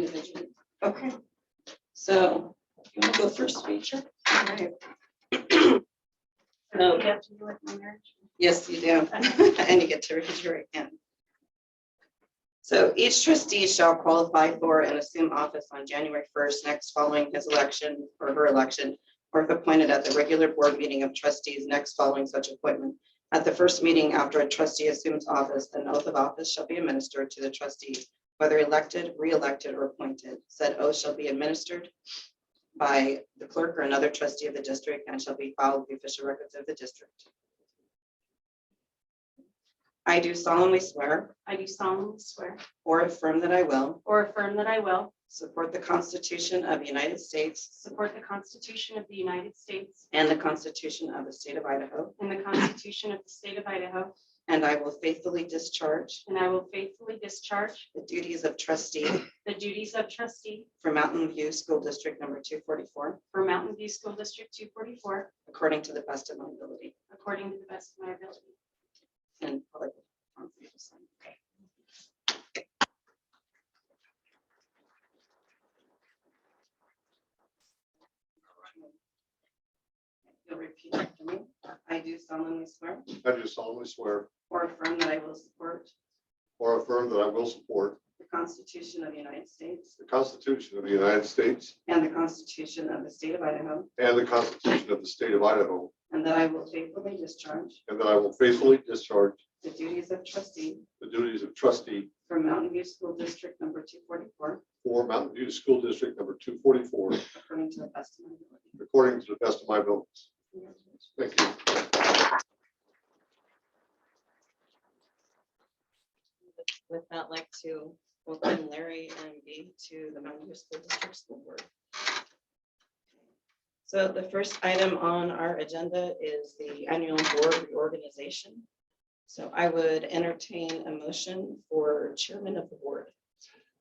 individually. Okay. So you want to go first, Rachel? All right. No. You have to do it in marriage. Yes, you do. And you get to raise your right hand. So each trustee shall qualify for and assume office on January 1st next following his election or her election, or if appointed at the regular board meeting of trustees next following such appointment. At the first meeting after a trustee assumes office, an oath of office shall be administered to the trustee, whether elected, re-elected, or appointed. Said oath shall be administered by the clerk or another trustee of the district and shall be filed with the official records of the district. I do solemnly swear I do solemnly swear or affirm that I will or affirm that I will support the Constitution of the United States support the Constitution of the United States and the Constitution of the State of Idaho, and the Constitution of the State of Idaho, and I will faithfully discharge and I will faithfully discharge the duties of trustee the duties of trustee for Mountain View School District number 244 for Mountain View School District 244 according to the best of my ability. according to the best of my ability. And I'll let the form for you to sign. You'll repeat after me. I do solemnly swear I do solemnly swear or affirm that I will support or affirm that I will support the Constitution of the United States the Constitution of the United States and the Constitution of the State of Idaho, and the Constitution of the State of Idaho, and that I will faithfully discharge and that I will faithfully discharge the duties of trustee the duties of trustee for Mountain View School District number 244 for Mountain View School District number 244 according to the best of my ability. according to the best of my abilities. Thank you. With that, like to welcome Larry and B to the Mountain View School District School Board. So the first item on our agenda is the annual board reorganization. So I would entertain a motion for chairman of the board.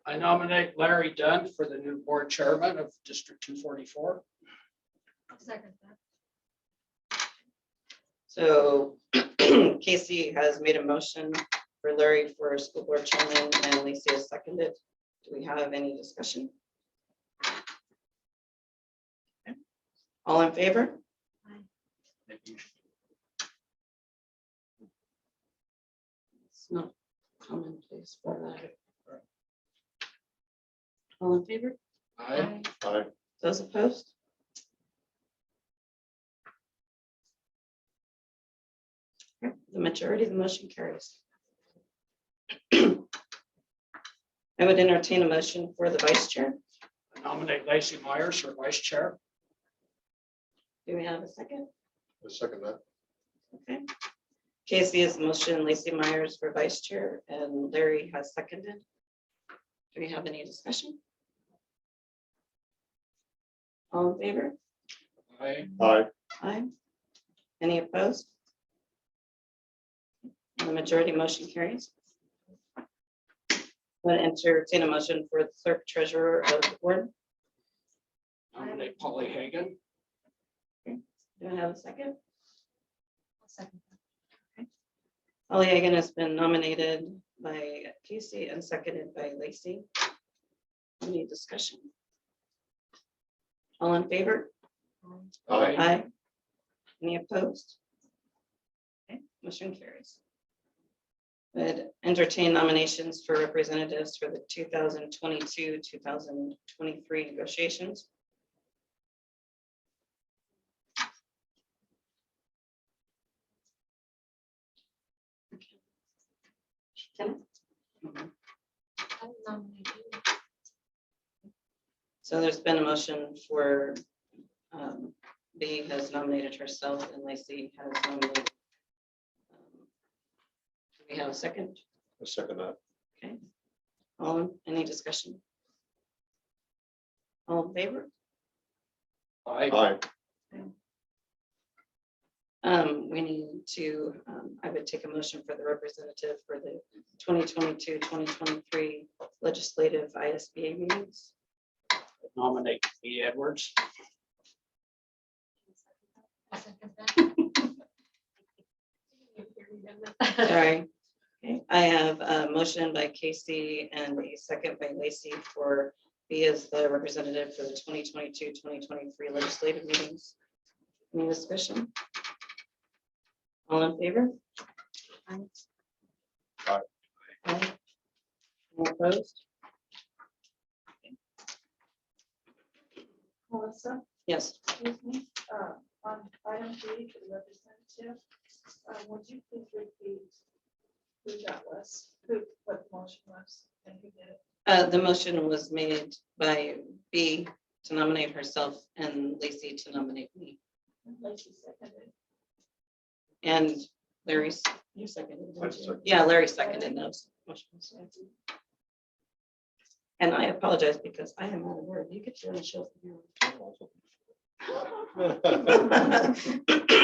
I nominate Larry Dunn for the new board chairman of District 244. Second. So Casey has made a motion for Larry for school board chairman and Lacey has seconded. Do we have any discussion? Okay. All in favor? It's not commonplace for that. All in favor? Aye. Aye. Those opposed? Okay, the majority of the motion carries. I would entertain a motion for the vice chair. I nominate Lacey Myers for vice chair. Do we have a second? I second that. Okay. Casey has motion, Lacey Myers for vice chair, and Larry has seconded. Do we have any discussion? All in favor? Aye. Aye. Aye. Any opposed? The majority motion carries. Would entertain a motion for the clerk treasurer of the board. Nominate Polly Hagan. Do I have a second? Second. Holly Hagan has been nominated by Casey and seconded by Lacey. Any discussion? All in favor? Aye. Aye. Any opposed? Okay, motion carries. Would entertain nominations for representatives for the 2022-2023 negotiations. Kenneth? So there's been a motion for B has nominated herself and Lacey has nominated. Do we have a second? I second that. Okay. Any discussion? All in favor? Aye. Aye. We need to, I would take a motion for the representative for the 2022-2023 legislative ISBA meetings. Nominate E. Edwards. Sorry. Okay. I have a motion by Casey and a second by Lacey for B is the representative for the 2022-2023 legislative meetings. Any discussion? All in favor? Aye. Aye. Aye. All opposed? Melissa, Yes. excuse me, on item B for the representative, would you please repeat who that was, what the motion was, and who did it? The motion was made by B to nominate herself and Lacey to nominate me. And Lacey seconded. And Larry's, you seconded. I didn't you? seconded. Yeah, Larry seconded those motions. And I apologize because I am out of word. You get your own show.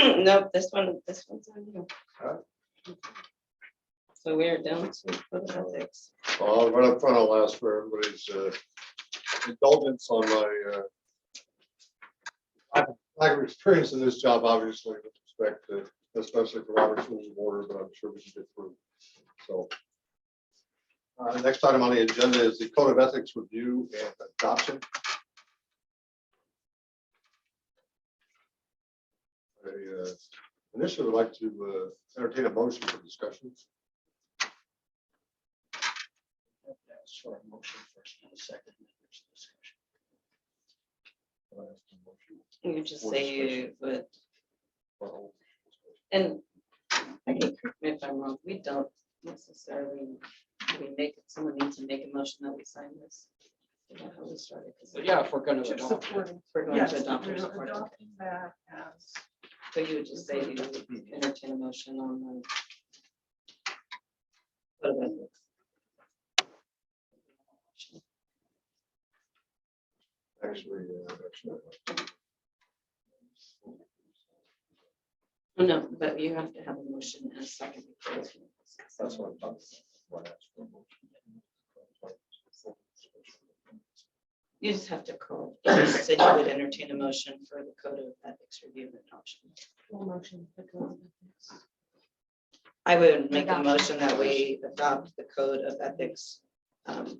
Nope, this one's on you. So we are down to code of ethics. Well, right up front, I'll ask for everybody's indulgence on my lack of experience in this job, obviously, with respect to, especially for Robert's Rules of Order, but I'm sure we can get through. So next item on the agenda is the Code of Ethics review and adoption. I initially would like to entertain a motion for discussion. That's for a motion first and a second. and there's discussion. You just say you would, and I can correct me if I'm wrong, we don't necessarily, we make, someone needs to make a motion that we sign this. Is that how we started? But yeah, if we're going to Just adopt it. supporting. We're going Yes, to adopt we're or support. adopting that as. So you would just say you would entertain a motion on the code of ethics. Actually, Oh, no, but you have to have a motion and a second. that's what I'm talking about. You just have to call. You just say you would entertain a motion for the code of ethics review and adoption. Motion. for code of ethics. I would make a Adoption. motion that we adopt the code of ethics as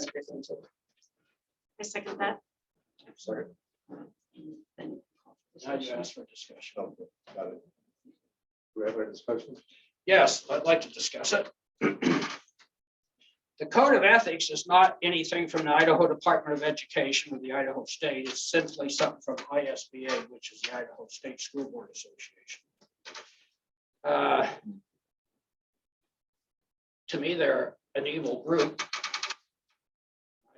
presented. I second that. Second. Then Now you ask for discussion. Okay, got it. Do we have any discussion? Yes, I'd like to discuss it. The Code of Ethics is not anything from the Idaho Department of Education or the Idaho State. It's simply something from ISBA, which is the Idaho State School Board Association. To me, they're an evil group.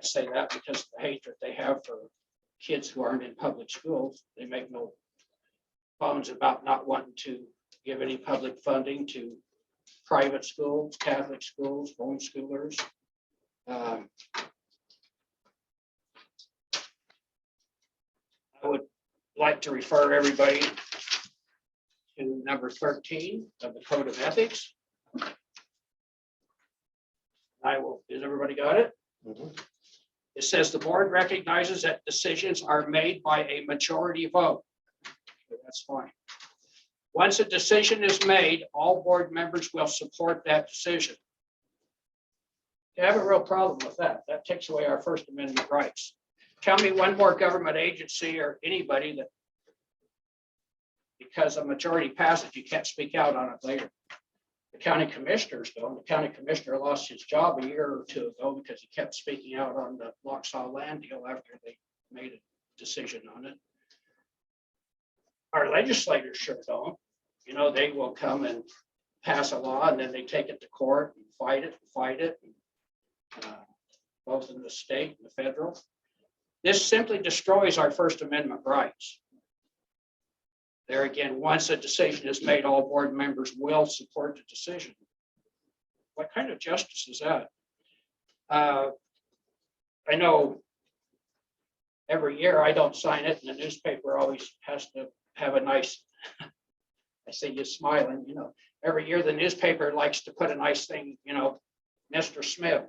I say that because of the hatred they have for kids who aren't in public schools. They make no bones about not wanting to give any public funding to private schools, Catholic schools, homeschoolers. I would like to refer everybody to number 13 of the Code of Ethics. Has everybody got it? Mhm. It says the board recognizes that decisions are made by a majority vote. Okay, that's fine. Once a decision is made, all board members will support that decision. I have a real problem with that. That takes away our First Amendment rights. Tell me one more government agency or anybody that because a majority passes, you can't speak out on it later. The county commissioners don't. The county commissioner lost his job a year or two ago because he kept speaking out on the Locksaw land deal after they made a decision on it. Our legislators sure don't. You know, they will come and pass a law and then they take it to court and fight it. Both in the state and the federal. This simply destroys our First Amendment rights. There again, once a decision is made, all board members will support the decision. What kind of justice is that? I know every year I don't sign it and the newspaper always has to have a nice, I say you're smiling, you know, every year the newspaper likes to put a nice thing, you know, Mr. Smith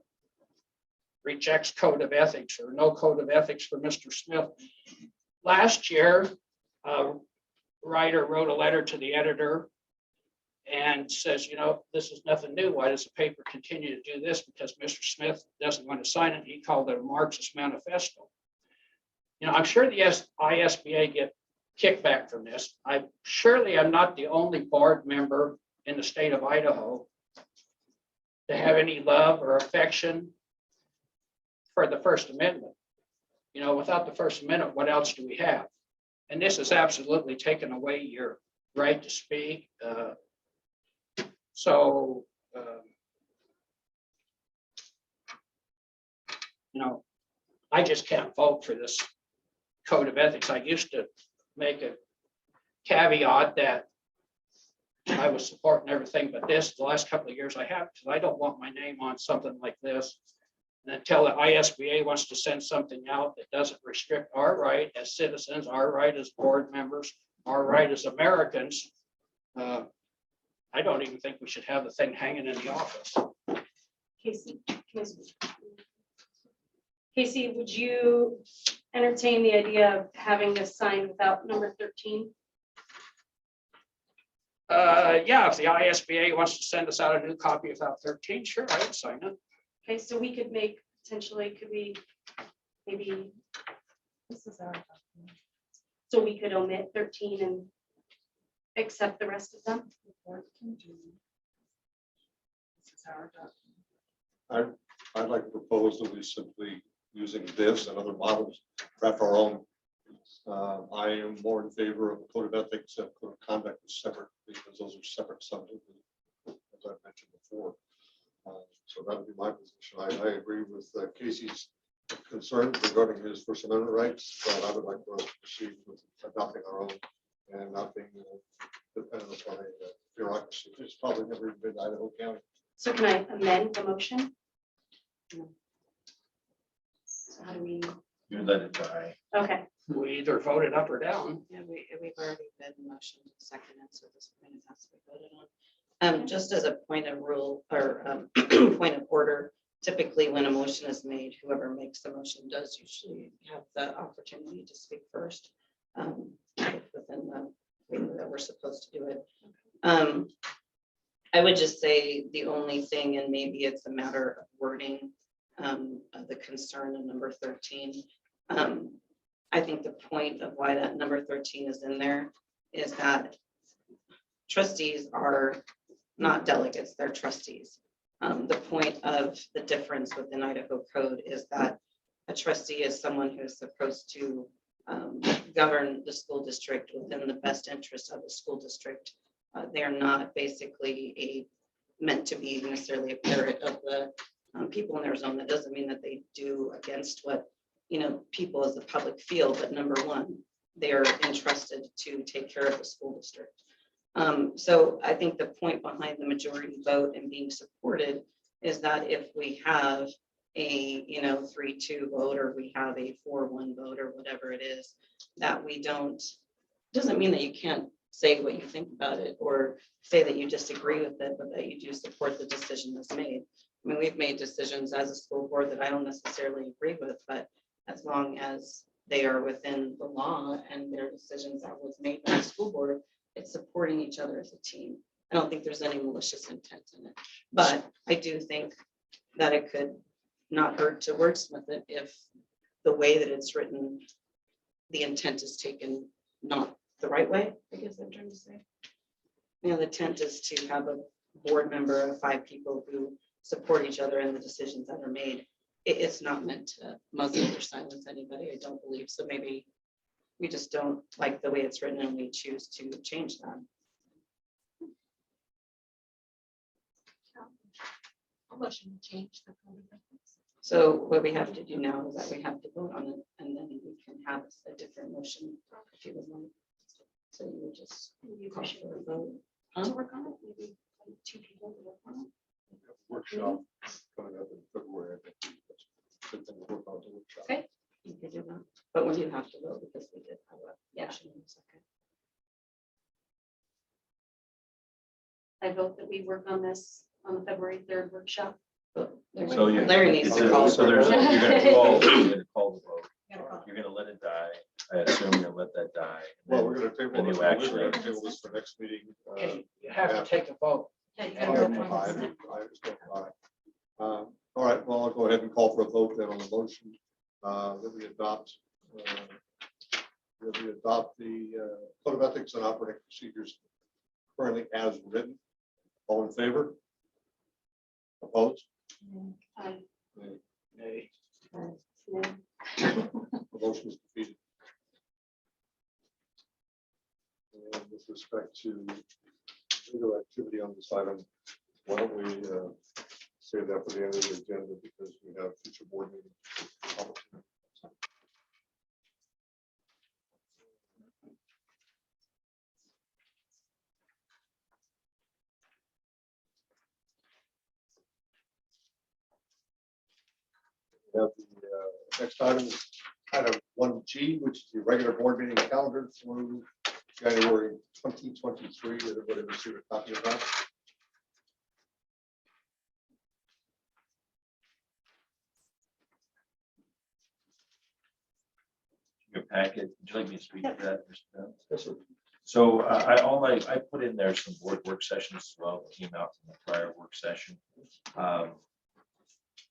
rejects code of ethics or no code of ethics for Mr. Smith. Last year, writer wrote a letter to the editor and says, you know, this is nothing new. Why does the paper continue to do this? Because Mr. Smith doesn't want to sign it. He called it a Marxist manifesto. You know, I'm sure the ISBA get kickback from this. I surely am not the only board member in the state of Idaho to have any love or affection for the First Amendment. You know, without the First Amendment, what else do we have? And this has absolutely taken away your right to speak. You know, I just can't vote for this code of ethics. I used to make a caveat that I was supporting everything, but this, the last couple of years I have, because I don't want my name on something like this. And until the ISBA wants to send something out that doesn't restrict our right as citizens, our right as board members, our right as Americans, I don't even think we should have the thing hanging in the office. Casey, Casey, would you entertain the idea of having this signed without number 13? Yeah, if the ISBA wants to send us out a new copy without 13, sure, I would sign it. Okay, so we could make, potentially, could we maybe, This is our document. so we could omit 13 and accept the rest of them? The board can do. This is our document. I'd like to propose that we simply using this and other models, craft our own. I am more in favor of a code of ethics and code of conduct is separate because those are separate subjects, as I mentioned before. So that would be my position. I agree with Casey's concerns regarding his First Amendment rights, but I would like for us to proceed with adopting our own and not being dependent upon a bureaucracy. It's probably never even been Idaho County. So can I amend the motion? So how do we, You let it die. okay, We either vote it up or down. Yeah, we've already been motioned and seconded, so this point it has to be voted on. Just as a point of rule or point of order, typically when a motion is made, whoever makes the motion does usually have the opportunity to speak first within the way that we're supposed to do it. I would just say the only thing, and maybe it's a matter of wording of the concern in number 13. I think the point of why that number 13 is in there is that trustees are not delegates, they're trustees. The point of the difference within Idaho code is that a trustee is someone who is supposed to govern the school district within the best interest of the school district. They are not basically meant to be necessarily a parrot of the people in their zone. That doesn't mean that they do against what people as the public feel, but number one, they are entrusted to take care of the school district. So I think the point behind the majority vote and being supported is that if we have a 3-2 vote or we have a 4-1 vote or whatever it is, that we don't, doesn't mean that you can't say what you think about it or say that you disagree with it, but that you do support the decision that's made. I mean, we've made decisions as a school board that I don't necessarily agree with, but as long as they are within the law and their decisions that was made by the school board, it's supporting each other as a team. I don't think there's any malicious intent in it, but I do think that it could not hurt to wordsmith it if the way that it's written, the intent is taken not the right way, I guess I'm trying to say. The intent is to have a board member of 5 people who support each other in the decisions that are made. It's not meant to muzzle or silence anybody, I don't believe. So maybe we just don't like the way it's written and we choose to change that. I'll motion to change the code of ethics. So what we have to do now is that we have to vote on it and then we can have a different motion if you would like. So you would just call for a vote. to work on it, maybe 2 people to work on it. Workshop coming up in February. I think. Good thing to work on the workshop. Okay. You could do that, but when you have to vote because we did have a motion in a second. I vote that we work on this on the February 3rd workshop. But So you. Larry needs to call. So for a there's, vote. you're gonna call the vote. You gotta call. You're gonna let it die. I assume you're gonna let that die. Well, we're going to table Then this. you We're actually- going to table this for next meeting. Okay, yeah. have to take a vote. Yeah, you Yeah, gotta I vote for understand. consent. I understand. All right, well, I'll go ahead and call for a vote then on the motion that we adopt the Code of Ethics and Operating Procedures currently as written. All in favor? Opposed? Aye. Nay. The motion is defeated. And with respect to legal activity on this item, why don't we save that for the end of the agenda because we have future board meetings. We have the next item, item 1G, which is the regular board meeting calendar through January 2023. Everybody receive a copy of that? Your packet, would you like me to speak to that? Mr. Bell? Yes, sir. So I put in there some board work sessions as well, that came out from the prior work session.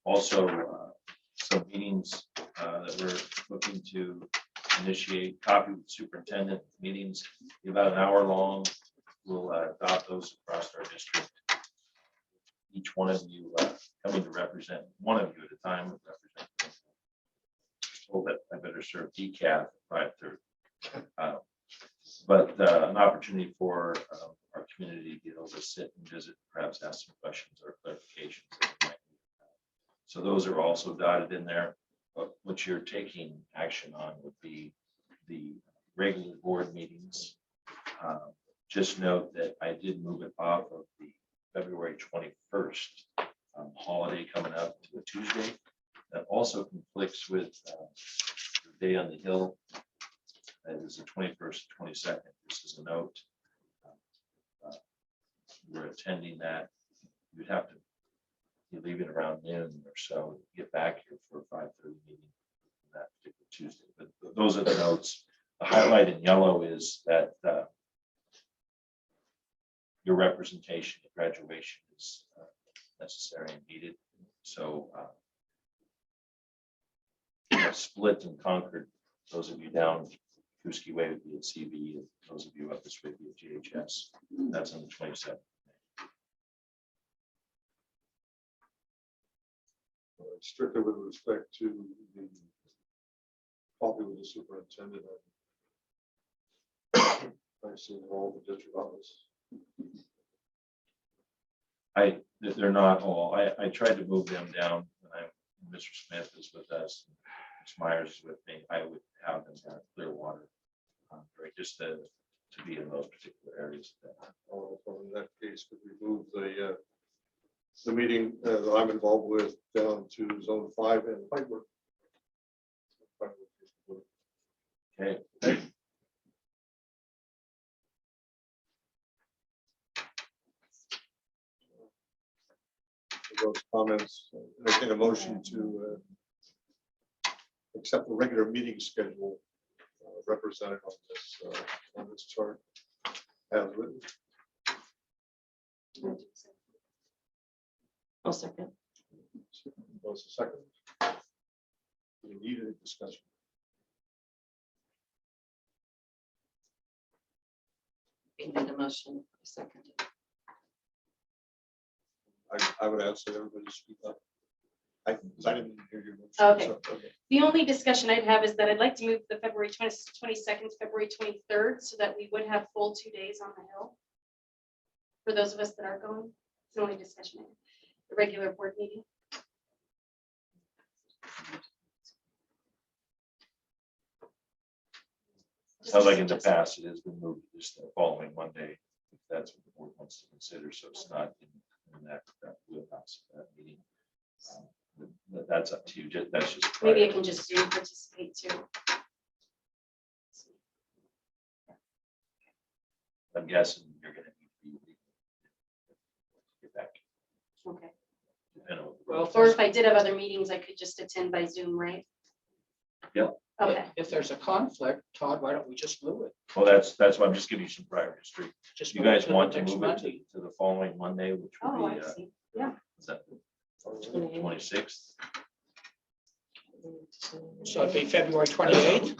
Also, some meetings that we're looking to initiate, copy with superintendent meetings, about an hour long. We'll adopt those across our district. Each one of you coming to represent, one of you at a time, represent. Told that I better serve decaf at 5:30. But an opportunity for our community to be able to sit and visit, perhaps ask some questions or clarifications that they might need. So those are also dotted in there. But what you're taking action on would be the regular board meetings. Just note that I did move it off of the February 21st holiday coming up to a Tuesday. That also conflicts with the Day on the Hill. That is the 21st, 22nd. This is a note. We're attending that. You'd have to be leaving around noon or so, get back here for a 5:30 meeting on that particular Tuesday. But those are the notes. The highlight in yellow is that your representation at graduation is necessary and needed. So Split and Concord, those of you down Kuski Way would be at CB, and those of you up this way would be at GHS. That's on the 27th. Strictly with respect to the coffee with the superintendent. I see all the district office. They're not all. I tried to move them down when Mr. Smith is with us. Ms. Myers is with me. I would have them down at Clearwater, just to be in those particular areas. So in that case, could we move the meeting that I'm involved with down to Zone 5 and Piper? Okay. Those comments, entertain a motion to accept the regular meeting schedule represented on this chart as written. I'll second. Was a second. We need a discussion. We made a motion, second. I would ask that everybody speak up. I didn't hear your motion. Okay. So, The only discussion I'd have is that I'd like to move the February 22nd, February 23rd, so that we would have full 2 days on the Hill. For those of us that are going, it's the only discussion. I have. The regular board meeting. Sounds like in the past, it has been moved to just the following Monday, if that's what the board wants to consider. So it's not in that wheelhouse of that meeting. But that's up to you. That's just. Maybe I can just Zoom participate too. I'm guessing you're going to need to get back. Okay. Depending on what the Well, Or if I did have other meetings, I could just attend by Zoom, right? Okay, If there's a conflict, Todd, why don't we just move it? Well, that's why I'm just giving you some prior history. Just You move it guys the want to next move it Monday. to the following Monday, which oh, would I be, see, yeah. is that 26th? So it'd be February 28th.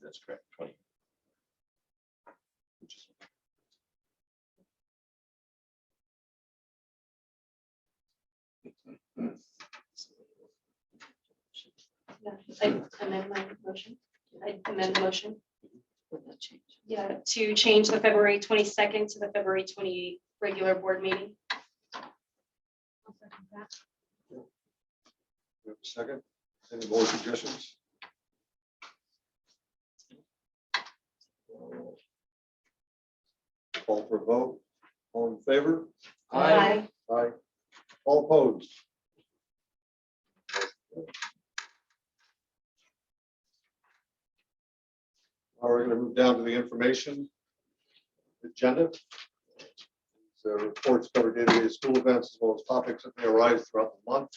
That's correct, 20. Which is- Yeah, I amend my motion. I amend the motion. Yeah, to change the February 22nd to the February 28th regular board meeting. I'll second that. We have a second. Any more suggestions? Call for a vote. All in favor? Aye. Aye. All opposed? Now we're going to move down to the information agenda. So reports cover day-to-day school events as well as topics that may arise throughout the month.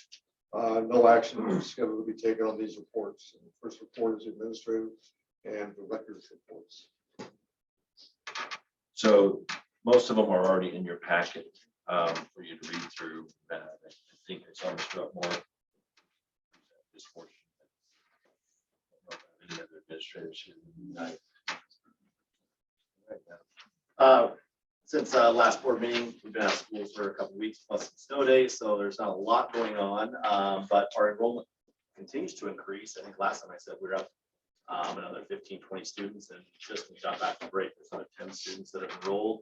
No action is scheduled to be taken on these reports. And the first report is administrative and the records reports. So most of them are already in your packet for you to read through. I think it's almost got more. This portion. I don't know if any other administrators here tonight. Right now. Since last board meeting, we've been out of school for a couple weeks plus some snow days, so there's not a lot going on, but our enrollment continues to increase. I think last time I said we were up another 15, 20 students, and just when we got back from break, there's another 10 students that have enrolled.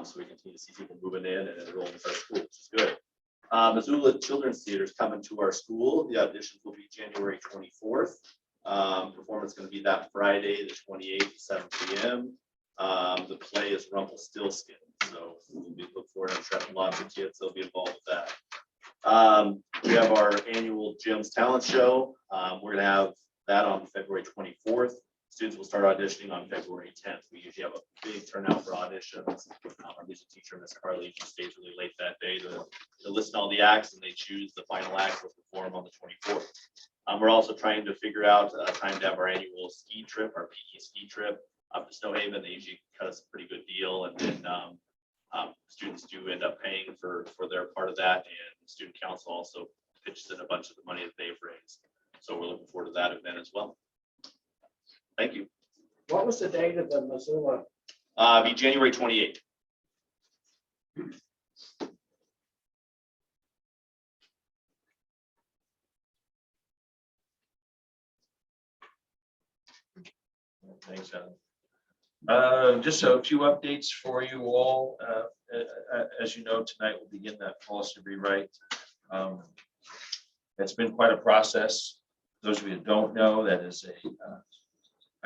So we continue to see people moving in and enrolling in our school, which is good. Missoula Children's Theater is coming to our school. The auditions will be January 24th. Performance is going to be that Friday, the 28th at 7 p.m. The play is Rumpelstiltskin, so we look forward to attracting lots of kids that'll be involved with that. We have our annual Jim's Talent Show. We're going to have that on February 24th. Students will start auditioning on February 10th. We usually have a big turnout for auditions. Our music teacher, Miss Carly, she stays really late that day to listen to all the acts, and they choose the final act to perform on the 24th. We're also trying to figure out a time to have our annual ski trip, our PE ski trip up to Snow Haven. They usually cut us a pretty good deal, and then students do end up paying for their part of that, and the student council also pitches in a bunch of the money that they've raised. So we're looking forward to that event as well. Thank you. What was the date of the Missoula? Be January 28th. Thanks, Adam. Just a few updates for you all. As you know, tonight we'll begin that policy rewrite. It's been quite a process. Those of you who don't know, that is a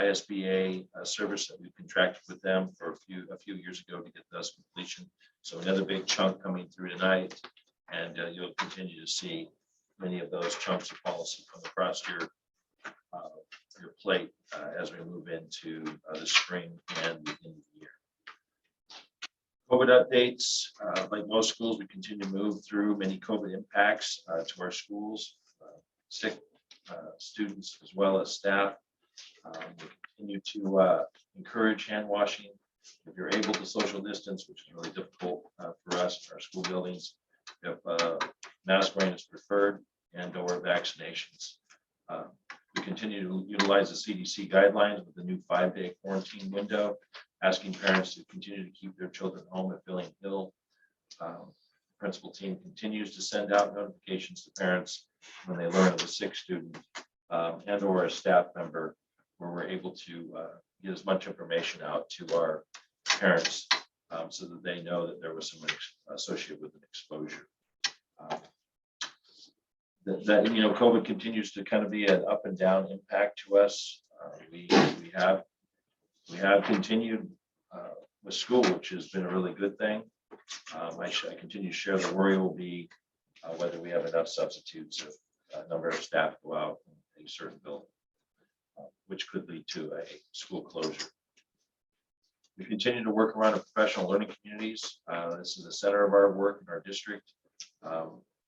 ISBA service that we contracted with them for a few years ago to get those completion. So another big chunk coming through tonight, and you'll continue to see many of those chunks of policy come across your plate as we move into the spring and the end of the year. COVID updates, like most schools, we continue to move through many COVID impacts to our schools, sick students as well as staff. We continue to encourage hand washing. If you're able to social distance, which is really difficult for us in our school buildings, if mask wearing is preferred and/or vaccinations. We continue to utilize the CDC guidelines with the new 5-day quarantine window, asking parents to continue to keep their children home if feeling ill. Principal team continues to send out notifications to parents when they learn of a sick student and/or a staff member, where we're able to get as much information out to our parents so that they know that there was someone associated with an exposure. That COVID continues to kind of be an up and down impact to us. We have continued with school, which has been a really good thing. I continue to share the worry will be whether we have enough substitutes if a number of staff go out in a certain building, which could lead to a school closure. We continue to work around our professional learning communities. This is the center of our work in our district.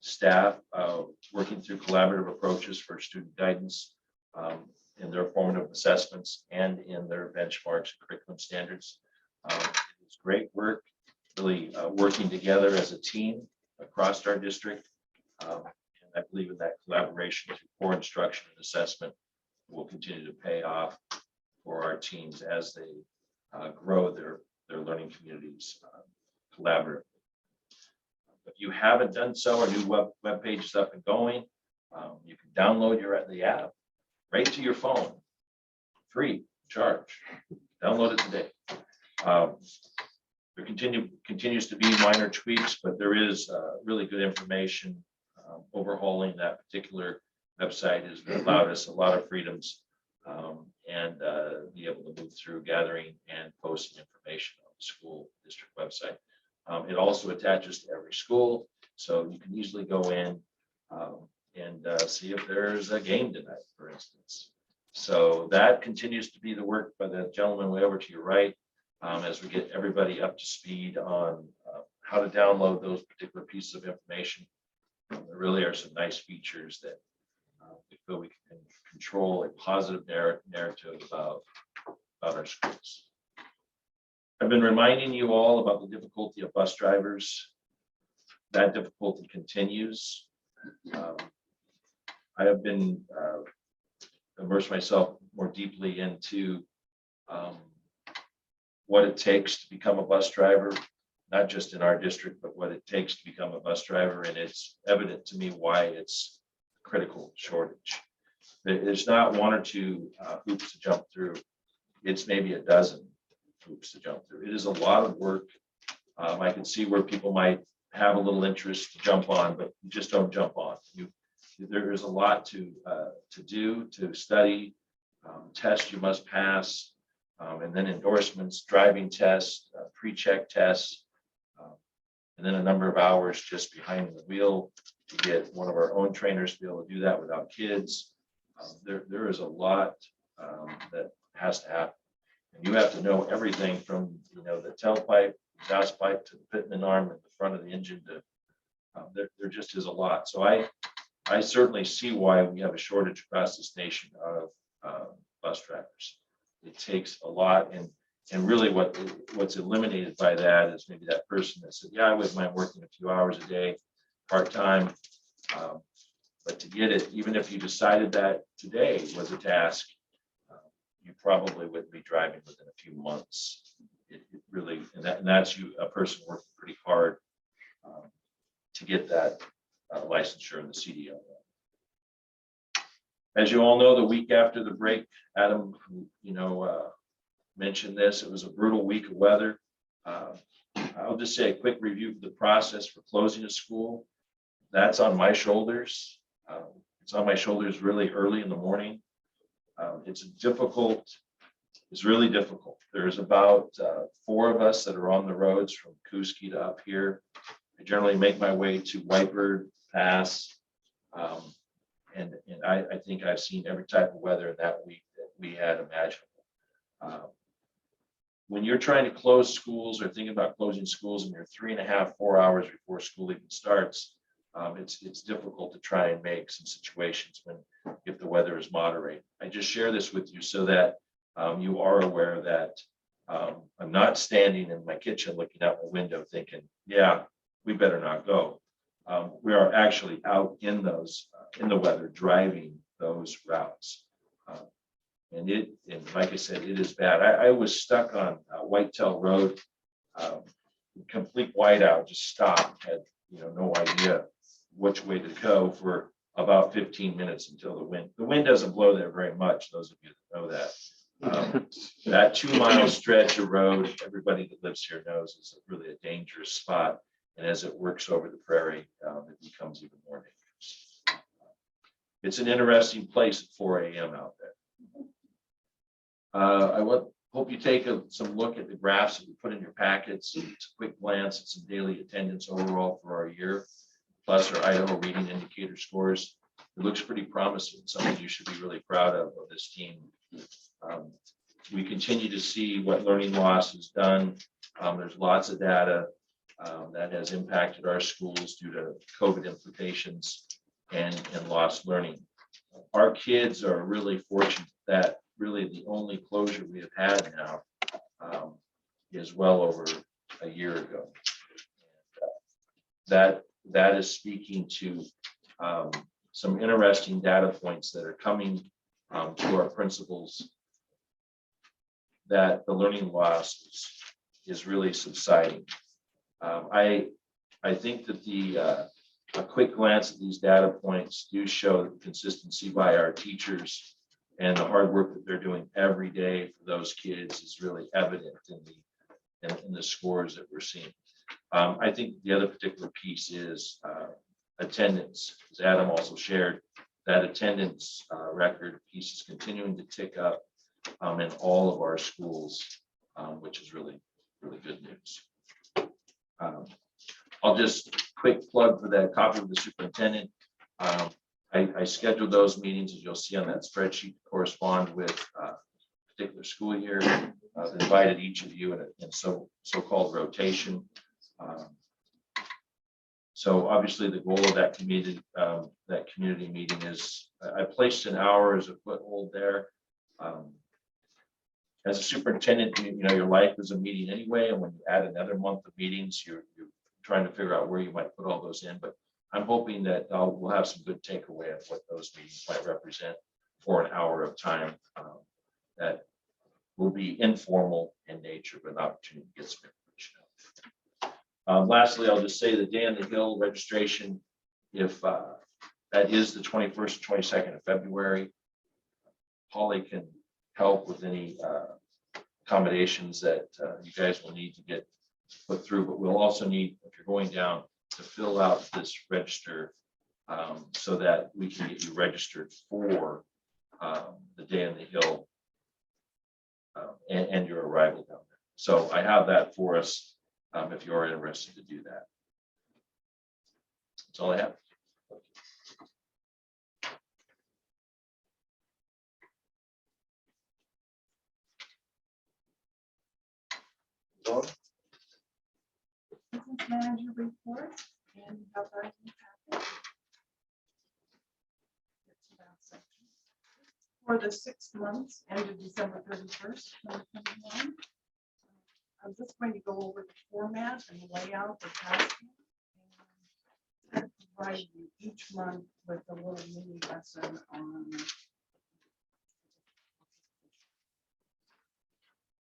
Staff working through collaborative approaches for student guidance in their formative assessments and in their benchmarks and curriculum standards. It's great work, really working together as a team across our district. And I believe in that collaboration through core instruction and assessment will continue to pay off for our teams as they grow their learning communities collaboratively. If you haven't done so, our new web page is up and going. You can download the app right to your phone, free, charge. Download it today. There continues to be minor tweaks, but there is really good information. Overhauling that particular website has allowed us a lot of freedoms and be able to move through gathering and posting information on the school district website. It also attaches to every school, so you can easily go in and see if there's a game tonight, for instance. So that continues to be the work by the gentleman way over to your right as we get everybody up to speed on how to download those particular pieces of information. There really are some nice features that we feel we can control a positive narrative about our schools. I've been reminding you all about the difficulty of bus drivers. That difficulty continues. I have been immersed myself more deeply into what it takes to become a bus driver, not just in our district, but what it takes to become a bus driver. And it's evident to me why it's a critical shortage. There's not one or two hoops to jump through. It's maybe a dozen hoops to jump through. It is a lot of work. I can see where people might have a little interest to jump on, but you just don't jump on. There is a lot to do, to study, tests you must pass, and then endorsements, driving tests, pre-check tests, and then a number of hours just behind the wheel to get one of our own trainers to be able to do that without kids. There is a lot that has to happen. And you have to know everything from the tailpipe, exhaust pipe to the pitman arm at the front of the engine. There just is a lot. So I certainly see why we have a shortage across this nation of bus drivers. It takes a lot, and really what's eliminated by that is maybe that person that said, yeah, I wouldn't mind working a few hours a day, part-time. But to get it, even if you decided that today was a task, you probably wouldn't be driving within a few months. It really, and that's a person working pretty hard to get that licensure in the CDL. As you all know, the week after the break, Adam, mentioned this. It was a brutal week of weather. I'll just say a quick review of the process for closing a school. That's on my shoulders. It's on my shoulders really early in the morning. It's really difficult. There's about 4 of us that are on the roads from Kuski to up here. I generally make my way to Whitebird Pass. And I think I've seen every type of weather that week that we had imaginable. When you're trying to close schools or thinking about closing schools and you're 3.5, 4 hours before school even starts, it's difficult to try and make some situations if the weather is moderate. I just share this with you so that you are aware that I'm not standing in my kitchen looking out the window thinking, yeah, we better not go. We are actually out in the weather driving those routes. And like I said, it is bad. I was stuck on Whitetail Road, complete whiteout, just stopped, had no idea which way to go for about 15 minutes until the wind doesn't blow there very much, those of you that know that. That 2-mile stretch of road, everybody that lives here knows, is really a dangerous spot. And as it works over the prairie, it becomes even more dangerous. It's an interesting place at 4 a.m. out there. I Hope you take some look at the graphs that we put in your packets. It's a quick glance at some daily attendance overall for our year, plus our Idaho reading indicator scores. It looks pretty promising. Something you should be really proud of this team. We continue to see what learning loss has done. There's lots of data that has impacted our schools due to COVID implications and lost learning. Our kids are really fortunate that really the only closure we have had now is well over a year ago. That is speaking to some interesting data points that are coming to our principals, that the learning loss is really subsiding. I think that a quick glance at these data points do show the consistency by our teachers, and the hard work that they're doing every day for those kids is really evident in the scores that we're seeing. I think the other particular piece is attendance. As Adam also shared, that attendance record piece is continuing to tick up in all of our schools, which is really good news. I'll just quick plug for that copy of the superintendent. I scheduled those meetings, as you'll see on that spreadsheet, to correspond with a particular school year. I've invited each of you in so-called rotation. So obviously the goal of that community meeting is, I placed an hour as a foothold there. As a superintendent, you know, your life is a meeting anyway, and when you add another month of meetings, you're trying to figure out where you might put all those in. But I'm hoping that we'll have some good takeaway of what those meetings might represent for an hour of time that will be informal in nature, but an opportunity to get some information out. Lastly, I'll just say the Day on the Hill registration, if that is the 21st or 22nd of February, Holly can help with any accommodations that you guys will need to get put through, but we'll also need, if you're going down, to fill out this register so that we can get you registered for the Day on the Hill and your arrival down there. So I have that for us if you're interested to do that. That's all I have. Dawn? Business manager report and you have that in the packet. It's about section. For the 6 months ended December 31st, 2021. I'm just going to go over the format and the layout of tasking and provide you each month with a little mini lesson on.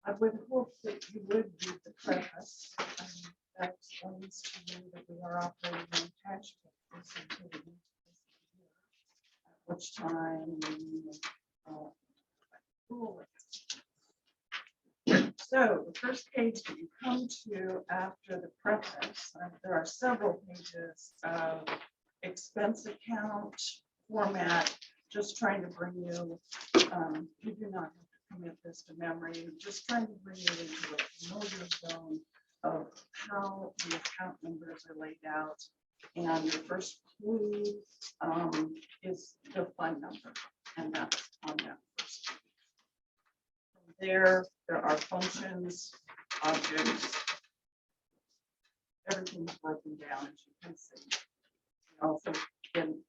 I would hope that you would read the preface. That explains to you that we are operating on cash basis until the end of this year, at which time we rule it. So the first page that you come to after the preface, there are several pages of expense account format, just trying to bring you, you do not have to commit this to memory, just trying to bring you into a familiar zone of how the account numbers are laid out. And your first clue is the fund number, and that's on that first page. From there are functions, objects, everything's broken down, as you can see. And also in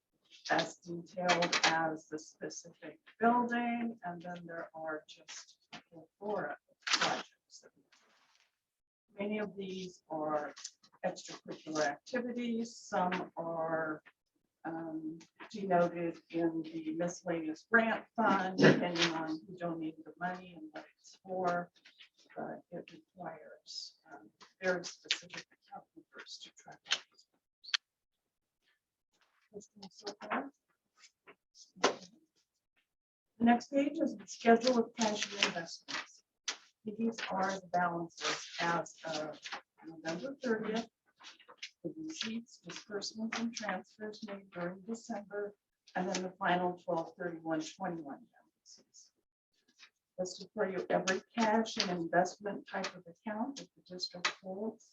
as detailed as the specific building, and then there are just a plethora of projects that we do. Many of these are extracurricular activities. Some are denoted in the miscellaneous grant fund, depending on who donated the money and what it's for. But it requires very specific account numbers to track all these numbers. So far. The next page is the schedule of cash and investments. These are the balances as of November 30th. The receipts, disbursements, and transfers made during December, and then the final 12/31/21 balances. listed for you every cash and investment type of account that the district holds.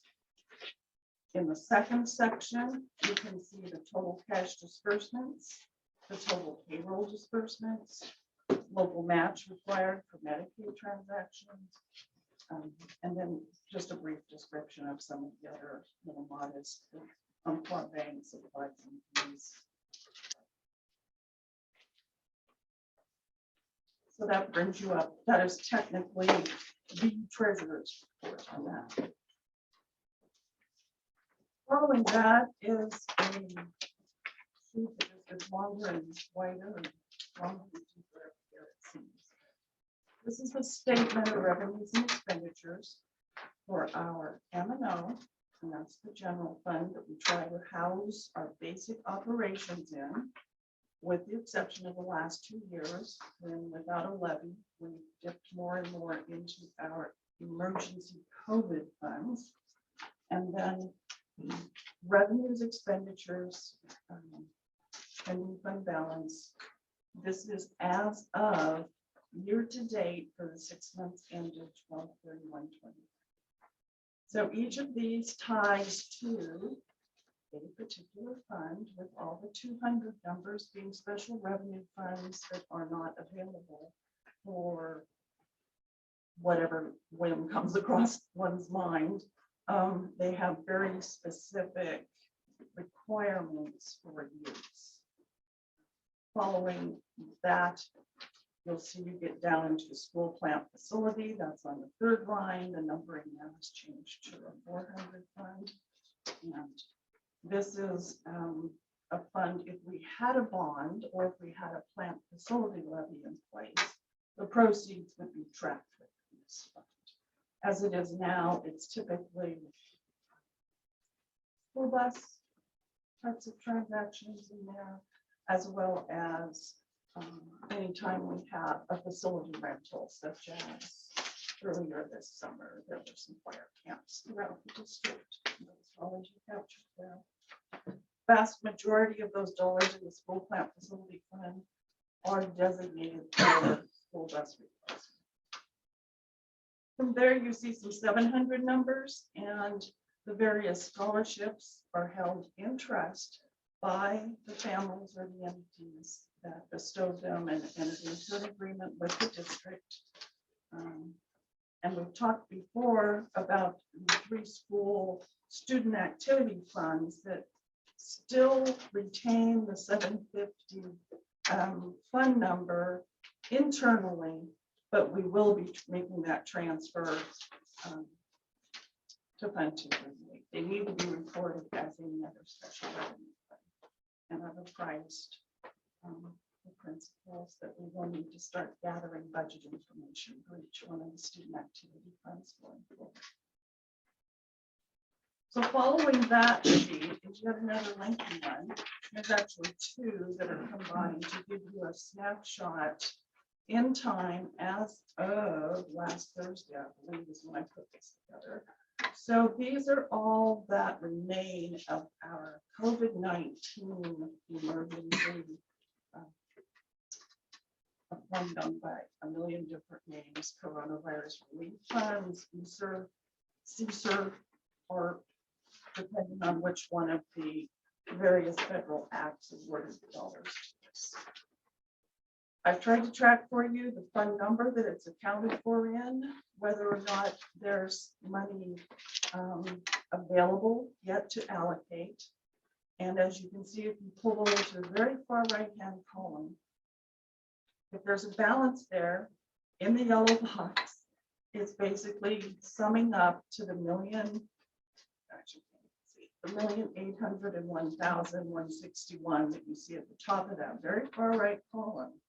In the second section, you can see the total cash disbursements, the total payroll disbursements, local match required for Medicaid transactions, and then just a brief description of some of the other little modest banks, supplies and fees. So that brings you up. That is technically the treasurer's report on that. Following that is a sheet that is longer and wider and longer and deeper here it seems. This is the statement of revenues and expenditures for our M&O, and that's the general fund that we try to house our basic operations in, with the exception of the last 2 years, when without a levy, we dipped more and more into our emergency COVID funds. And then revenues, expenditures, ending fund balance. This is as of year to date for the 6 months ended 12/31/20. So each of these ties to a particular fund, with all the 200 numbers being special revenue funds that are not available for whatever whim comes across one's mind. They have very specific requirements for use. Following that, you'll see you get down into the school plant facility. That's on the third line. The numbering now has changed to a 400 fund. And this is a fund, if we had a bond or if we had a plant facility levy in place, the proceeds would be tracked with this fund. As it is now, it's typically school bus types of transactions in there, as well as anytime we have a facility rental, such as earlier this summer, there were some fire camps throughout the district. Those dollars are captured there. Vast majority of those dollars in the school plant facility fund are designated for school bus replacement. From there, you see some 700 numbers, and the various scholarships are held in trust by the families or the entities that bestowed them and entered into an agreement with the district. And we've talked before about the 3 school student activity funds that still retain the 750 fund number internally, but we will be making that transfer to Fund 238. They need to be reported as any other special revenue fund and other priced the principles that we will need to start gathering budget information for each one of the student activity funds going forward. So following that sheet is yet another lengthy one. There's actually 2 that are combined to give you a snapshot in time as of last Thursday, I believe is when I put this together. So these are all that remain of our COVID-19 emergency fund done by a million different names: coronavirus relief funds, CSER, or depending on which one of the various federal acts awarded the dollars to us. I've tried to track for you the fund number that it's accounted for in, whether or not there's money available yet to allocate. And as you can see, if you pull over to the very far right-hand column, if there's a balance there in the yellow box, it's basically summing up to the $1,801,161 that you see at the top of that very far right column.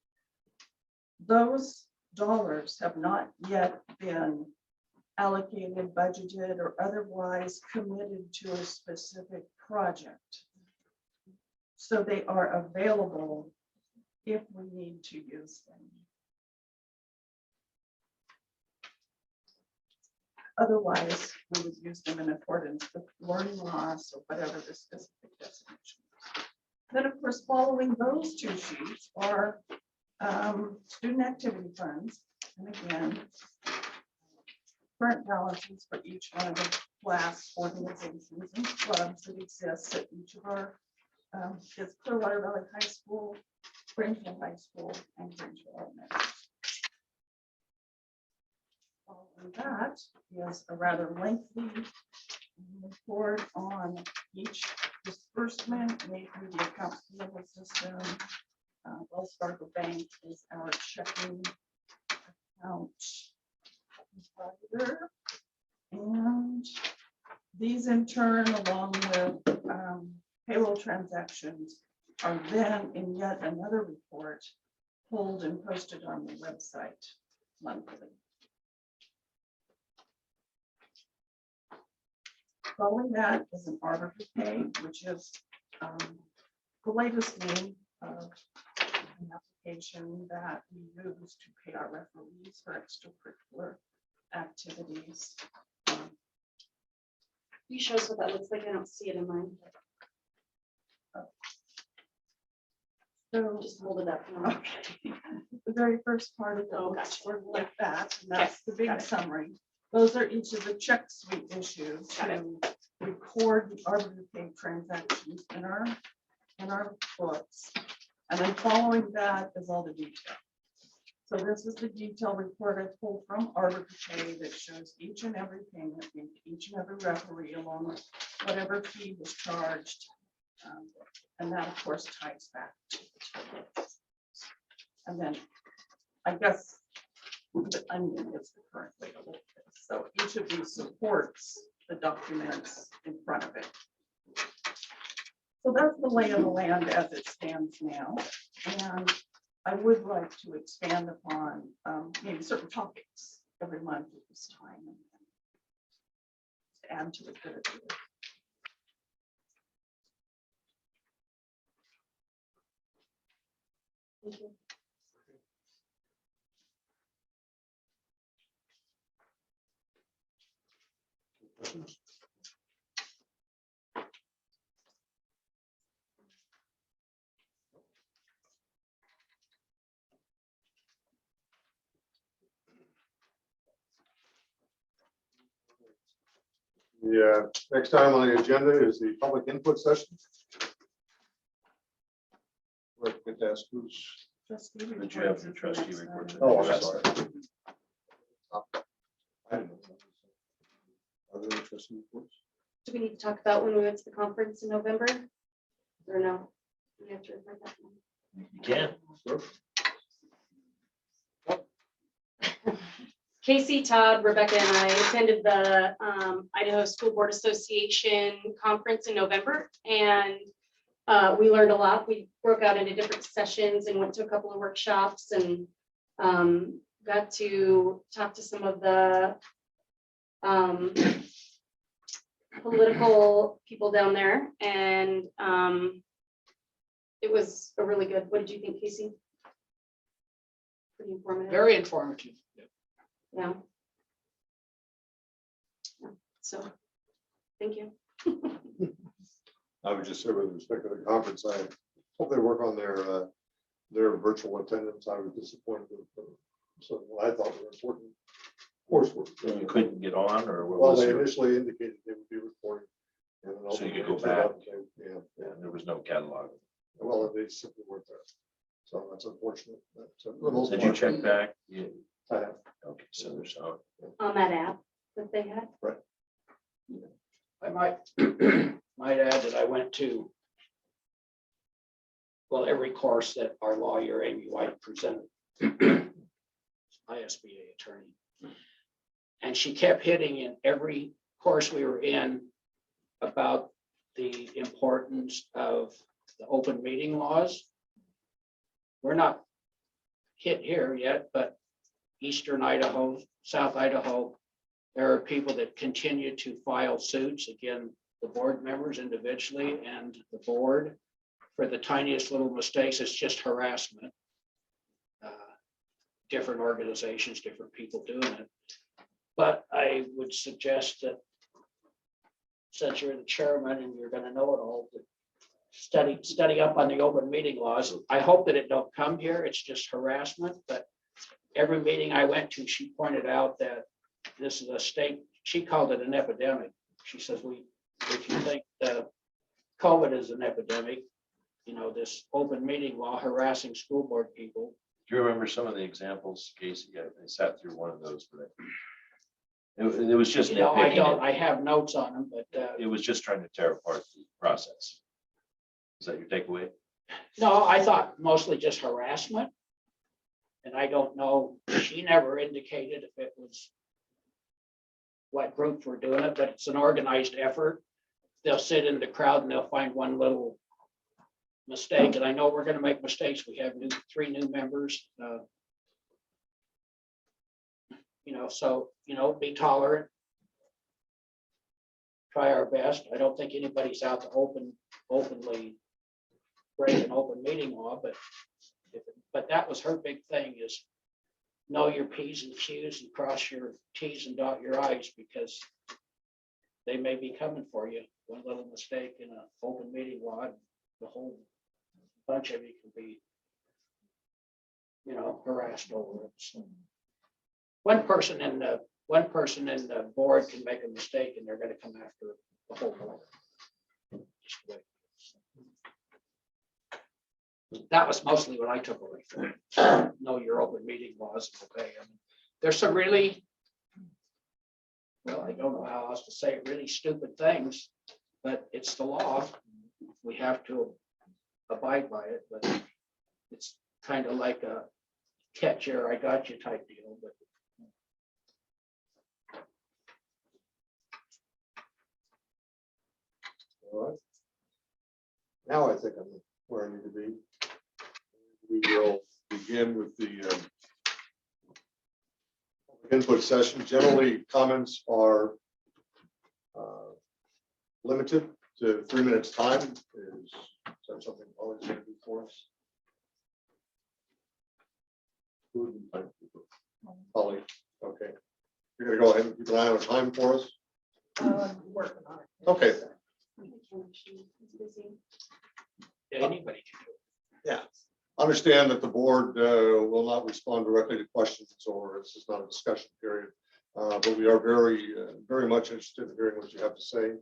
Those dollars have not yet been allocated, budgeted, or otherwise committed to a specific project. So they are available if we need to use them. Otherwise, we would use them in accordance with learning loss or whatever the specific definition is. Then, of course, following those 2 sheets are student activity funds. And again, current balances for each one of the class organizations and clubs that exist at each of our, is Clearwater Valley High School, Grangeville High School, and Grangeville Elementary. Following that is a rather lengthy report on each disbursement made through the accounts payable system. Wells Fargo Bank is our checking account provider. And these in turn, along with payroll transactions, are then in yet another report pulled and posted on the website monthly. Following that is an arbiter pay, which is the latest name of an application that we use to pay our referees for extracurricular activities. You show us what that looks like. I don't see it in mine. So Just hold it up. now. okay. The very first part of it Oh, looks gotcha. sort of like that, and Okay, that's the big got it. summary. Those are each of the checks we issue Got it. to record the arbiter pay transactions in our books. And then following that is all the detail. So this is the detail report I pulled from arbiter pay that shows each and every payment, each and every referee, along with whatever fee was charged. And that, of course, ties back to the total. And then, I guess, the onion is the current way to look at this. So each of these supports the documents in front of it. So that's the lay of the land as it stands now. And I would like to expand upon maybe certain topics every month at this time. And to add to it. Thank you. The next item on the agenda is the public input session. We're going to ask who's. Trustee But you have reports the is the trustee next reports. item. Oh, I'm sorry. I didn't know. Are there any trustee reports? Do we need to talk about when we went to the conference in November? Or no? We have to refer that one. You can. Casey, Todd, Rebecca, and I attended the Idaho School Board Association conference in November, and we learned a lot. We broke out into different sessions and went to a couple of workshops and got to talk to some of the political people down there, and it was a really good. What did you think, Casey? Pretty informative. Very informative. Yeah. Yeah, so, thank you. I would just say with respect to the conference, I hope they work on their virtual attendance. I was disappointed with some what I thought were important coursework. You couldn't get on, or what Well, was they there? initially indicated they would be recording. And then So you could ultimately go it turned back. out that Yeah, there was no catalog. well, they simply weren't there. So that's unfortunate. But, for the most Did you part, check back? Yeah. I have. Okay, so there's no. On that app that they had. I might, might add that I went to, well, every course that our lawyer, Amy White, presented, ISBA attorney. And she kept hitting in every course we were in about the importance of the open meeting laws. We're not hit here yet, but Eastern Idaho, South Idaho, there are people that continue to file suits against the board members individually and the board for the tiniest little mistakes. It's just harassment. Different organizations, different people doing it. But I would suggest that since you're the chairman and you're gonna know it all, that study up on the open meeting laws. I hope that it don't come here. It's just harassment, but every meeting I went to, she pointed out that this is a state, she called it an epidemic. She says, if you think COVID is an epidemic, you know, this open meeting law harassing school board people. Do you remember some of the examples, Casey? I sat through one of those, but it was just You know, I nitpicking. don't, I have notes on them, but It was just trying to tear apart the process. Is that your takeaway? no, I thought mostly just harassment. And I don't know, she never indicated if it was what groups were doing it, but it's an organized effort. They'll sit in the crowd and they'll find one little mistake, and I know we're gonna make mistakes. We have three new members. You know, so, you know, be tolerant. Try our best. I don't think anybody's out to openly break an open meeting law, but that was her big thing, is know your P's and Q's and cross your T's and dot your I's, because they may be coming for you. One little mistake in an open meeting law, the whole bunch of you can be, you know, harassed over it. So one person in the board can make a mistake and they're going to come after the whole board. Just the way it is. That was mostly what I took away from it. Know your open meeting laws and obey them. There's some really, well, I don't know how else to say it, really stupid things, but it's the law. We have to abide by it, but it's kind of like a catch here, I got you type deal, but All right. Now I think I'm where I need to be. We will begin with the input session. Generally, comments are limited to 3 minutes time. Is that something always going to do for us? Holly, okay. You're going to go ahead and keep an eye on time for us? Working on it. Okay. yeah, anybody can do it. Understand that the board will not respond directly to questions, or this is not a discussion period. But we are very much interested in hearing what you have to say.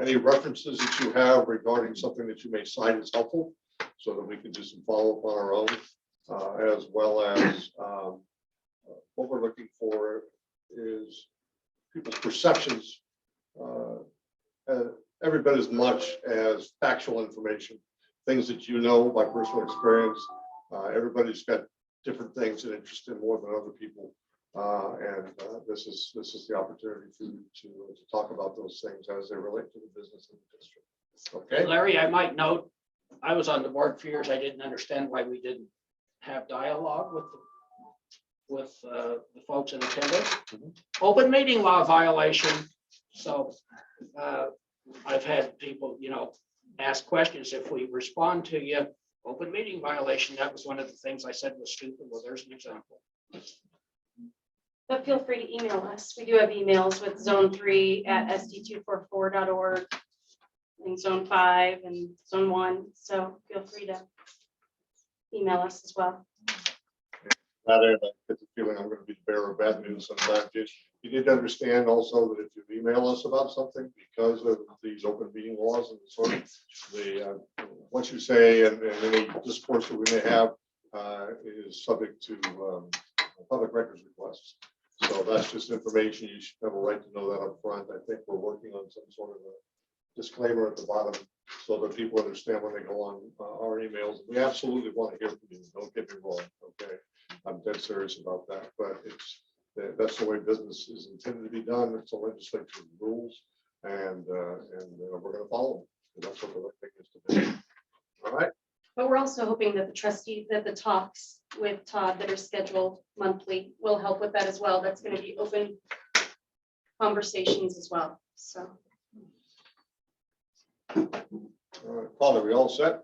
Any references that you have regarding something that you may cite is helpful, so that we can do some follow-up on our own, as well as what we're looking for is people's perceptions, every bit as much as factual information. Things that you know by personal experience. Everybody's got different things that interest them more than other people. And this is the opportunity for you to talk about those things as they relate to the business of the district. Okay. Larry, I might note, I was on the board for years. I didn't understand why we didn't have dialogue with the folks in attendance. Open meeting law violation. So I've had people, you know, ask questions. If we respond to you, open meeting violation, that was one of the things I said was stupid. Well, there's an example. But feel free to email us. We do have emails with zone 3 at sd244.org and zone 5 and zone 1. So feel free to email us as well. Rather, I get the feeling I'm going to be the bearer of bad news sometimes. You need to understand also that if you email us about something, because of these open meeting laws and sort of the what you say and any discourse that we may have is subject to public records requests. So that's just information. You should have a right to know that up front. I think we're working on some sort of a disclaimer at the bottom so that people understand when they go on our emails. We absolutely want to hear from you. Don't get me wrong. Okay. I'm dead serious about that, but that's the way business is intended to be done. It's the legislature's rules, and we're going to follow them. That's what the right thing is to do. All right. But we're also hoping that the talks with Todd that are scheduled monthly will help with that as well. That's going to be open conversations as well. So. All right, Paul, are we all set?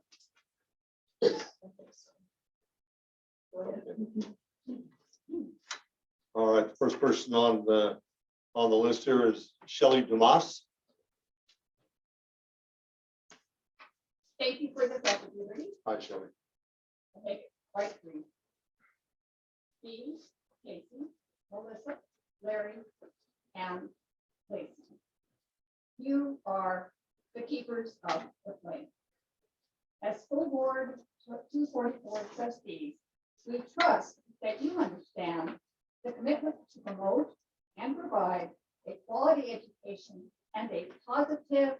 All right, the first person on the list here is Shelley Dumas. Thank you for this opportunity. Hi, Shelley. Okay, right, please. Steve, Casey, Melissa, Larry, and Lacey. You are the keepers of the flame. As school board 244 trustees, we trust that you understand the commitment to promote and provide a quality education and a positive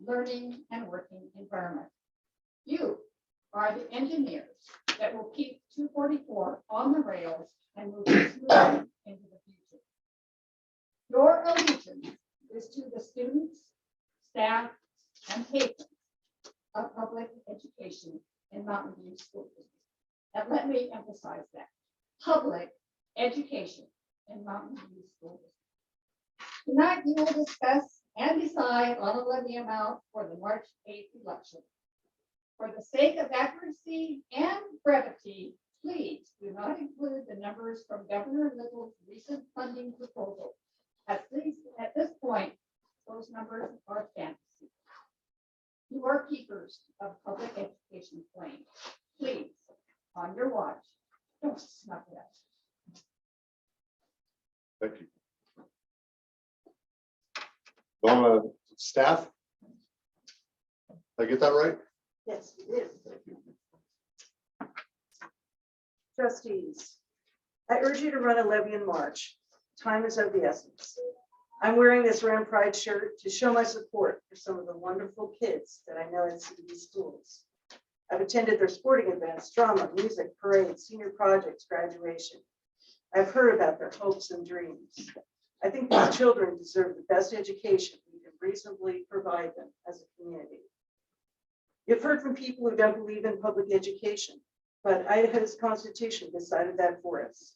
learning and working environment. You are the engineers that will keep 244 on the rails and move it smoothly into the future. Your allegiance is to the students, staff, and patrons of public education in Mountain View School District. And let me emphasize that, public education in Mountain View School District. Tonight, you will discuss and decide on a levy amount for the March 8th election. For the sake of accuracy and brevity, please do not include the numbers from Governor Little's recent funding proposal. At least at this point, those numbers are fantasy. You are keepers of public education flame. Please, on your watch, don't snuff it out. Thank you. Donna, staff? Did I get that right? Yes, it is. Trustees, I urge you to run a levy in March. Time is of the essence. I'm wearing this Ram Pride shirt to show my support for some of the wonderful kids that I know at CB schools. I've attended their sporting events, drama, music, parades, senior projects, graduation. I've heard about their hopes and dreams. I think these children deserve the best education we can reasonably provide them as a community. You've heard from people who don't believe in public education, but Idaho's Constitution decided that for us.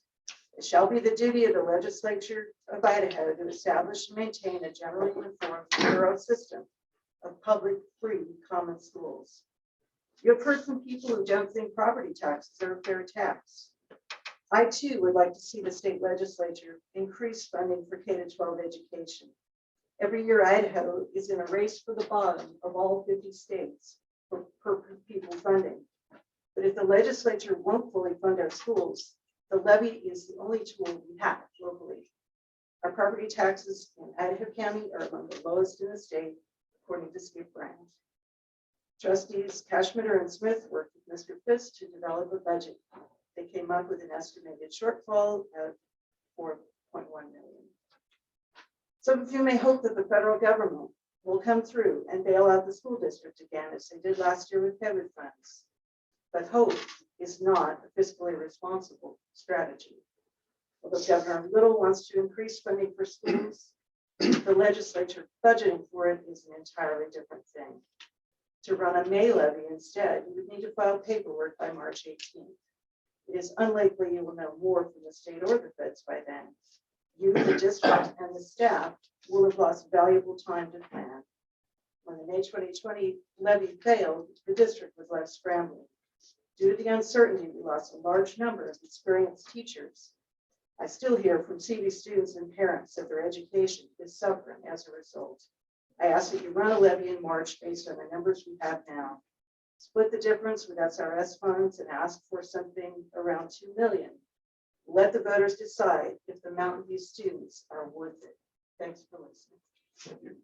It shall be the duty of the legislature of Idaho to establish and maintain a generally uniform, thorough system of public, free, common schools. You have heard from people who don't think property taxes are a fair tax. I too would like to see the state legislature increase funding for K-12 education. Every year, Idaho is in a race for the bottom of all 50 states for per pupil funding. But if the legislature won't fully fund our schools, the levy is the only tool we have locally. Our property taxes in Idaho County are among the lowest in the state, according to Skip Brand. Trustees Cashmitter and Smith worked with Mr. Fisk to develop a budget. They came up with an estimated shortfall of $4.1 million. Some of you may hope that the federal government will come through and bail out the school district again, as they did last year with COVID funds. But hope is not a fiscally responsible strategy. Although Governor Little wants to increase funding for schools, the legislature budgeting for it is an entirely different thing. To run a May levy instead, you would need to file paperwork by March 18th. It is unlikely you will know more from the state or the feds by then. You, the district, and the staff will have lost valuable time to plan. When the May 2020 levy failed, the district was left scrambling. Due to the uncertainty, we lost a large number of experienced teachers. I still hear from CV students and parents that their education is suffering as a result. I ask that you run a levy in March based on the numbers we have now. Split the difference with SRS funds and ask for something around $2 million. Let the voters decide if the Mountain View students are worth it. Thanks for listening. Thank you.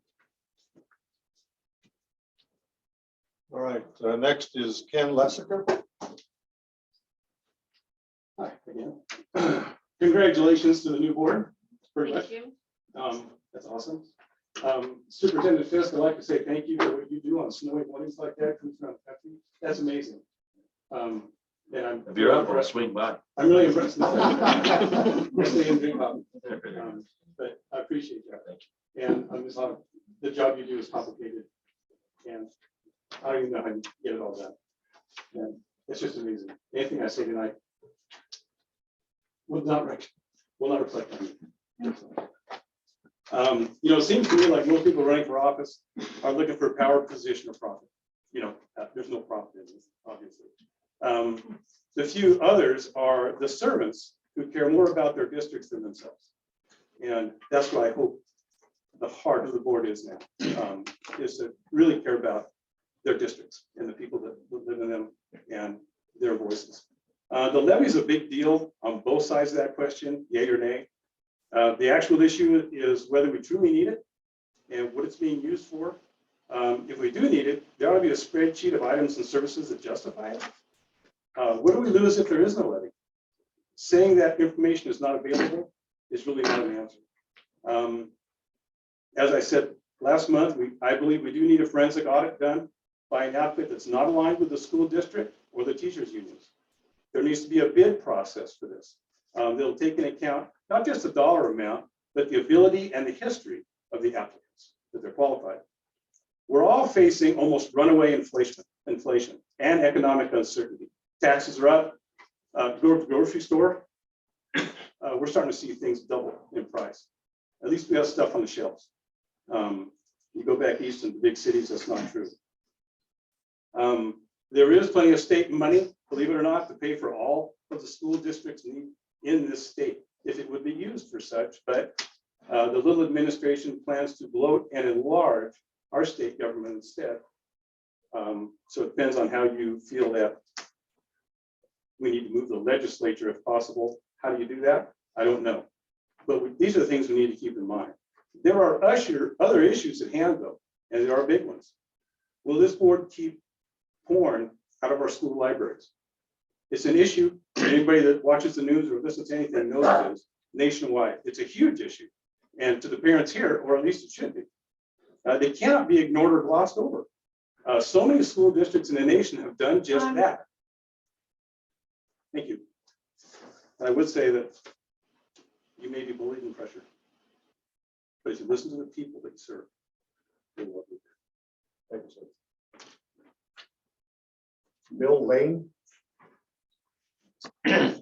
All right, next is Ken Lessiker. Hi again. Congratulations to the new board. Pretty much. Thank you. That's awesome. Superintendent Fisk, I'd like to say thank you for what you do on snowy mornings like that. Comes around the country. That's amazing. And I'm If you're up, I'll swing by. I'm really impressed. Mostly in drink coffee. But I appreciate that. And I'm just the job you do is complicated, and I don't even know how you get it all done. And it's just amazing. Anything I say tonight will not reflect on you. You know, it seems to me like most people running for office are looking for power, position, or profit. You know, there's no profit in this, obviously. The few others are the servants who care more about their districts than themselves. And that's what I hope the heart of the board is now, is to really care about their districts and the people that live in them and their voices. The levy is a big deal on both sides of that question, yay or nay. The actual issue is whether we truly need it and what it's being used for. If we do need it, there ought to be a spreadsheet of items and services that justify it. What do we lose if there is no levy? Saying that information is not available is really not an answer. As I said last month, I believe we do need a forensic audit done by an outfit that's not aligned with the school district or the teachers' unions. There needs to be a bid process for this. They'll take into account not just the dollar amount, but the ability and the history of the applicants that they're qualified. We're all facing almost runaway inflation and economic uncertainty. Taxes are up. Go to the grocery store. We're starting to see things double in price. At least we have stuff on the shelves. You go back east in the big cities, that's not true. There is plenty of state money, believe it or not, to pay for all of the school districts need in this state, if it would be used for such, but the little administration plans to bloat and enlarge our state government instead. So it depends on how you feel that we need to move the legislature if possible. How do you do that? I don't know. But these are the things we need to keep in mind. There are other issues at hand though, and there are big ones. Will this board keep porn out of our school libraries? It's an issue. Anybody that watches the news or listens to anything knows it is nationwide. It's a huge issue. And to the parents here, or at least it should be. They cannot be ignored or glossed over. So many school districts in the nation have done just that. Thank you. And I would say that you may be believing pressure, but if you listen to the people that you serve, they will be there. Thank you, sir. Bill Lane. I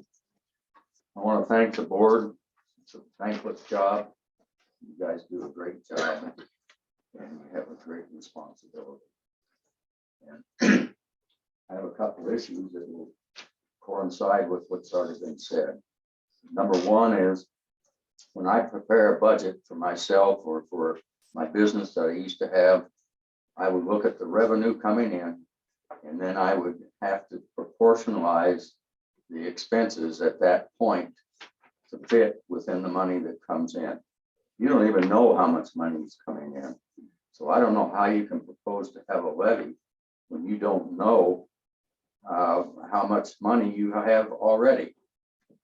want to thank the board. It's a thankless job. You guys do a great job and you have a great responsibility. And I have a couple of issues that will coincide with what's already been said. Number one is when I prepare a budget for myself or for my business that I used to have, I would look at the revenue coming in and then I would have to proportionalize the expenses at that point to fit within the money that comes in. You don't even know how much money is coming in. So I don't know how you can propose to have a levy when you don't know how much money you have already.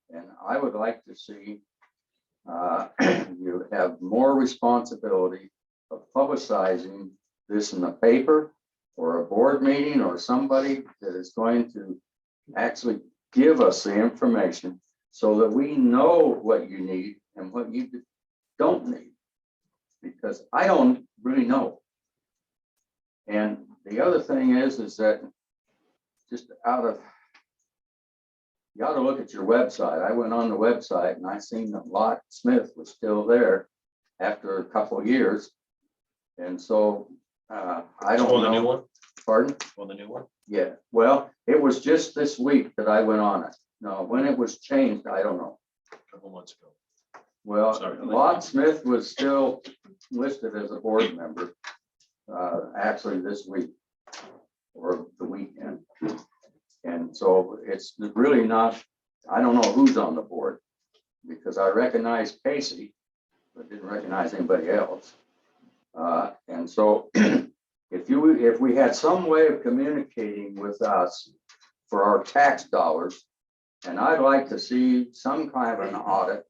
And I would like to see you have more responsibility of publicizing this in the paper or a board meeting or somebody that is going to actually give us the information so that we know what you need and what you don't need, because I don't really know. And the other thing is that just you ought to look at your website. I went on the website and I seen that Lot Smith was still there after a couple of years. And so I don't know. The new one? Pardon? On the new one? Yeah, well, it was just this week that I went on it. No, when it was changed, I don't know. A couple months ago. Well, Sorry. Lot Smith was still listed as a board member, actually this week or the weekend. And so it's really not, I don't know who's on the board because I recognize Casey, but didn't recognize anybody else. And so if we had some way of communicating with us for our tax dollars, and I'd like to see some kind of an audit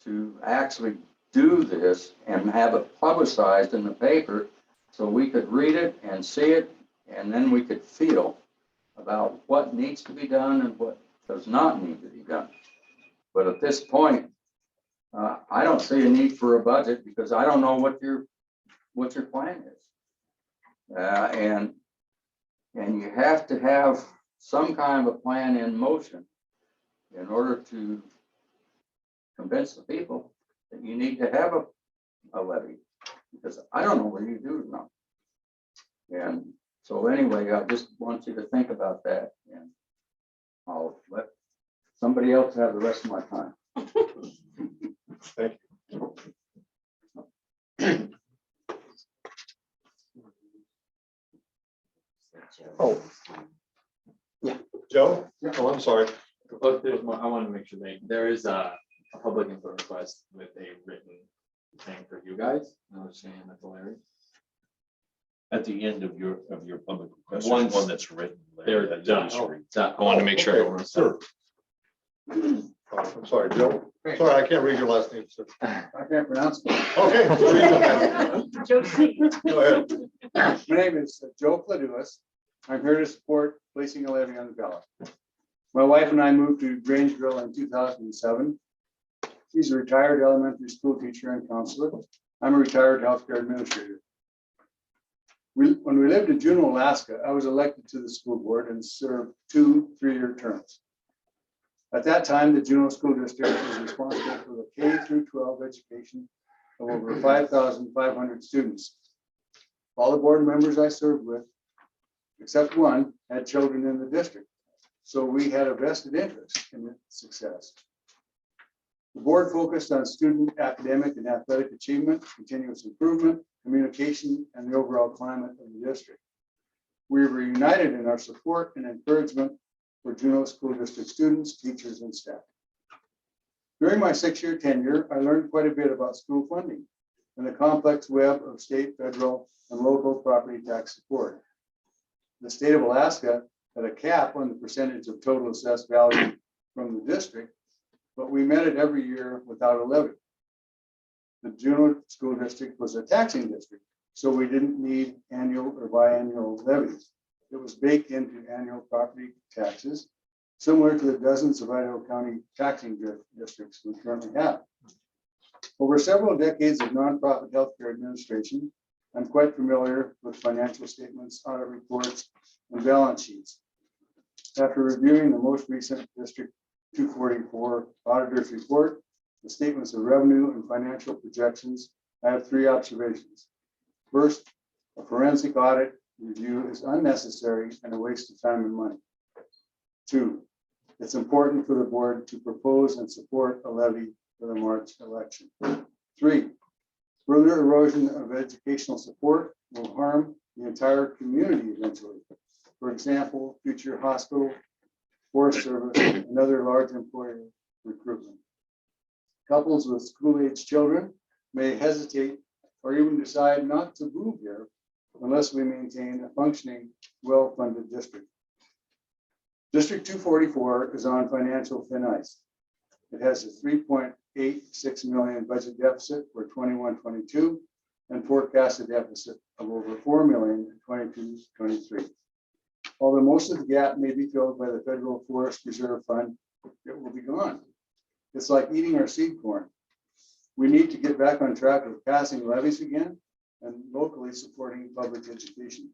to actually do this and have it publicized in the paper so we could read it and see it, and then we could feel about what needs to be done and what does not need to be done. But at this point, I don't see a need for a budget because I don't know what your plan is. And you have to have some kind of a plan in motion in order to convince the people that you need to have a levy, because I don't know whether you do or not. And so anyway, I just want you to think about that, and I'll let somebody else have the rest of my time. Thank you. Oh. Yeah. Joe? Oh, I'm sorry. Oh, there's more. I want to make sure there is a public input request with a written thing for you guys. I was saying that's Larry. At the end of your public request, there's Once one that's written. They're that you done. just read. I wanted to make sure. I don't Okay, want to. sure. I'm sorry, Joe. Sorry, I can't read your last name, sir. I can't pronounce it. Okay. Go ahead. My name is Joe Fladuus. I'm here to support placing a levy on the ballot. My wife and I moved to Grangeville in 2007. She's a retired elementary school teacher and counselor. I'm a retired healthcare administrator. When we lived in Juneau, Alaska, I was elected to the school board and served 2 3-year terms. At that time, the Juneau School District was responsible for the K through 12 education of over 5,500 students. All the board members I served with, except one, had children in the district. So we had a vested interest in its success. The board focused on student academic and athletic achievement, continuous improvement, communication, and the overall climate of the district. We were united in our support and encouragement for Juneau School District students, teachers, and staff. During my 6-year tenure, I learned quite a bit about school funding and the complex web of state, federal, and local property tax support. The state of Alaska had a cap on the percentage of total assessed value from the district, but we met it every year without a levy. The Juneau School District was a taxing district, so we didn't need annual or biannual levies. It was baked into annual property taxes, similar to the dozens of Idaho County taxing districts we currently have. Over several decades of nonprofit healthcare administration, I'm quite familiar with financial statements, audit reports, and balance sheets. After reviewing the most recent District 244 auditor's report, the statements of revenue and financial projections, I have 3 observations. First, a forensic audit review is unnecessary and a waste of time and money. 2, it's important for the board to propose and support a levy for the March election. 3, further erosion of educational support will harm the entire community eventually. For example, future hospital, forest service, and other large employer recruitment. Couples with school-age children may hesitate or even decide not to move here unless we maintain a functioning, well-funded district. District 244 is on financial thin ice. It has a $3.86 million budget deficit for 21-22 and forecasted deficit of over $4 million in 22-23. Although most of the gap may be filled by the Federal Forest Reserve Fund, it will be gone. It's like eating our seed corn. We need to get back on track with passing levies again and locally supporting public education.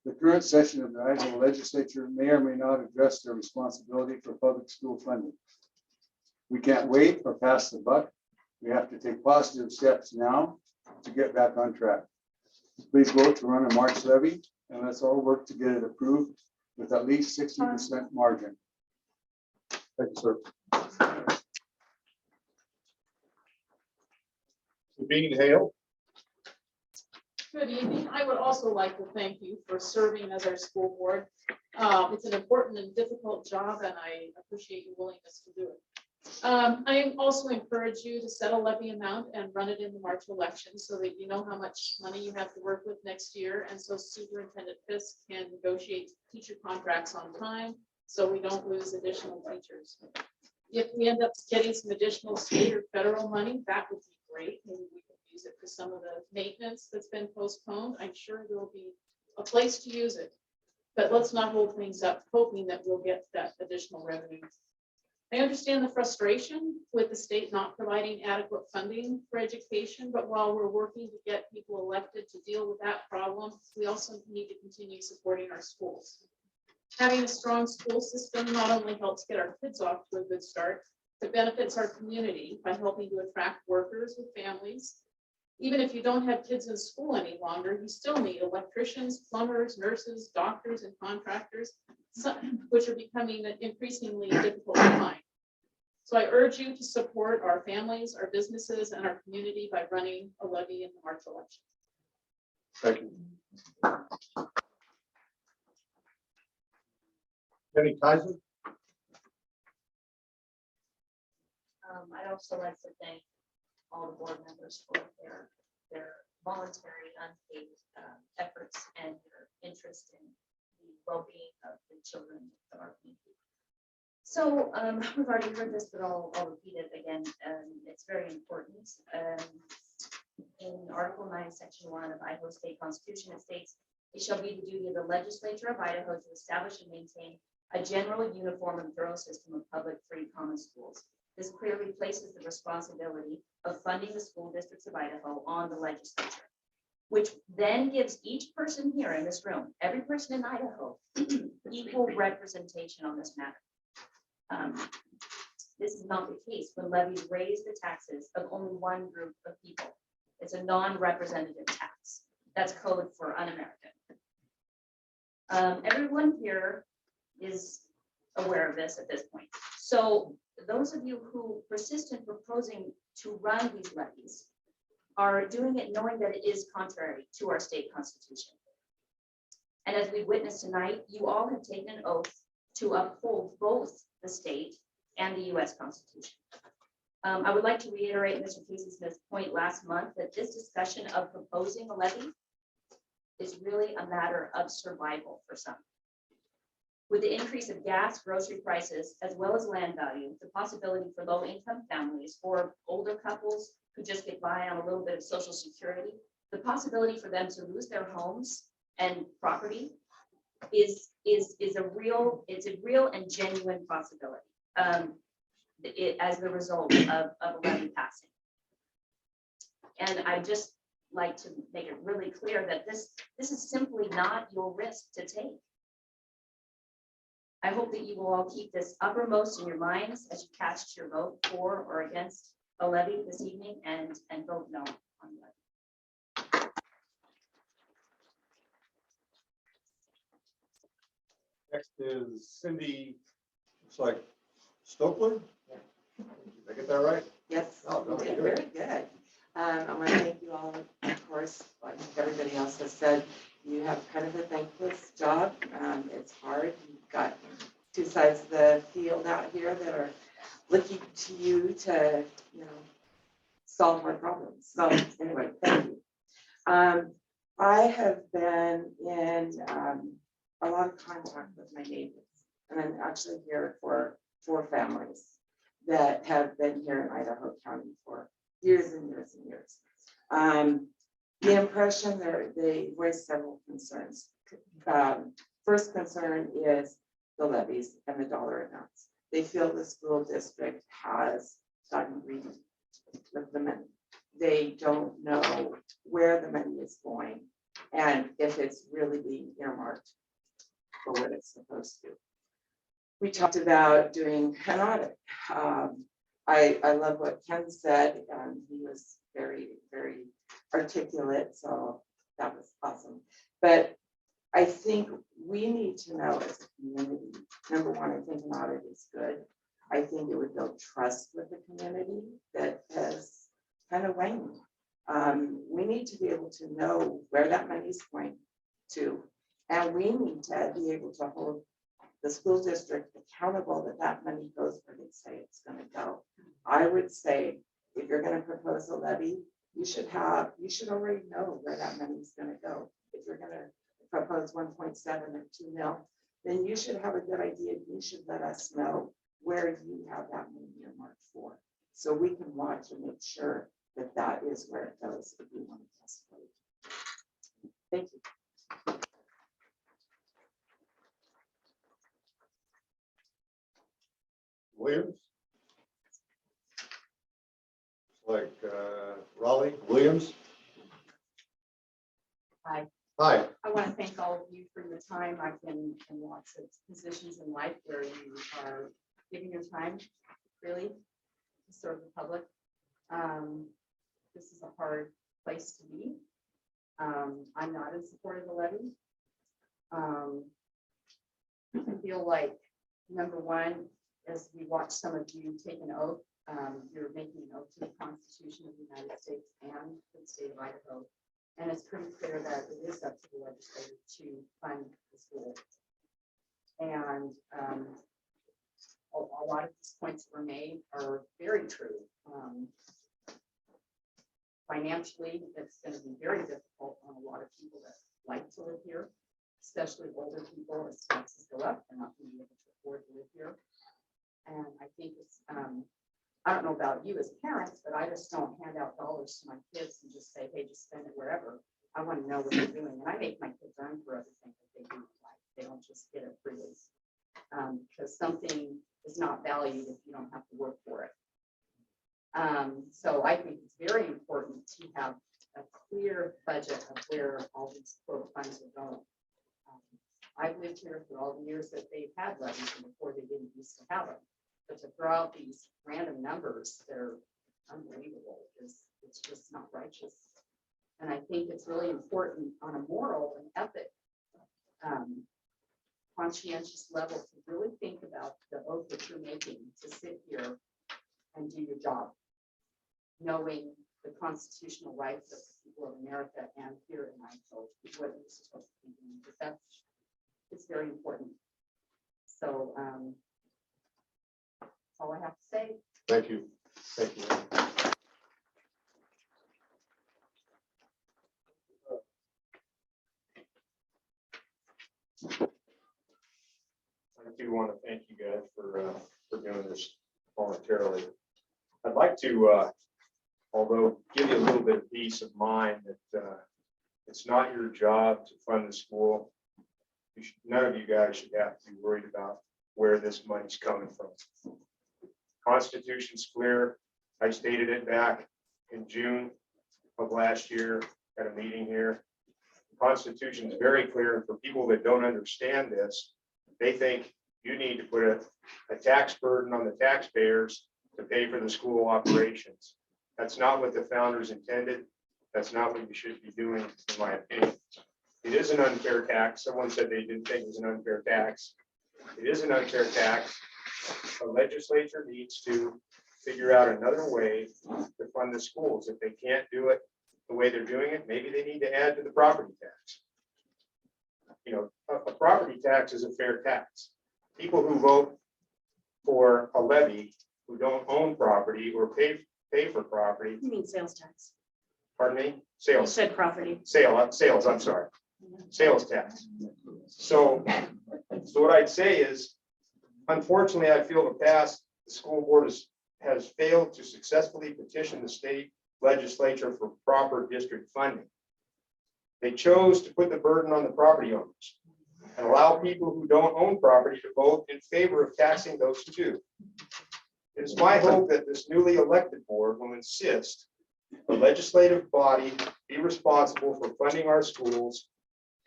The current session of the Idaho legislature may or may not address their responsibility for public school funding. We can't wait or pass the buck. We have to take positive steps now to get back on track. Please vote to run a March levy, and let's all work to get it approved with at least 60% margin. Thank you, sir. Bean Hale. Good evening. I would also like to thank you for serving as our school board. It's an important and difficult job, and I appreciate your willingness to do it. I also encourage you to set a levy amount and run it in the March election so that you know how much money you have to work with next year, and so Superintendent Fisk can negotiate teacher contracts on time so we don't lose additional teachers. If we end up getting some additional state or federal money, that would be great. Maybe we can use it for some of the maintenance that's been postponed. I'm sure there will be a place to use it, but let's not hold things up hoping that we'll get that additional revenue. I understand the frustration with the state not providing adequate funding for education, but while we're working to get people elected to deal with that problem, we also need to continue supporting our schools. Having a strong school system not only helps get our kids off to a good start, it benefits our community by helping to attract workers with families. Even if you don't have kids in school any longer, you still need electricians, plumbers, nurses, doctors, and contractors, which are becoming increasingly difficult to find. So I urge you to support our families, our businesses, and our community by running a levy in the March election. Thank you. Kenny Kaiser. I'd also like to thank all the board members for their voluntary unpaid efforts and their interest in the well-being of the children of our community. So we've already heard this, but I'll repeat it again. It's very important. In Article 9, Section 1 of Idaho State Constitution, it states, "It shall be the duty of the legislature of Idaho to establish and maintain a general, uniform, and thorough system of public free common schools. This clearly places the responsibility of funding the school districts of Idaho on the legislature, which then gives each person here in this room, every person in Idaho, equal representation on this matter. This is not the case when levies raise the taxes of only one group of people. It's a non-representative tax. That's code for un-American. Everyone here is aware of this at this point. So those of you who persist in proposing to run these levies are doing it knowing that it is contrary to our state constitution. And as we witnessed tonight, you all have taken an oath to uphold both the state and the US Constitution. I would like to reiterate Mr. Casey Smith's point last month that this discussion of proposing a levy is really a matter of survival for some. With the increase of gas, grocery prices, as well as land value, the possibility for low-income families or older couples who just get by on a little bit of Social Security, the possibility for them to lose their homes and property is a real and genuine possibility as the result of a levy passing. And I just like to make it really clear that this is simply not your risk to take. I hope that you will all keep this uppermost in your minds as you cast your vote for or against a levy this evening and vote no on the levy. Next is Cindy, looks like Stokely. Did I get that right? Yes, Oh, no, you did good. very good. I want to thank you all, of course, like everybody else has said, you have kind of a thankless job. It's hard. You've got two sides of the field out here that are looking to you to, solve our problems. So anyway, thank you. I have been in a lot of contact with my neighbors, and I'm actually here for 4 families that have been here in Idaho County for years and years and years. The impression they voiced several concerns. First concern is the levies and the dollar amounts. They feel the school district has gotten greedy with the money. They don't know where the money is going and if it's really being earmarked for what it's supposed to. We talked about doing an audit. I love what Ken said. He was very, very articulate, so that was awesome. But I think we need to know as a community, number one, I think an audit is good. I think it would build trust with the community that has kind of waned. We need to be able to know where that money is going to, and we need to be able to hold the school district accountable that that money goes where they say it's going to go. I would say if you're going to propose a levy, you should already know where that money is going to go. If you're going to propose 1.7 or 2 mil, then you should have a good idea. You should let us know where you have that money earmarked for, so we can watch and make sure that that is where it goes if we want to test it. Thank you. Williams. Like Raleigh Williams. Hi. Hi. I want to thank all of you for your time. I've been in lots of positions in life where you are giving your time really to serve the public. This is a hard place to be. I'm not in support of the levy. I feel like, number one, as we watch some of you take an oath, you're making an oath to the Constitution of the United States and the state of Idaho. And it's pretty clear that it is up to the legislature to fund the school. And a lot of these points that were made are very true. Financially, it's going to be very difficult on a lot of people that like to live here, especially older people. As taxes go up, they're not going to be able to afford to live here. And I think it's, I don't know about you as parents, but I just don't hand out dollars to my kids and just say, hey, just spend it wherever. I want to know what they're doing. And I make my kids earn for everything that they do in life. They don't just get it freely. Because something is not valued if you don't have to work for it. So I think it's very important to have a clear budget of where all these quote funds are going. I've lived here for all the years that they've had levies and before they didn't used to have them. But to throw out these random numbers, they're unbelievable. It's just not righteous. And I think it's really important on a moral and ethic conscientious level to really think about the oath that you're making to sit here and do your job, knowing the constitutional rights of the people of America and here in Idaho, what you're supposed to be doing. But that's, it's very important. So that's all I have to say. Thank you. Thank you. I do want to thank you guys for doing this voluntarily. I'd like to, although give you a little bit of peace of mind that it's not your job to fund the school. None of you guys should have to be worried about where this money's coming from. Constitution's clear. I stated it back in June of last year at a meeting here. The Constitution is very clear, and for people that don't understand this, they think you need to put a tax burden on the taxpayers to pay for the school operations. That's not what the founders intended. That's not what you should be doing, in my opinion. It is an unfair tax. Someone said they didn't think it was an unfair tax. It is an unfair tax. The legislature needs to figure out another way to fund the schools. If they can't do it the way they're doing it, maybe they need to add to the property tax. You know, a property tax is a fair tax. People who vote for a levy who don't own property or pay for property. You mean sales tax? Pardon me? You Sales. said property. Sales, I'm sorry. Sales tax. So what I'd say is, unfortunately, I feel the school board has failed to successfully petition the state legislature for proper district funding. They chose to put the burden on the property owners and allow people who don't own property to vote in favor of taxing those too. It is my hope that this newly elected board will insist the legislative body be responsible for funding our schools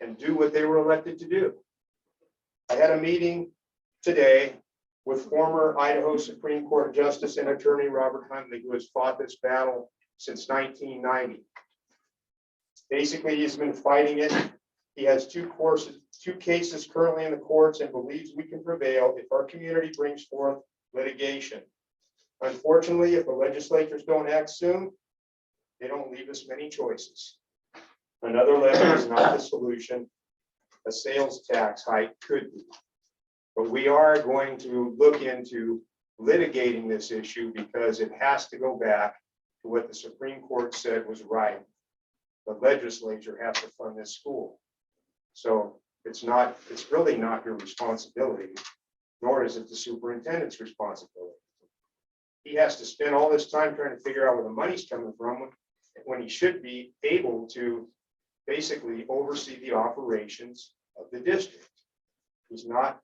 and do what they were elected to do. I had a meeting today with former Idaho Supreme Court Justice and Attorney Robert Huntley, who has fought this battle since 1990. Basically, he's been fighting it. He has two cases currently in the courts and believes we can prevail if our community brings forth litigation. Unfortunately, if the legislatures don't act soon, they don't leave us many choices. Another levy is not the solution. A sales tax hike could be. But we are going to look into litigating this issue because it has to go back to what the Supreme Court said was right. The legislature has to fund this school. So it's really not your responsibility, nor is it the superintendent's responsibility. He has to spend all this time trying to figure out where the money's coming from when he should be able to basically oversee the operations of the district. He's not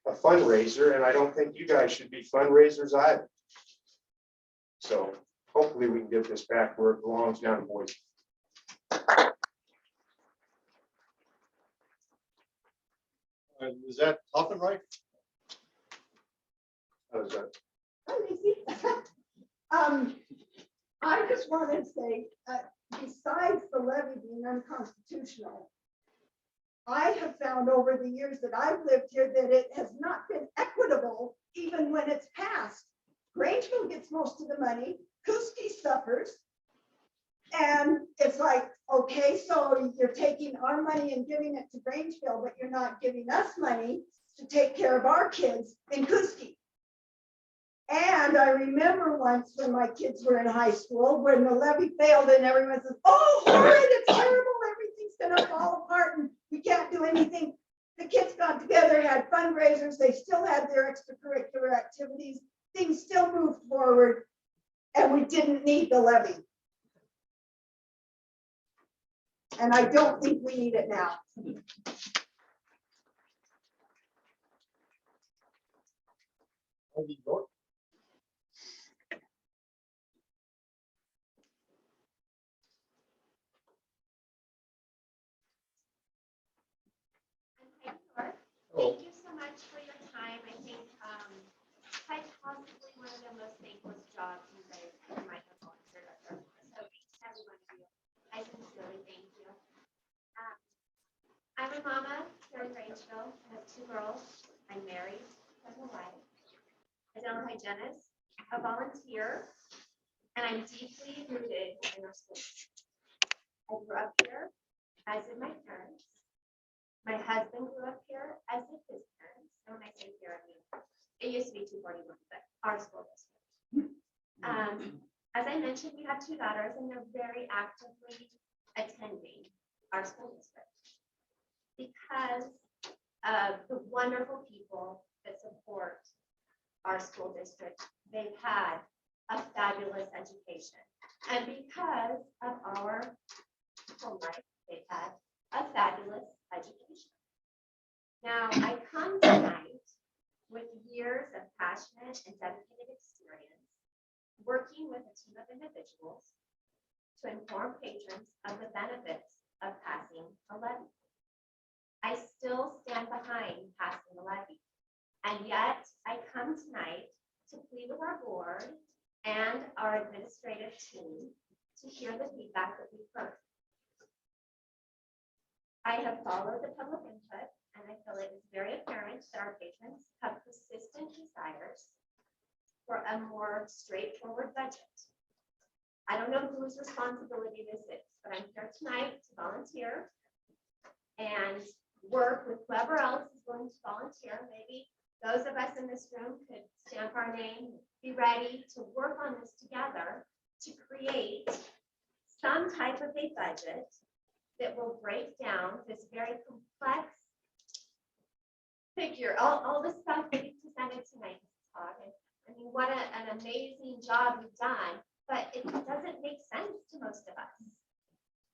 a fundraiser, and I don't think you guys should be fundraisers either. So hopefully we can get this back where it belongs down in Boise. Is that often right? How is that? I just want to say, besides the levy being unconstitutional, I have found over the years that I've lived here that it has not been equitable, even when it's passed. Grangeville gets most of the money, Kuski suffers. And it's like, okay, so you're taking our money and giving it to Grangeville, but you're not giving us money. to take care of our kids in Kuski. And I remember once when my kids were in high school, when the levy failed and everyone says, oh, horrid, it's terrible, everything's gonna fall apart and we can't do anything. The kids got together, had fundraisers, they still had their extracurricular activities, things still moved forward, and we didn't need the levy. And I don't think we need it now. Thank you so much for your time. I think quite possibly one of the most thankless jobs you guys might have volunteered under. So thanks to every one of you. I sincerely thank you. I'm a mama here in Grangeville. I have 2 girls. I'm married. I have a wife. A dental hygienist, a volunteer, and I'm deeply rooted in our school. I grew up here, as did my parents. My husband grew up here, as did his parents. And when I say here, I mean, it used to be 241, but our school district. As I mentioned, we have 2 daughters, and they're very actively attending our school district because of the wonderful people that support our school district. They've had a fabulous education, and because of our home life, they've had a fabulous education. Now, I come tonight with years of passionate and dedicated experience working with a team of individuals to inform patrons of the benefits of passing a levy. I still stand behind passing the levy, and yet I come tonight to plead with our board and our administrative team to hear the feedback that we've heard. I have followed the public input, and I feel it is very apparent that our patrons have persistent desires for a more straightforward budget. I don't know whose responsibility this is, but I'm here tonight to volunteer and work with whoever else is going to volunteer. Maybe those of us in this room could stamp our name, be ready to work on this together to create some type of a budget that will break down this very complex figure, all the stuff that you presented tonight, Mrs. Hogg. I mean, what an amazing job you've done, but it doesn't make sense to most of us.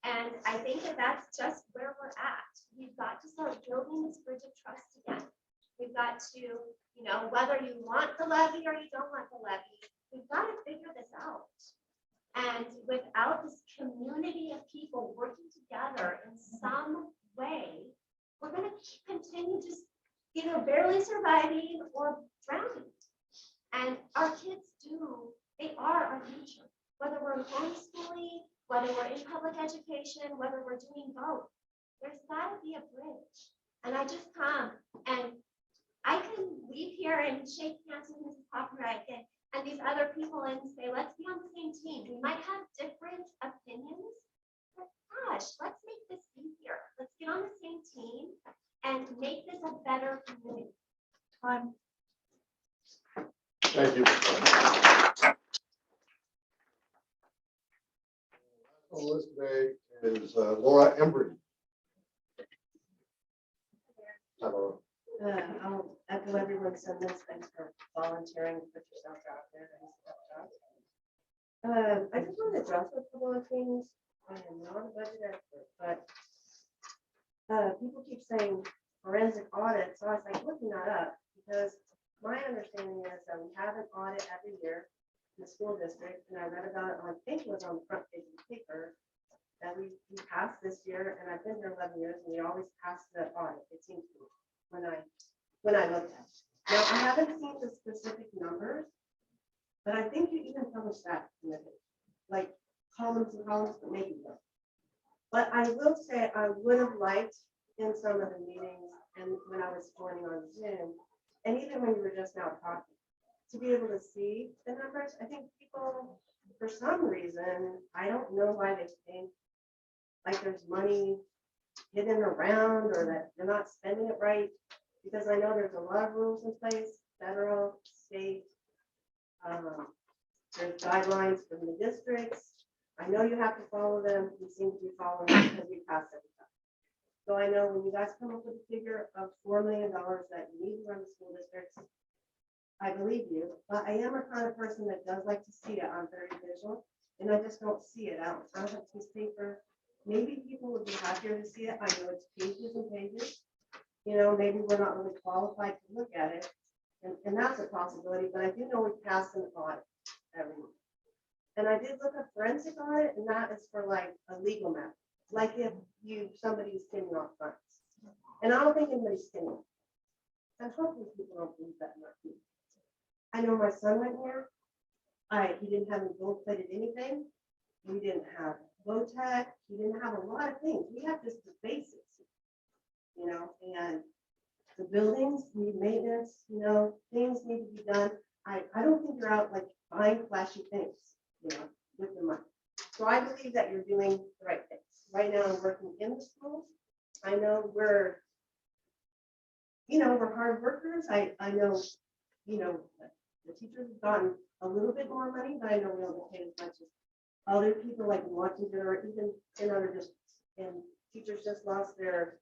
And I think that that's just where we're at. We've got to start building this bridge of trust again. We've got to, whether you want the levy or you don't want the levy, we've got to figure this out. And without this community of people working together in some way, we're going to continue just either barely surviving or drowning. And our kids they are our future. Whether we're homeschooling, whether we're in public education, whether we're doing both, there's got to be a bridge. And I just come and I can leave here and shake hands with Mrs. Copyright and these other people and say, let's be on the same team. We might have different opinions, but gosh, let's make this easier. Let's get on the same team and make this a better community. Thank you. On the list today is Laura Embry. I'll echo everyone's sentiments. Thanks for volunteering to put yourself out there. I just want to address a couple of things. I am not a budget expert, but people keep saying forensic audit. So I was like looking that up because my understanding is that we have an audit every year in the school district, and I read about it on, I think it was on the front page of the paper, that we passed this year, and I've been here 11 years, and we always pass the audit. It seems to me when I looked at it. Now, I haven't seen the specific numbers, but I think you even published that in the page, like columns and columns, but maybe not. But I will say I would have liked in some of the meetings and when I was joining on Zoom, and even when you were just now talking, to be able to see the numbers. I think people, for some reason, I don't know why they think like there's money hidden around or that they're not spending it right. Because I know there's a lot of rules in place, federal, state. There's guidelines from the districts. I know you have to follow them. You seem to be following them because we pass every time. So I know when you guys come up with a figure of $4 million that you need to run the school districts, I believe you, but I am a kind of person that does like to see it. I'm very visual, and I just don't see it out. I don't have piece of paper. Maybe people would be happier to see it. I know it's pages and pages. You know, maybe we're not really qualified to look at it, and that's a possibility, but I do know we pass an audit every month. And I did look at forensic audit, and that is for like a legal matter, like if somebody's skimming off funds. And I don't think anybody's skimming. And hopefully people don't believe that in our community. I know my son went here. He didn't have any gold plated anything. We didn't have low tech. He didn't have a lot of things. We have just the basics, you know, and the buildings need maintenance, you know, things need to be done. I don't think you're out like buying flashy things, you know, with the money. So I believe that you're doing the right things. Right now I'm working in the schools. I know we're hard workers. I know, you know, the teachers have gotten a little bit more money, but I know we don't get paid as much as other people like in Washington or even in other districts. And teachers just lost their,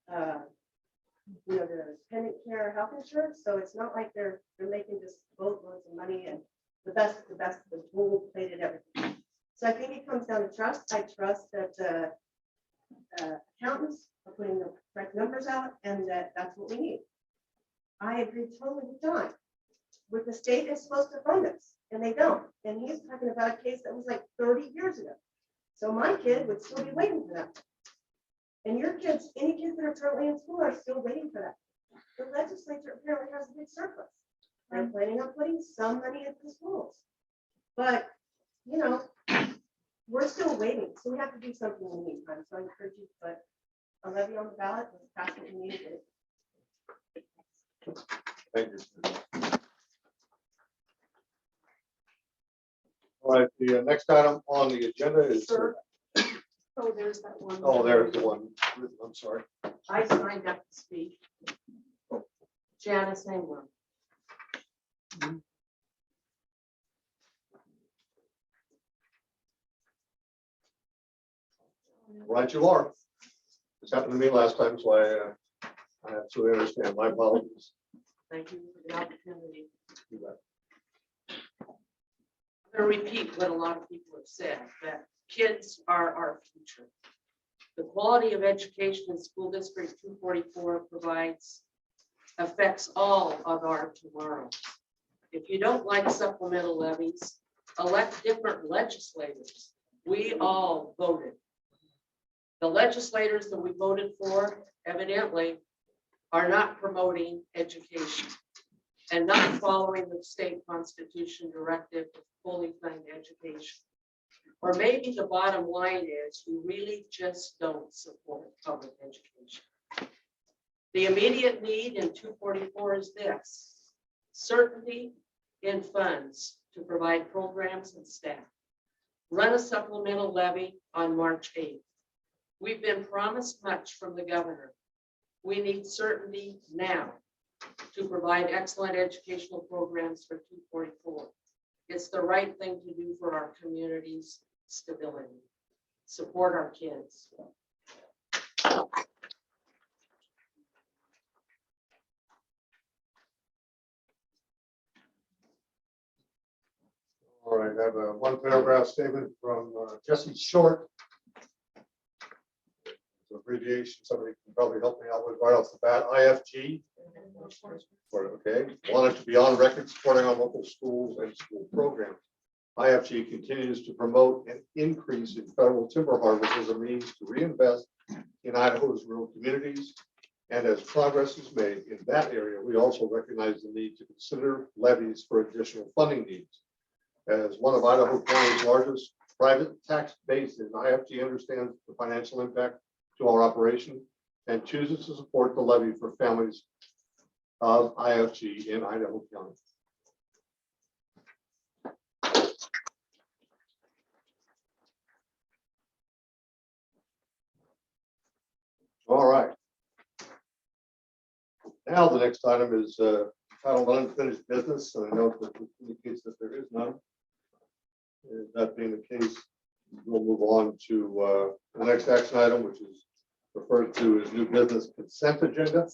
their dependent care health insurance. So it's not like they're making just boatloads of money and the best, the gold plated everything. So I think it comes down to trust. I trust that accountants are putting the correct numbers out and that's what we need. I agree totally with John. With the state is supposed to fund us and they don't. And he's talking about a case that was like 30 years ago. So my kid would still be waiting for that. And your kids, any kids that are currently in school are still waiting for that. The legislature apparently has a big surplus. They're planning on putting some money into the schools. But, you know, we're still waiting. So we have to do something in the meantime. So I encourage you to put a levy on the ballot. Let's pass what we need to. Thank you. All right, the next item on the agenda is. Sir? Oh, there's that one. Oh, there's the one. I'm sorry. I signed up to speak. Janice Ingram. Right, you are. This happened to me last time, so I absolutely understand. My apologies. Thank you for the opportunity. You bet. I'm going to repeat what a lot of people have said, that kids are our future. The quality of education in School District 244 affects all of our tomorrow. If you don't like supplemental levies, elect different legislators. We all voted. The legislators that we voted for evidently are not promoting education and not following the state constitution directive to fully fund education. Or maybe the bottom line is you really just don't support public education. The immediate need in 244 is this: certainty in funds to provide programs and staff. Run a supplemental levy on March 8th. We've been promised much from the governor. We need certainty now to provide excellent educational programs for 244. It's the right thing to do for our community's stability. Support our kids. All right, I have a one paragraph statement from Jesse Short. It's an abbreviation, somebody can probably help me out with right off the bat. IFG. Okay, wanted to be on record supporting our local schools and school programs. IFG continues to promote an increase in federal timber harvest as a means to reinvest in Idaho's rural communities. And as progress is made in that area, we also recognize the need to consider levies for additional funding needs. As one of Idaho County's largest private tax bases, IFG understands the financial impact to our operation and chooses to support the levy for families of IFG in Idaho County. All right. Now, the next item is titled unfinished business, and I note that it indicates that there is none. That being the case, we'll move on to the next action item, which is referred to as new business consent agenda.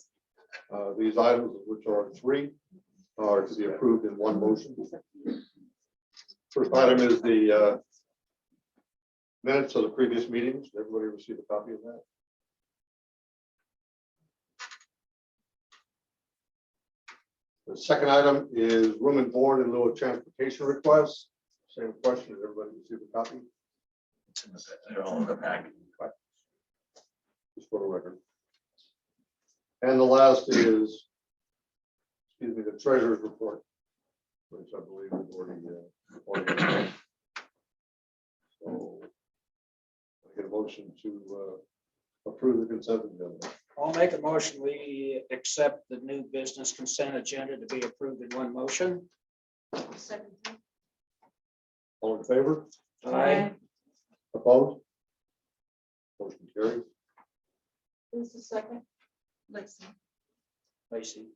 These items, which are 3, are to be approved in one motion. First item is the minutes of the previous meetings. Everybody received a copy of that? The second item is room and board in lieu of transportation requests. Same question. Did everybody receive a copy? They're all in the packet. Just for the record. And the last is, excuse me, the treasurer's report, which I believe is already done. So I get a motion to approve the consent agenda. I'll make a motion. We accept the new business consent agenda to be approved in one motion. Second. All in favor? Aye. Opposed? Motion carries. Who's the second? Lexi. Lacey.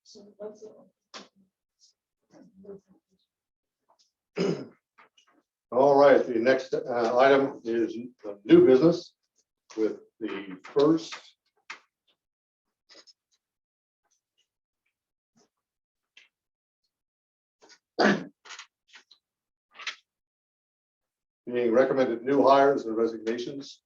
So that's All right, the next item is new business with the first being recommended new hires and resignations.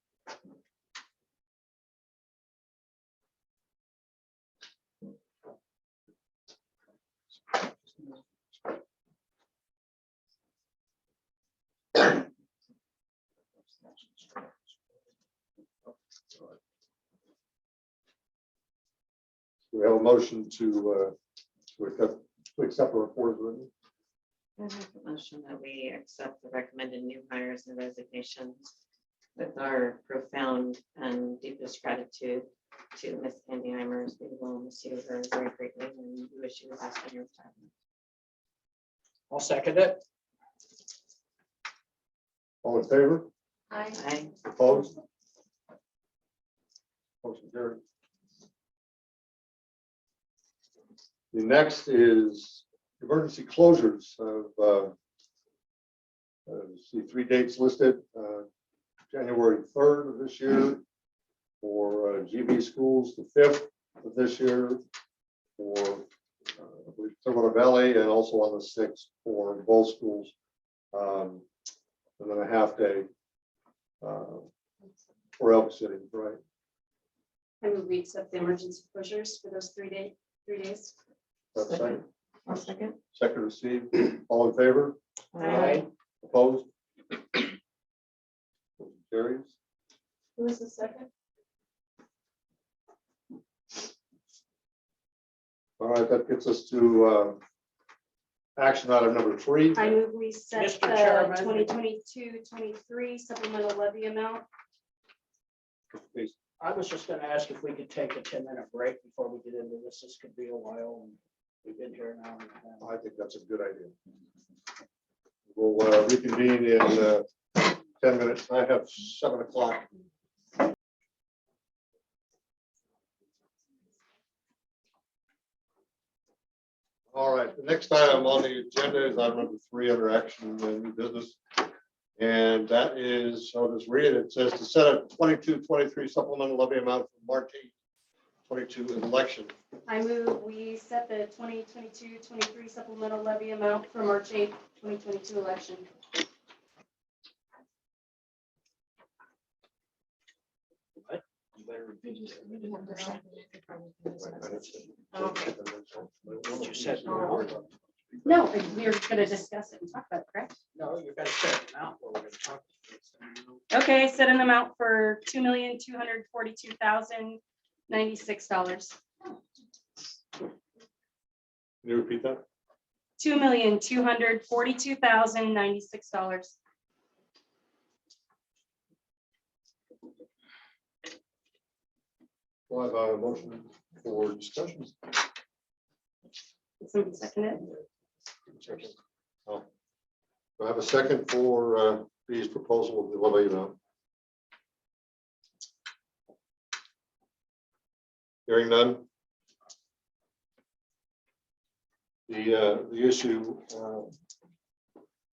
We have a motion to accept the report as written. I make a motion that we accept the recommended new hires and resignations with our profound and deepest gratitude to Miss Candy Eimers. We will miss you very, very greatly and we wish you the best in your retirement. I'll second it. All in favor? Aye. Opposed? Motion carried. The next is emergency closures of see 3 dates listed. January 3rd of this year for GB schools, the 5th of this year for I believe Silver Valley, and also on the 6th for both schools, and then a half day for Elk City, right? I would we accept the emergency closures for those 3 days. That's second. I'll second. Second received. All in favor? Aye. Opposed? Motion carries. Who is the second? All right, that gets us to action item number 3. I move we set Mr. the Chairman. 2022-23 supplemental levy amount. Please. I was just gonna ask if we could take a 10-minute break before we get into this. This could be a while and we've been here now. I think that's a good idea. We'll reconvene in 10 minutes. I have 7 o'clock. All right, the next item on the agenda is item number 3 under action and new business. And that is, I'll just read it. It says to set a 22-23 supplemental levy amount for March 8, 22 election. I move we set the 2022-23 supplemental levy amount for March 8th, 2022 election. You better repeat it. You said No, we are going to discuss it and talk about it, correct? no, you're gonna set it out where we're gonna talk. Okay, set an amount for $2,242,096. Can you repeat that? $2,242,096. We'll have a motion for discussion. Somebody second it? Oh. Do I have a second for these proposal of the levy amount? Hearing none. The issue.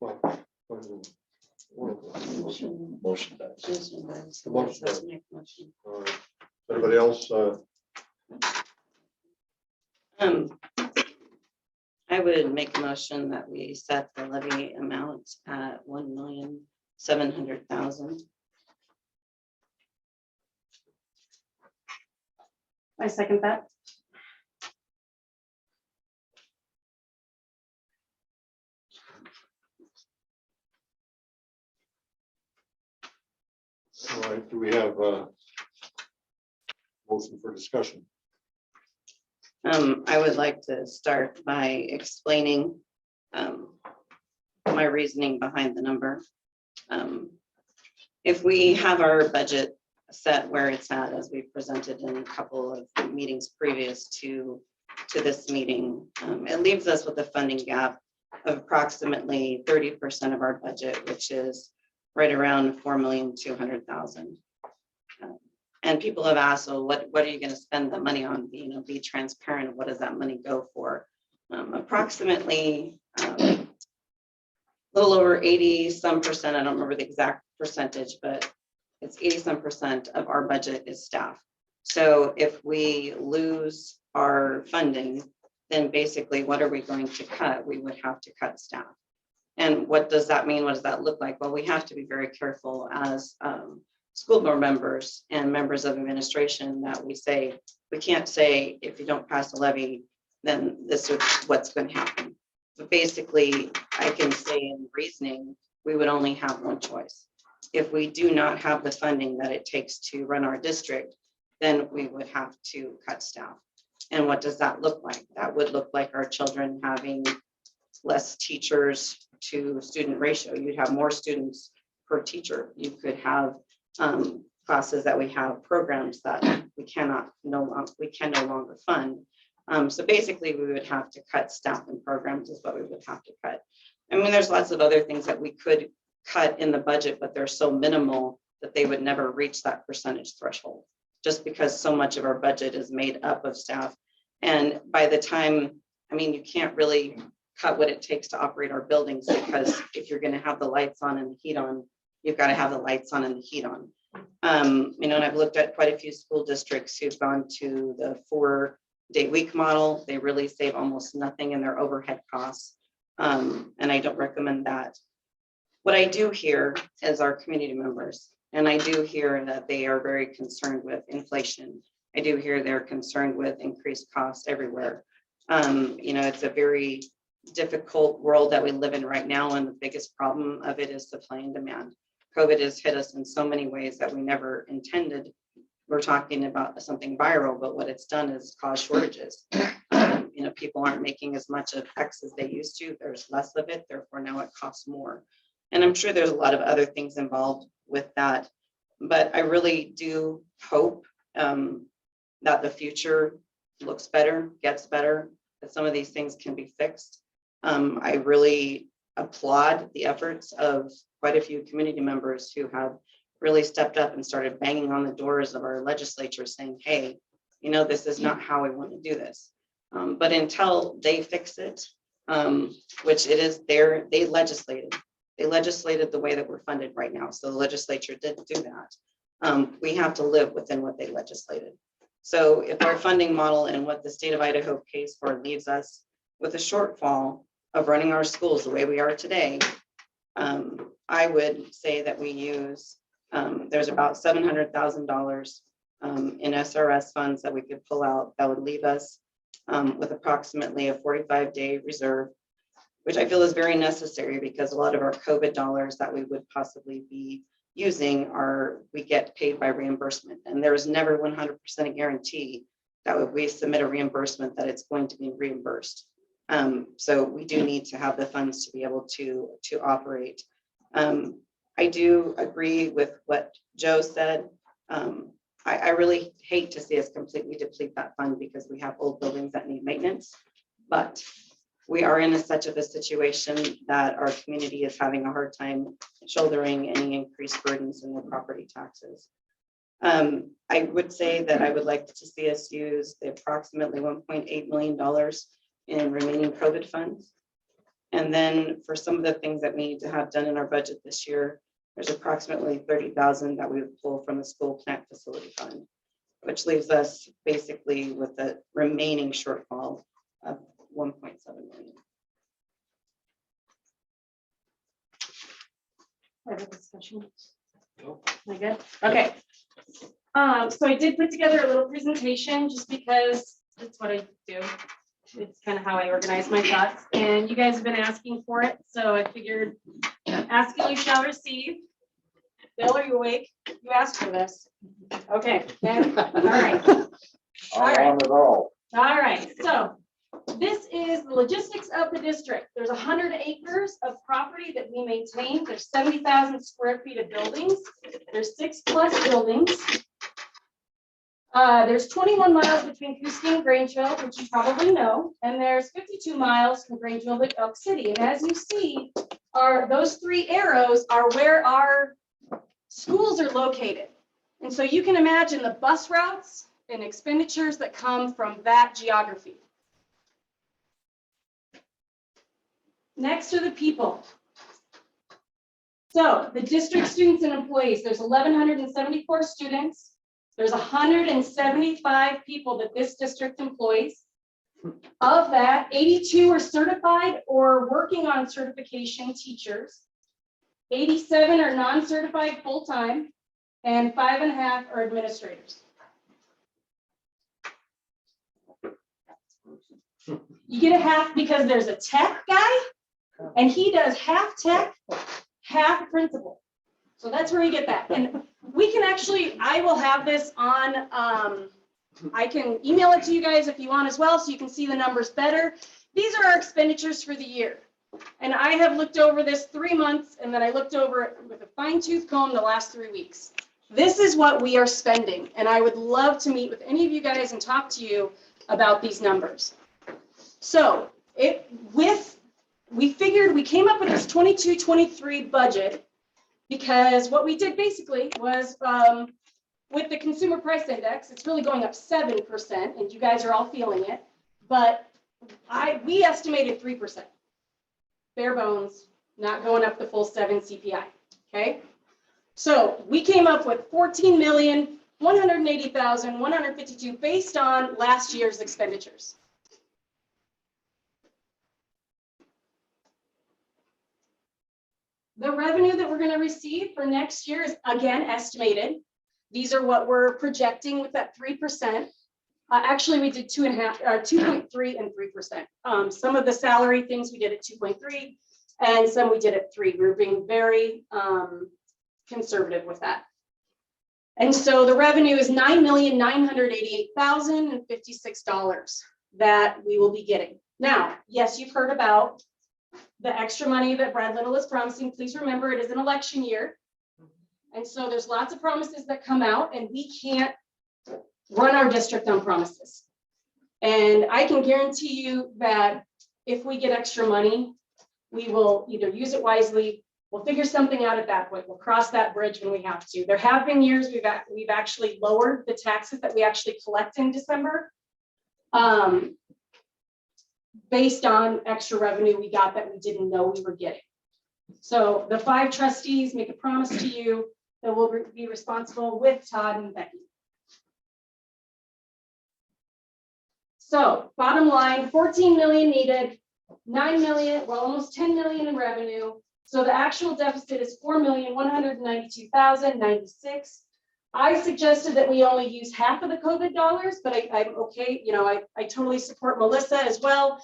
Well, Motion dies. The motion does. All right. Anybody else? I would make a motion that we set the levy amount at 1,700,000. I second that. All right, do we have a motion for discussion? I would like to start by explaining my reasoning behind the number. If we have our budget set where it's at, as we presented in a couple of meetings previous to this meeting, it leaves us with a funding gap of approximately 30% of our budget, which is right around 4,200,000. And people have asked, well, what are you going to spend the money on? Be transparent. What does that money go for? Approximately a little over 80-some%. I don't remember the exact percentage, but it's 80-some% of our budget is staff. So if we lose our funding, then basically what are we going to cut? We would have to cut staff. And what does that mean? What does that look like? Well, we have to be very careful as school board members and members of administration that we can't say, if you don't pass a levy, then this is what's going to happen. But basically, I can say in reasoning, we would only have one choice. If we do not have the funding that it takes to run our district, then we would have to cut staff. And what does that look like? That would look like our children having less teachers to student ratio. You'd have more students per teacher. You could have classes that we have, programs that we can no longer fund. So basically we would have to cut staff and programs is what we would have to cut. I mean, there's lots of other things that we could cut in the budget, but they're so minimal that they would never reach that percentage threshold, just because so much of our budget is made up of staff. And by the time, I mean, you can't really cut what it takes to operate our buildings, because if you're going to have the lights on and the heat on, you've got to have the lights on and the heat on. And I've looked at quite a few school districts who've gone to the 4-day week model. They really save almost nothing in their overhead costs. And I don't recommend that. What I do hear is our community members, and I do hear that they are very concerned with inflation. I do hear they're concerned with increased costs everywhere. It's a very difficult world that we live in right now, and the biggest problem of it is supply and demand. COVID has hit us in so many ways that we never intended. We're talking about something viral, but what it's done is cause shortages. People aren't making as much of X as they used to. There's less of it, therefore now it costs more. And I'm sure there's a lot of other things involved with that. But I really do hope that the future looks better, gets better, that some of these things can be fixed. I really applaud the efforts of quite a few community members who have really stepped up and started banging on the doors of our legislature saying, hey, this is not how we want to do this. But until they fix it, which it is they legislated the way that we're funded right now. So the legislature did do that. We have to live within what they legislated. So if our funding model and what the state of Idaho pays for leaves us with a shortfall of running our schools the way we are today, I would say that we use, there's about $700,000 in SRS funds that we could pull out that would leave us with approximately a 45-day reserve, which I feel is very necessary because a lot of our COVID dollars that we would possibly be using we get paid by reimbursement. And there is never 100% a guarantee that if we submit a reimbursement that it's going to be reimbursed. So we do need to have the funds to be able to operate. I do agree with what Joe said. I really hate to see us completely deplete that fund because we have old buildings that need maintenance, but we are in such of a situation that our community is having a hard time shouldering any increased burdens in the property taxes. I would say that I would like to see us use the approximately $1.8 million in remaining COVID funds. And then for some of the things that we need to have done in our budget this year, there's approximately 30,000 that we would pull from the school plant facility fund, which leaves us basically with the remaining shortfall of 1.7 million. I have a discussion. Am I good? Okay. So I did put together a little presentation just because that's what I do. It's kind of how I organize my thoughts, and you guys have been asking for it, so I figured asking you shall receive. Bill, are you awake? You asked for this. Okay, then, all right. All right. All right, so this is the logistics of the district. There's 100 acres of property that we maintain. There's 70,000 square feet of buildings. There's 6+ buildings. There's 21 miles between Cooski and Grangeville, which you probably know, and there's 52 miles from Grangeville to Elk City. And as you see, those 3 arrows are where our schools are located. And so you can imagine the bus routes and expenditures that come from that geography. Next are the people. So the district students and employees, there's 1,174 students. There's 175 people that this district employs. Of that, 82 are certified or working on certification teachers. 87 are non-certified full-time, and 5.5 are administrators. You get a half because there's a tech guy, and he does half tech, half principal. So that's where you get that. And we can actually, I will have this on, I can email it to you guys if you want as well, so you can see the numbers better. These are our expenditures for the year. And I have looked over this 3 months, and then I looked over it with a fine-tooth comb the last 3 weeks. This is what we are spending, and I would love to meet with any of you guys and talk to you about these numbers. So we figured we came up with this 22-23 budget because what we did basically was with the consumer price index, it's really going up 7%, and you guys are all feeling it, but we estimated 3%. Bare bones, not going up the full 7 CPI, okay? So we came up with 14,180,152 based on last year's expenditures. The revenue that we're going to receive for next year is again estimated. These are what we're projecting with that 3%. Actually, we did 2.3 and 3%. Some of the salary things we did at 2.3, and some we did at 3. We're being very conservative with that. And so the revenue is $9,988,056 that we will be getting. Now, yes, you've heard about the extra money that Brad Little is promising. Please remember, it is an election year. And so there's lots of promises that come out, and we can't run our district on promises. And I can guarantee you that if we get extra money, we will either use it wisely, we'll figure something out at that point. We'll cross that bridge when we have to. There have been years we've actually lowered the taxes that we actually collect in December based on extra revenue we got that we didn't know we were getting. So the 5 trustees make a promise to you that we'll be responsible with Todd and Becky. So bottom line, 14 million needed, 9 million, well, almost 10 million in revenue. So the actual deficit is 4,192,096. I suggested that we only use half of the COVID dollars, but I'm okay. You know, I totally support Melissa as well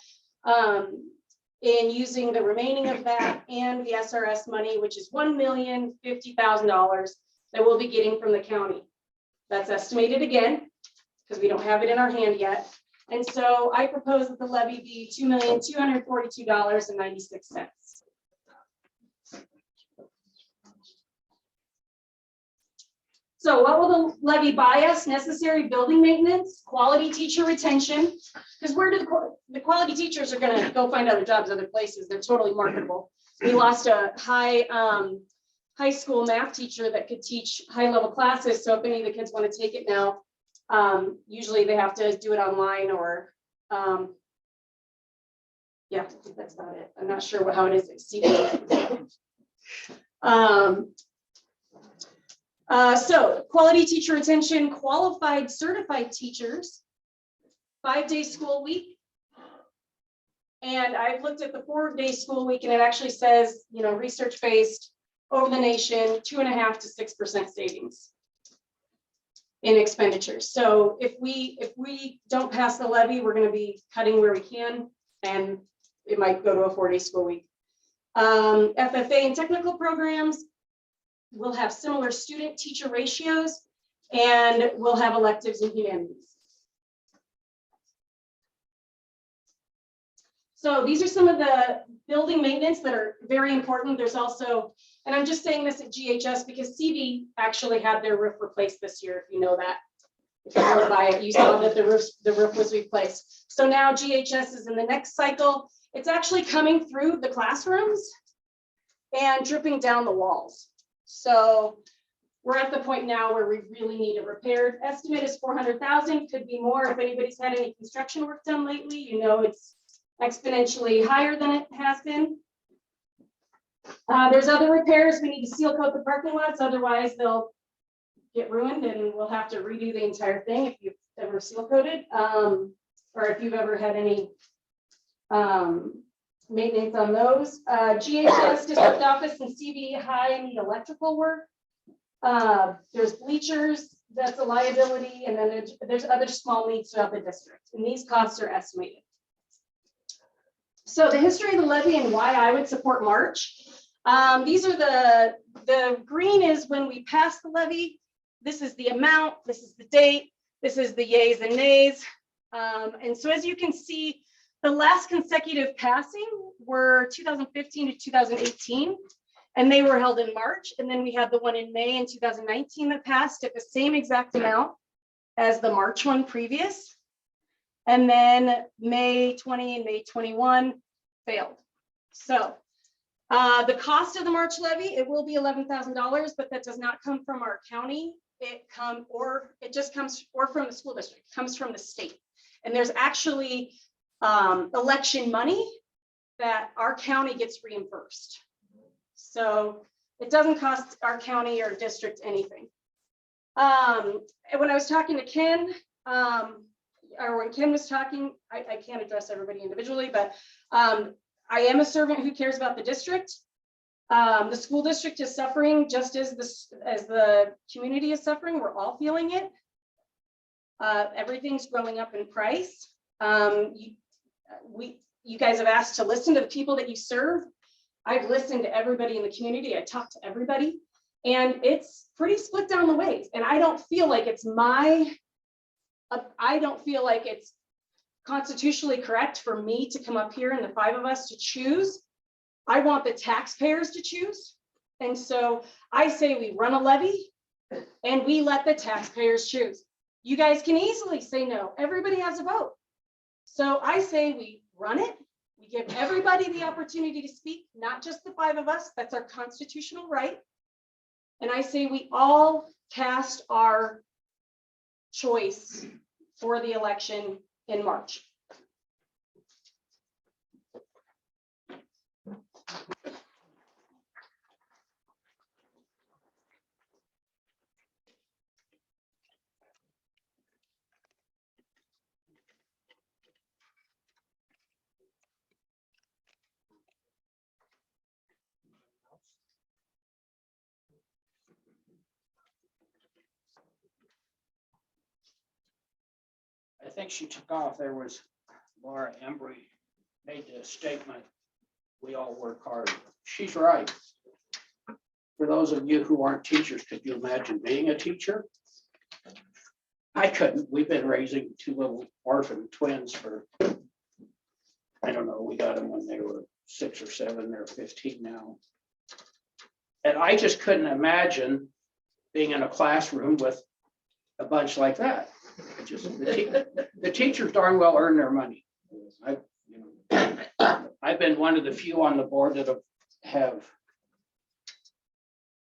in using the remaining of that and the SRS money, which is $1,050,000 that we'll be getting from the county. That's estimated again, because we don't have it in our hand yet. And so I propose that the levy be $2,242.96. So what will the levy buy us? Necessary building maintenance, quality teacher retention, because where do the quality teachers are going to go find other jobs other places? They're totally marketable. We lost a high school math teacher that could teach high level classes. So if any of the kids want to take it now, usually they have to do it online or Yeah, I think that's about it. I'm not sure how it is at CBA. So quality teacher retention, qualified certified teachers, 5-day school week. And I've looked at the 4-day school week and it actually says, you know, research-based over the nation, 2.5 to 6% savings in expenditures. So if we don't pass the levy, we're going to be cutting where we can, and it might go to a 4-day school week. FFA and technical programs will have similar student-teacher ratios, and we'll have electives in humanities. So these are some of the building maintenance that are very important. There's also, and I'm just saying this at GHS because CV actually had their roof replaced this year, if you know that. If you rode by it, you saw that the roof was replaced. So now GHS is in the next cycle. It's actually coming through the classrooms and dripping down the walls. So we're at the point now where we really need it repaired. Estimate is 400,000, could be more. If anybody's had any construction work done lately, you know it's exponentially higher than it has been. There's other repairs. We need to seal coat the parking lots, otherwise they'll get ruined and we'll have to redo the entire thing if you've ever seal coated, or if you've ever had any maintenance on those. GHS, district office, and CV high need electrical work. There's bleachers, that's a liability, and then there's other small needs throughout the district, and these costs are estimated. So the history of the levy and why I would support March. These are the green is when we pass the levy. This is the amount, this is the date, this is the yays and nays. And so as you can see, the last consecutive passing were 2015 to 2018, and they were held in March. And then we had the one in May in 2019 that passed at the same exact amount as the March one previous. And then May 20 and May 21 failed. So the cost of the March levy, it will be $11,000, but that does not come from our county. It just comes from the school district, it comes from the state. And there's actually election money that our county gets reimbursed. So it doesn't cost our county or district anything. And when I was talking to Ken, or when Ken was talking, I can't address everybody individually, but I am a servant who cares about the district. The school district is suffering just as the community is suffering. We're all feeling it. Everything's going up in price. You guys have asked to listen to the people that you serve. I've listened to everybody in the community. I talked to everybody, and it's pretty split down the ways. And I don't feel like it's constitutionally correct for me to come up here and the 5 of us to choose. I want the taxpayers to choose. And so I say we run a levy and we let the taxpayers choose. You guys can easily say no. Everybody has a vote. So I say we run it. We give everybody the opportunity to speak, not just the 5 of us. That's our constitutional right. And I say we all cast our choice for the election in March. I think she took off. There was Laura Embry made the statement, we all work hard. She's right. For those of you who aren't teachers, could you imagine being a teacher? I couldn't. We've been raising 2 little orphan twins for, I don't know, we got them when they were 6 or 7, they're 15 now. And I just couldn't imagine being in a classroom with a bunch like that. The teachers darn well earn their money. I've been one of the few on the board that have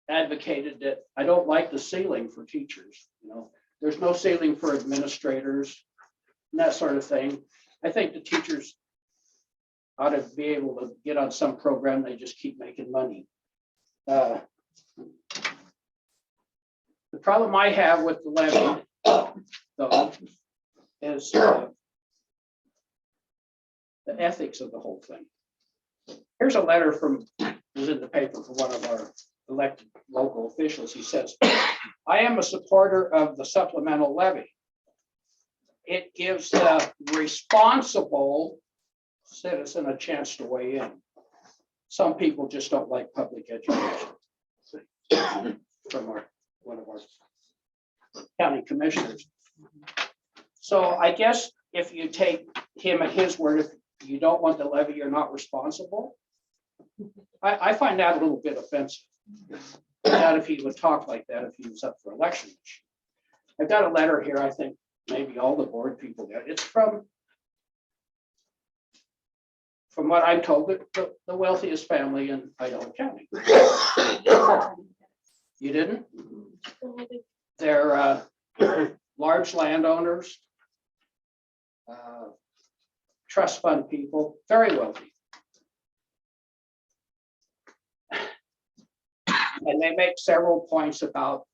advocated that I don't like the ceiling for teachers. There's no ceiling for administrators and that sort of thing. I think the teachers ought to be able to get on some program, they just keep making money. The problem I have with the levy, though, is the ethics of the whole thing. Here's a letter from, it was in the paper from one of our elected local officials. He says, I am a supporter of the supplemental levy. It gives the responsible citizen a chance to weigh in. Some people just don't like public education. From one of our county commissioners. So I guess if you take him at his word, if you don't want the levy, you're not responsible. I find that a little bit offensive. Not if he would talk like that if he was up for election. I've got a letter here, I think maybe all the board people get. It's from what I'm told, the wealthiest family in Idaho County. You didn't? They're large landowners, trust fund people, very wealthy. And they make several points about,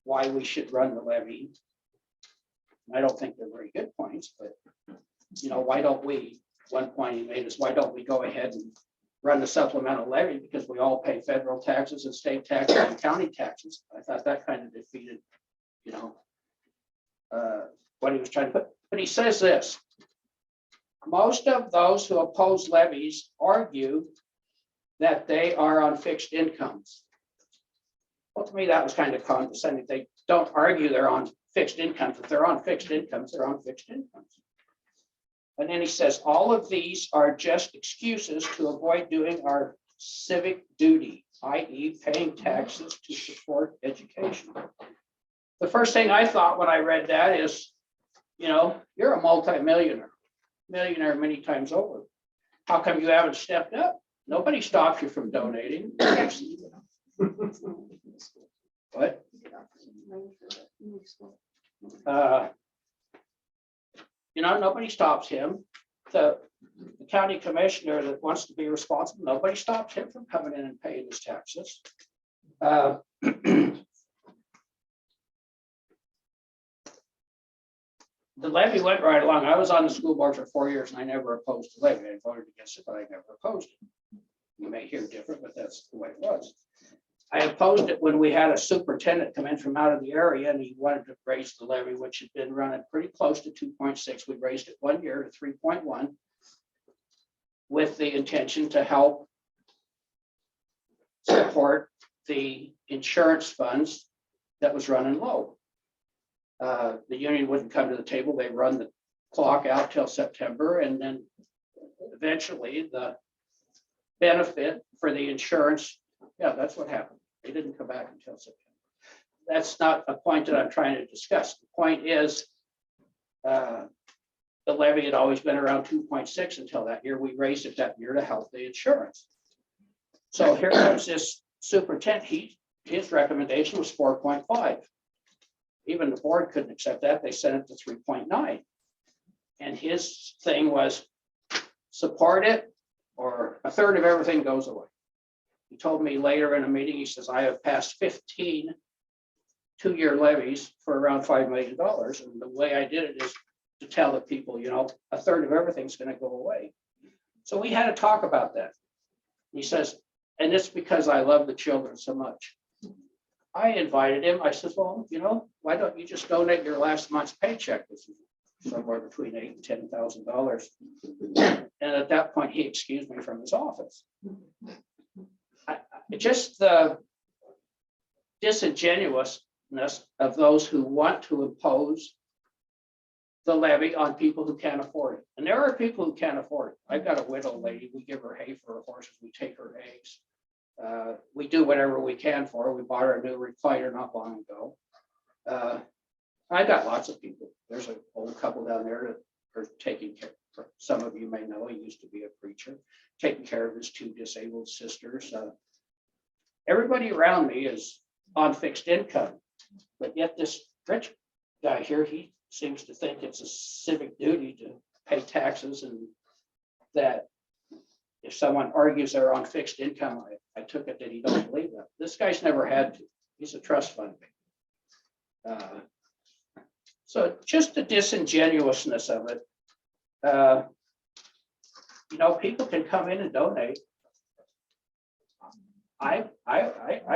why we should run the levy. I don't think they're very good points, but, why don't we, one point he made is, why don't we go ahead and run the supplemental levy, because we all pay federal taxes and state taxes and county taxes. I thought that kind of defeated, what he was trying to put. But he says this, most of those who oppose levies argue that they are on fixed incomes. Well, to me, that was kind of condescending. They don't argue they're on fixed incomes. If they're on fixed incomes, they're on fixed incomes. And then he says, all of these are just excuses to avoid doing our civic duty, i.e. paying taxes to support education. The first thing I thought when I read that is, you're a multimillionaire, millionaire many times over. How come you haven't stepped up? Nobody stops you from donating. What? Nobody stops him. The county commissioner that wants to be responsible, nobody stops him from coming in and paying his taxes. The levy went right along. I was on the school board for 4 years and I never opposed the levy. I voted against it, but I never opposed it. You may hear different, but that's the way it was. I opposed it when we had a superintendent come in from out of the area and he wanted to raise the levy, which had been running pretty close to 2.6. We raised it 1 year to 3.1 with the intention to help support the insurance funds that was running low. The union wouldn't come to the table. They run the clock out till September, and then eventually the benefit for the insurance, yeah, that's what happened. They didn't come back until September. That's not a point that I'm trying to discuss. The point is the levy had always been around 2.6 until that year. We raised it that year to help the insurance. So here comes this superintendent. His recommendation was 4.5. Even the board couldn't accept that. They sent it to 3.9. And his thing was support it or a third of everything goes away. He told me later in a meeting, he says, I have passed 15 two-year levies for around $5 million. And the way I did it is to tell the people, a third of everything's going to go away. So we had to talk about that. He says, and it's because I love the children so much. I invited him. I said, well, why don't you just donate your last month's paycheck? This is somewhere between $8,000 and $10,000. And at that point, he excused me from his office. Just the disingenuousness of those who want to impose the levy on people who can't afford it. And there are people who can't afford it. I've got a widow lady. We give her hay for her horses. We take her eggs. We do whatever we can for her. We bought her a new recliner not long ago. I got lots of people. There's an old couple down there that are taking care. Some of you may know he used to be a preacher, taking care of his 2 disabled sisters. Everybody around me is on fixed income, but yet this rich guy here, he seems to think it's a civic duty to pay taxes, and that if someone argues they're on fixed income, I took it that he don't believe that. This guy's never had to. He's a trust fund. So just the disingenuousness of it. You know, people can come in and donate. I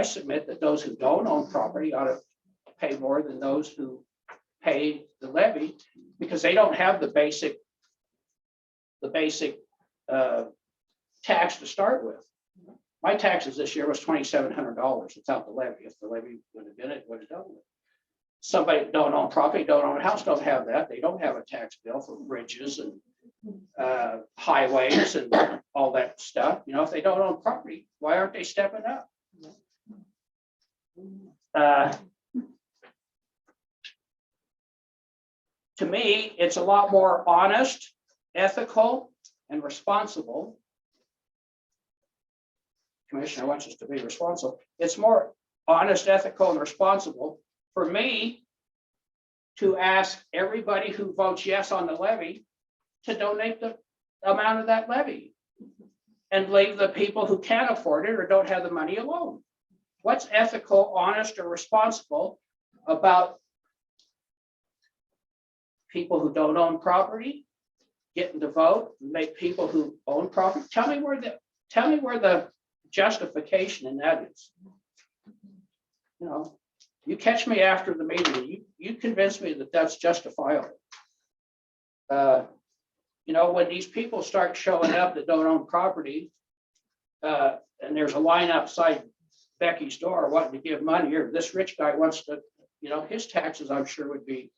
submit that those who don't own property ought to pay more than those who pay the levy, because they don't have the basic tax to start with. My taxes this year was $2,700 without the levy. If the levy would have been it, would have done it. Somebody don't own property, don't own a house, don't have that. They don't have a tax bill for bridges and highways and all that stuff. You know, if they don't own property, why aren't they stepping up? To me, it's a lot more honest, ethical, and responsible. Commissioner wants us to be responsible. It's more honest, ethical, and responsible for me to ask everybody who votes yes on the levy to donate the amount of that levy and leave the people who can't afford it or don't have the money alone. What's ethical, honest, or responsible about people who don't own property getting to vote, make people who own property? Tell me where the justification in that is. You know, you catch me after the meeting, you convince me that that's justifiable. You know, when these people start showing up that don't own property, and there's a line outside Becky's door wanting to give money, or this rich guy wants to, you know, his taxes I'm sure would be,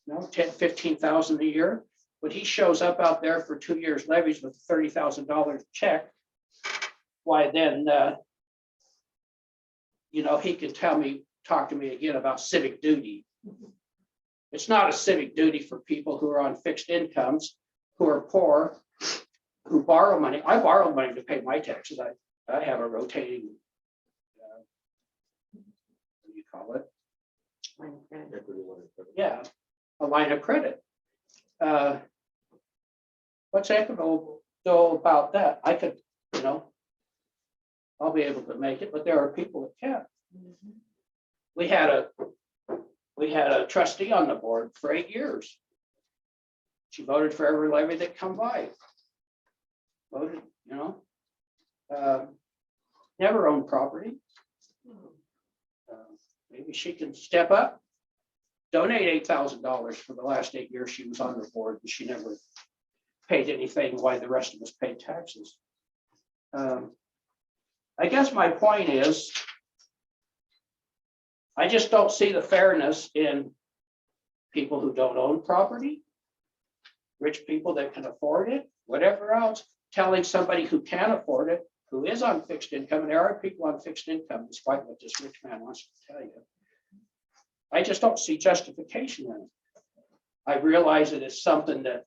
you know, 10, 15,000 a year, but he shows up out there for 2 years levies with a $30,000 check. Why then, you know, he can talk to me again about civic duty. It's not a civic duty for people who are on fixed incomes, who are poor, who borrow money. I borrow money to pay my taxes. I have a rotating, what do you call it? Yeah, a line of credit. What's equitable about that? I could, you know, I'll be able to make it, but there are people that can't. We had a trustee on the board for 8 years. She voted for every levy that come by. Voted, you know, never owned property. Maybe she can step up, donate $8,000 for the last 8 years she was on the board, and she never paid anything while the rest of us paid taxes. I guess my point is, I just don't see the fairness in people who don't own property, rich people that can afford it, whatever else, telling somebody who can't afford it, who is on fixed income, and there are people on fixed income, despite what this rich man wants to tell you. I just don't see justification in it. I realize it is something that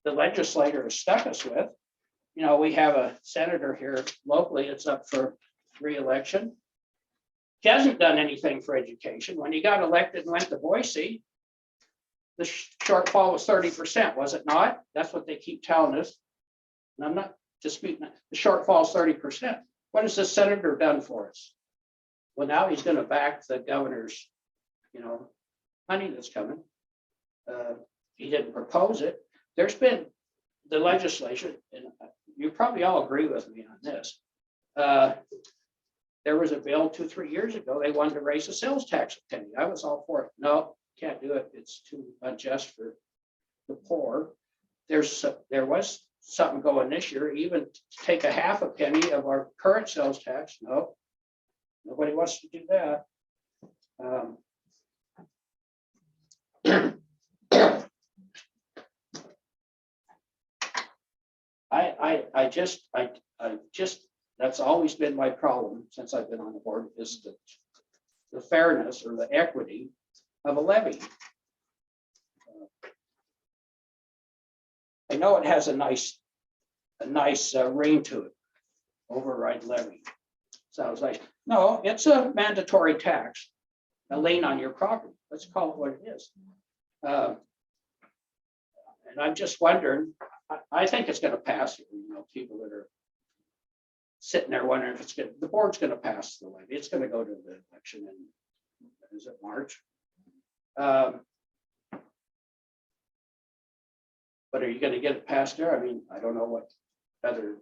the legislator has stuck us with. You know, we have a senator here locally, it's up for re-election. He hasn't done anything for education. When he got elected and went to Boise, the shortfall was 30%, was it not? That's what they keep telling us. And I'm not disputing that. The shortfall is 30%. What has the senator done for us? Well, now he's going to back the governor's, you know, money that's coming. He didn't propose it. There's been the legislation, and you probably all agree with me on this. There was a bill 2-3 years ago. They wanted to raise the sales tax a penny. I was all for it. No, can't do it. It's too unjust for the poor. There was something going this year, even to take a half a penny of our current sales tax. No, nobody wants to do that. I just, that's always been my problem since I've been on the board, is the fairness or the equity of a levy. I know it has a nice ring to it, override levy. Sounds like, no, it's a mandatory tax. a lien on your property. Let's call it what it is. And I'm just wondering, I think it's gonna pass, you know, people that are sitting there wondering if it's good, the board's gonna pass the levy. It's gonna go to the election in, is it March? But are you gonna get it passed there? I mean, I don't know what other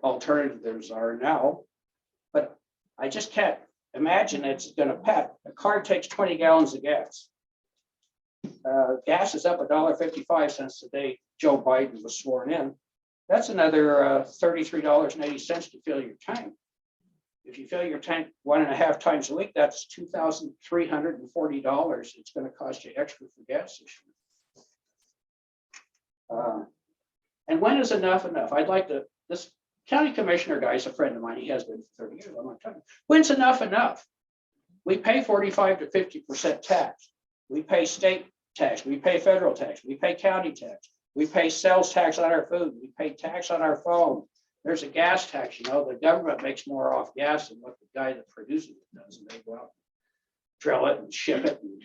alternatives are now, but I just can't imagine it's gonna pass. A car takes 20 gallons of gas. Gas is up $1.55 since the day Joe Biden was sworn in. That's another $33.80 to fill your tank. If you fill your tank 1.5 times a week, that's $2,340. It's going to cost you extra for gas this year. And when is enough enough? I'd like to, this county commissioner guy is a friend of mine. He has been for 30 years. I'm not talking. When's enough enough? We pay 45 to 50% tax. We pay state tax. We pay federal tax. We pay county tax. We pay sales tax on our food. We pay tax on our phone. There's a gas tax, you know, the government makes more off gas than what the guy that produces it does. And they go out, drill it and ship it and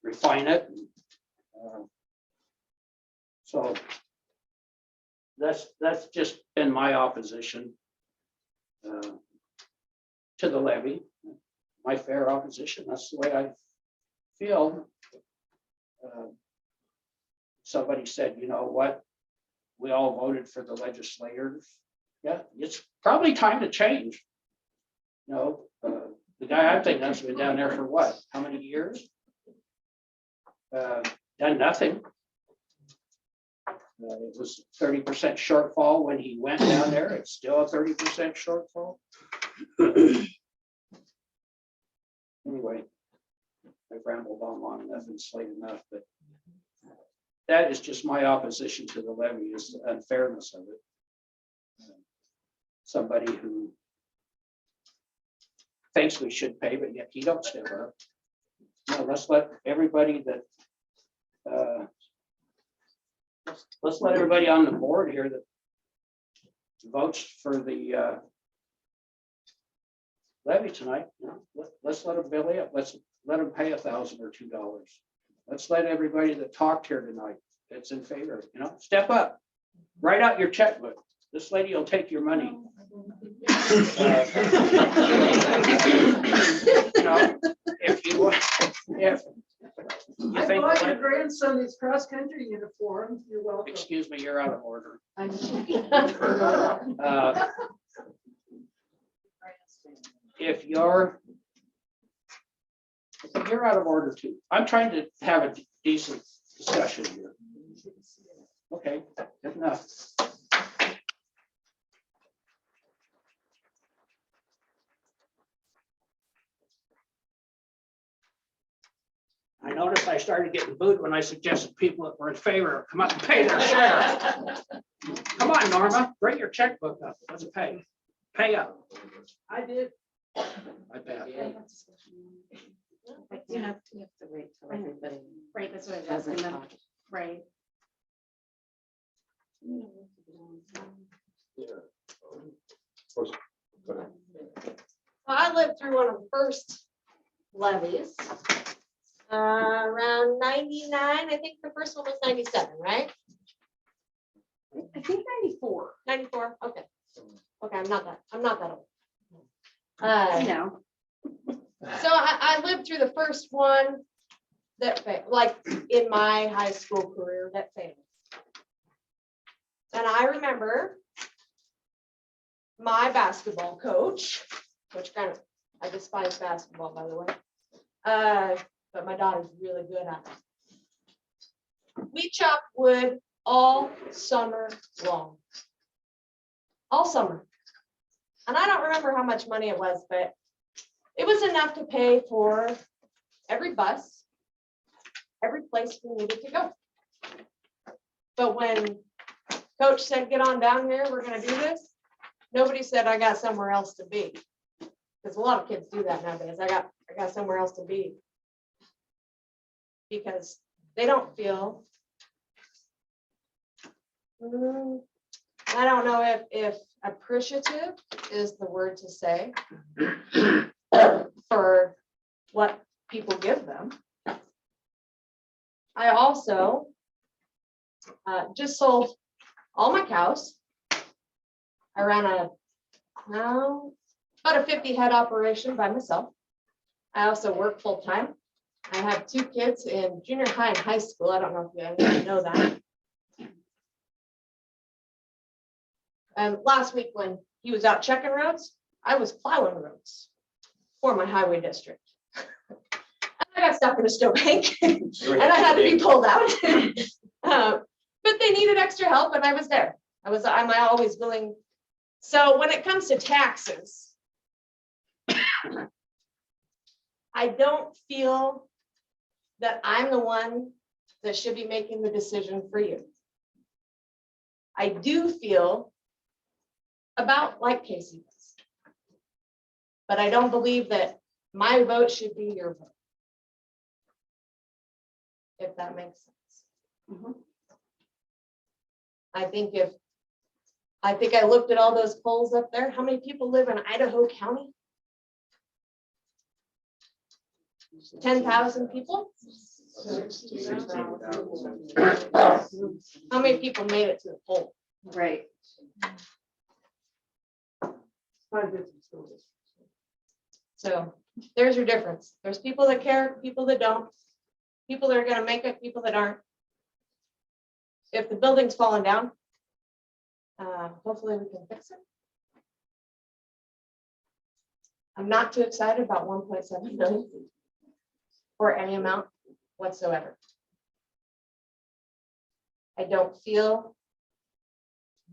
refine it. And, so that's just been my opposition to the levy, my fair opposition. That's the way I feel. Somebody said, you know what, we all voted for the legislators. Yeah, it's probably time to change. You know, the guy I'm thinking of's been down there for what, how many years? Done nothing. It was 30% shortfall when he went down there. It's still a 30% shortfall. Anyway, I've rambled on long enough and slayed enough, but that is just my opposition to the levy, is the unfairness of it. Somebody who thinks we should pay, but yet he don't step up. No, let's let everybody that let's let everybody on the board here that votes for the levy tonight. You know, let's let them belly up. Let's let them pay $1,000 or $2. Let's let everybody that talked here tonight that's in favor, you know, step up, write out your checkbook. This lady will take your money. You know, if you want, if you I think, bought your grandson his cross-country uniform. You're welcome. excuse me, you're out of order. If you're out of order too. I'm trying to have a decent discussion here. Okay, good enough. I noticed I started getting booed when I suggested people that were in favor come up and pay their share. Come on, Norma, bring your checkbook up. Let's pay. Pay up. I did. I bet. You have to wait till everybody. Right, that's what I was asking them. Right. Go ahead. I lived through one of the first levies. Around 99, I think the first one was 97, right? I think 94. 94, okay. Okay, I'm not that old. No. So I lived through the first one that like in my high school career that failed. And I remember my basketball coach, which kind of, I despise basketball, by the way. But my daughter's really good at it. We chopped wood all summer long. All summer. And I don't remember how much money it was, but it was enough to pay for every bus, every place we needed to go. But when Coach said, get on down here, we're gonna do this, nobody said, I got somewhere else to be. Because a lot of kids do that nowadays. I got somewhere else to be. Because they don't feel, I don't know if appreciative is the word to say for what people give them. I also just sold all my cows. I ran about a 50 head operation by myself. I also work full time. I have 2 kids in junior high and high school. I don't know if you guys know that. And last week when he was out checking roads, I was plowing roads for my highway district. I got stuck in a snowbank and I had to be pulled out. But they needed extra help and I was there. I'm always willing. So when it comes to taxes, I don't feel that I'm the one that should be making the decision for you. I do feel about like Casey does, but I don't believe that my vote should be your vote. If that makes sense. I think I looked at all those polls up there. How many people live in Idaho County? 10,000 people? How many people made it to the poll? Right. So there's your difference. There's people that care, people that don't, people that are gonna make it, people that aren't. If the building's falling down, hopefully we can fix it. I'm not too excited about 1.7 million or any amount whatsoever. I don't feel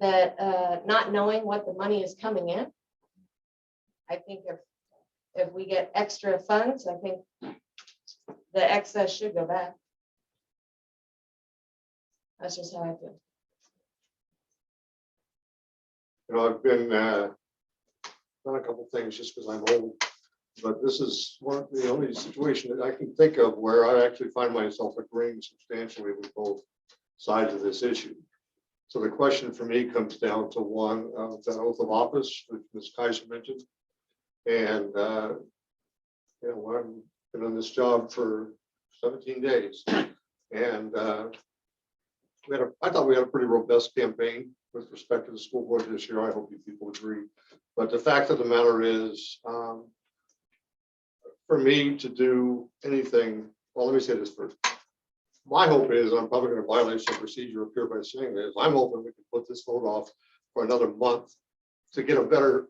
that not knowing what the money is coming in, I think if we get extra funds, I think the excess should go back. That's just how I feel. You know, I've been done a couple things just because I'm old, but this is the only situation that I can think of where I actually find myself agreeing substantially with both sides of this issue. So the question for me comes down to one of the oath of office, which Ms. Kaiser mentioned. And you know, I've been on this job for 17 days, and I thought we had a pretty robust campaign with respect to the school board this year. I hope you people agree. But the fact of the matter is, for me to do anything, well, let me say this first. My hope is, I'm probably going to violate some procedure up here by saying this, I'm hoping we can put this vote off for another month to get a better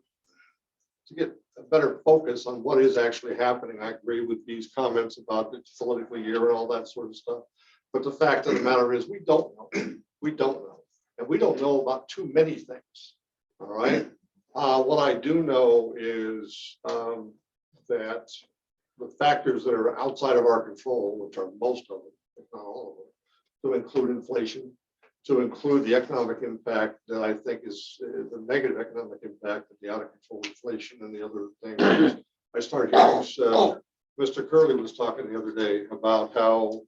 focus on what is actually happening. I agree with these comments about the political year and all that sort of stuff. But the fact of the matter is, we don't know. We don't know. And we don't know about too many things. All right. What I do know is that the factors that are outside of our control, which are most of them, if not all of them, to include inflation, to include the economic impact that I think is the negative economic impact of the out of control inflation and the other things. I started hearing Mr. Curley was talking the other day about how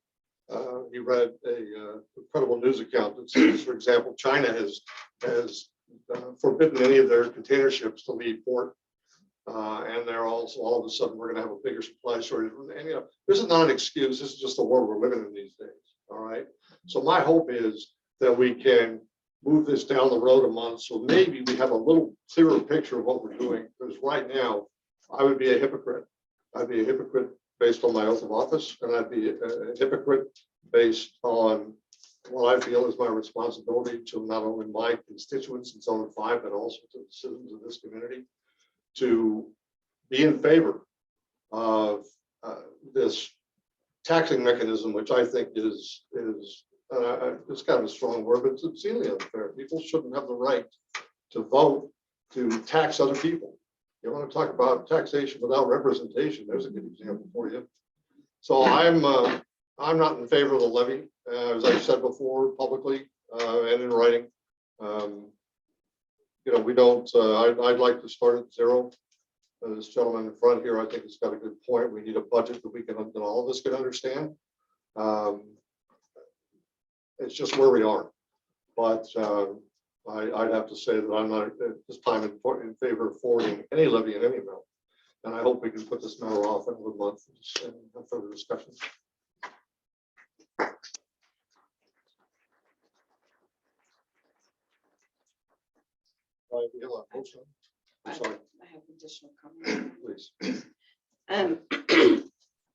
he read a incredible news account that says, for example, China has forbidden any of their container ships to leave port. And they're also, all of a sudden, we're going to have a bigger supply shortage. And, you know, this is not an excuse. This is just the world we're living in these days. All right. So my hope is that we can move this down the road a month. So maybe we have a little clearer picture of what we're doing. Because right now, I would be a hypocrite. I'd be a hypocrite based on my oath of office. And I'd be a hypocrite based on what I feel is my responsibility to not only my constituents in Zone 5, but also to the citizens of this community, to be in favor of this taxing mechanism, which I think is it's kind of a strong word, but it's obscenely unfair. People shouldn't have the right to vote to tax other people. You want to talk about taxation without representation? There's a good example for you. So I'm not in favor of the levy, as I've said before publicly and in writing. You know, we don't. I'd like to start at zero. This gentleman in front here, I think, has got a good point. We need a budget that that all of us can understand. It's just where we are. But I'd have to say that I'm not at this time in favor of forwarding any levy in any amount. And I hope we can put this matter off another month and have further discussion. We have a motion. I'm sorry, I have additional comments. please.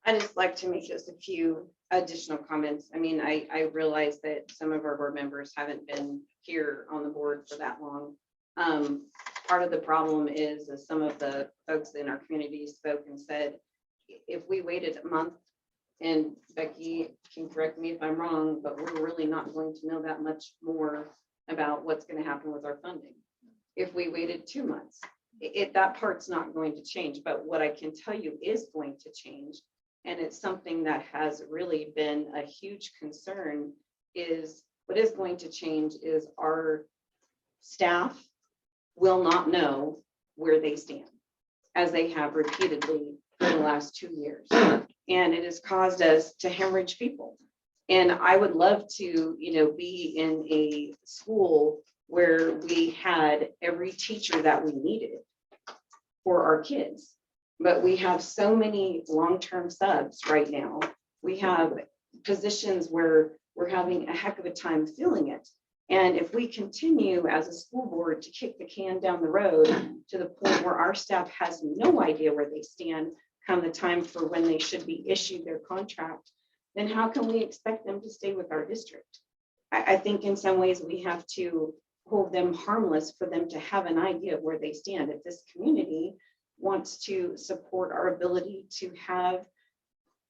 I just like to make just a few additional comments. I mean, I realize that some of our board members haven't been here on the board for that long. Part of the problem is some of the folks in our community spoke and said, if we waited a month, and Becky can correct me if I'm wrong, but we're really not going to know that much more about what's going to happen with our funding. If we waited 2 months, that part's not going to change, but what I can tell you is going to change, and it's something that has really been a huge concern, is what is going to change is our staff will not know where they stand, as they have repeatedly for the last 2 years. And it has caused us to hemorrhage people. And I would love to, be in a school where we had every teacher that we needed for our kids. But we have so many long-term subs right now. We have positions where we're having a heck of a time filling it. And if we continue as a school board to kick the can down the road to the point where our staff has no idea where they stand come the time for when they should be issued their contract, then how can we expect them to stay with our district? I think in some ways we have to hold them harmless for them to have an idea of where they stand. If this community wants to support our ability to have,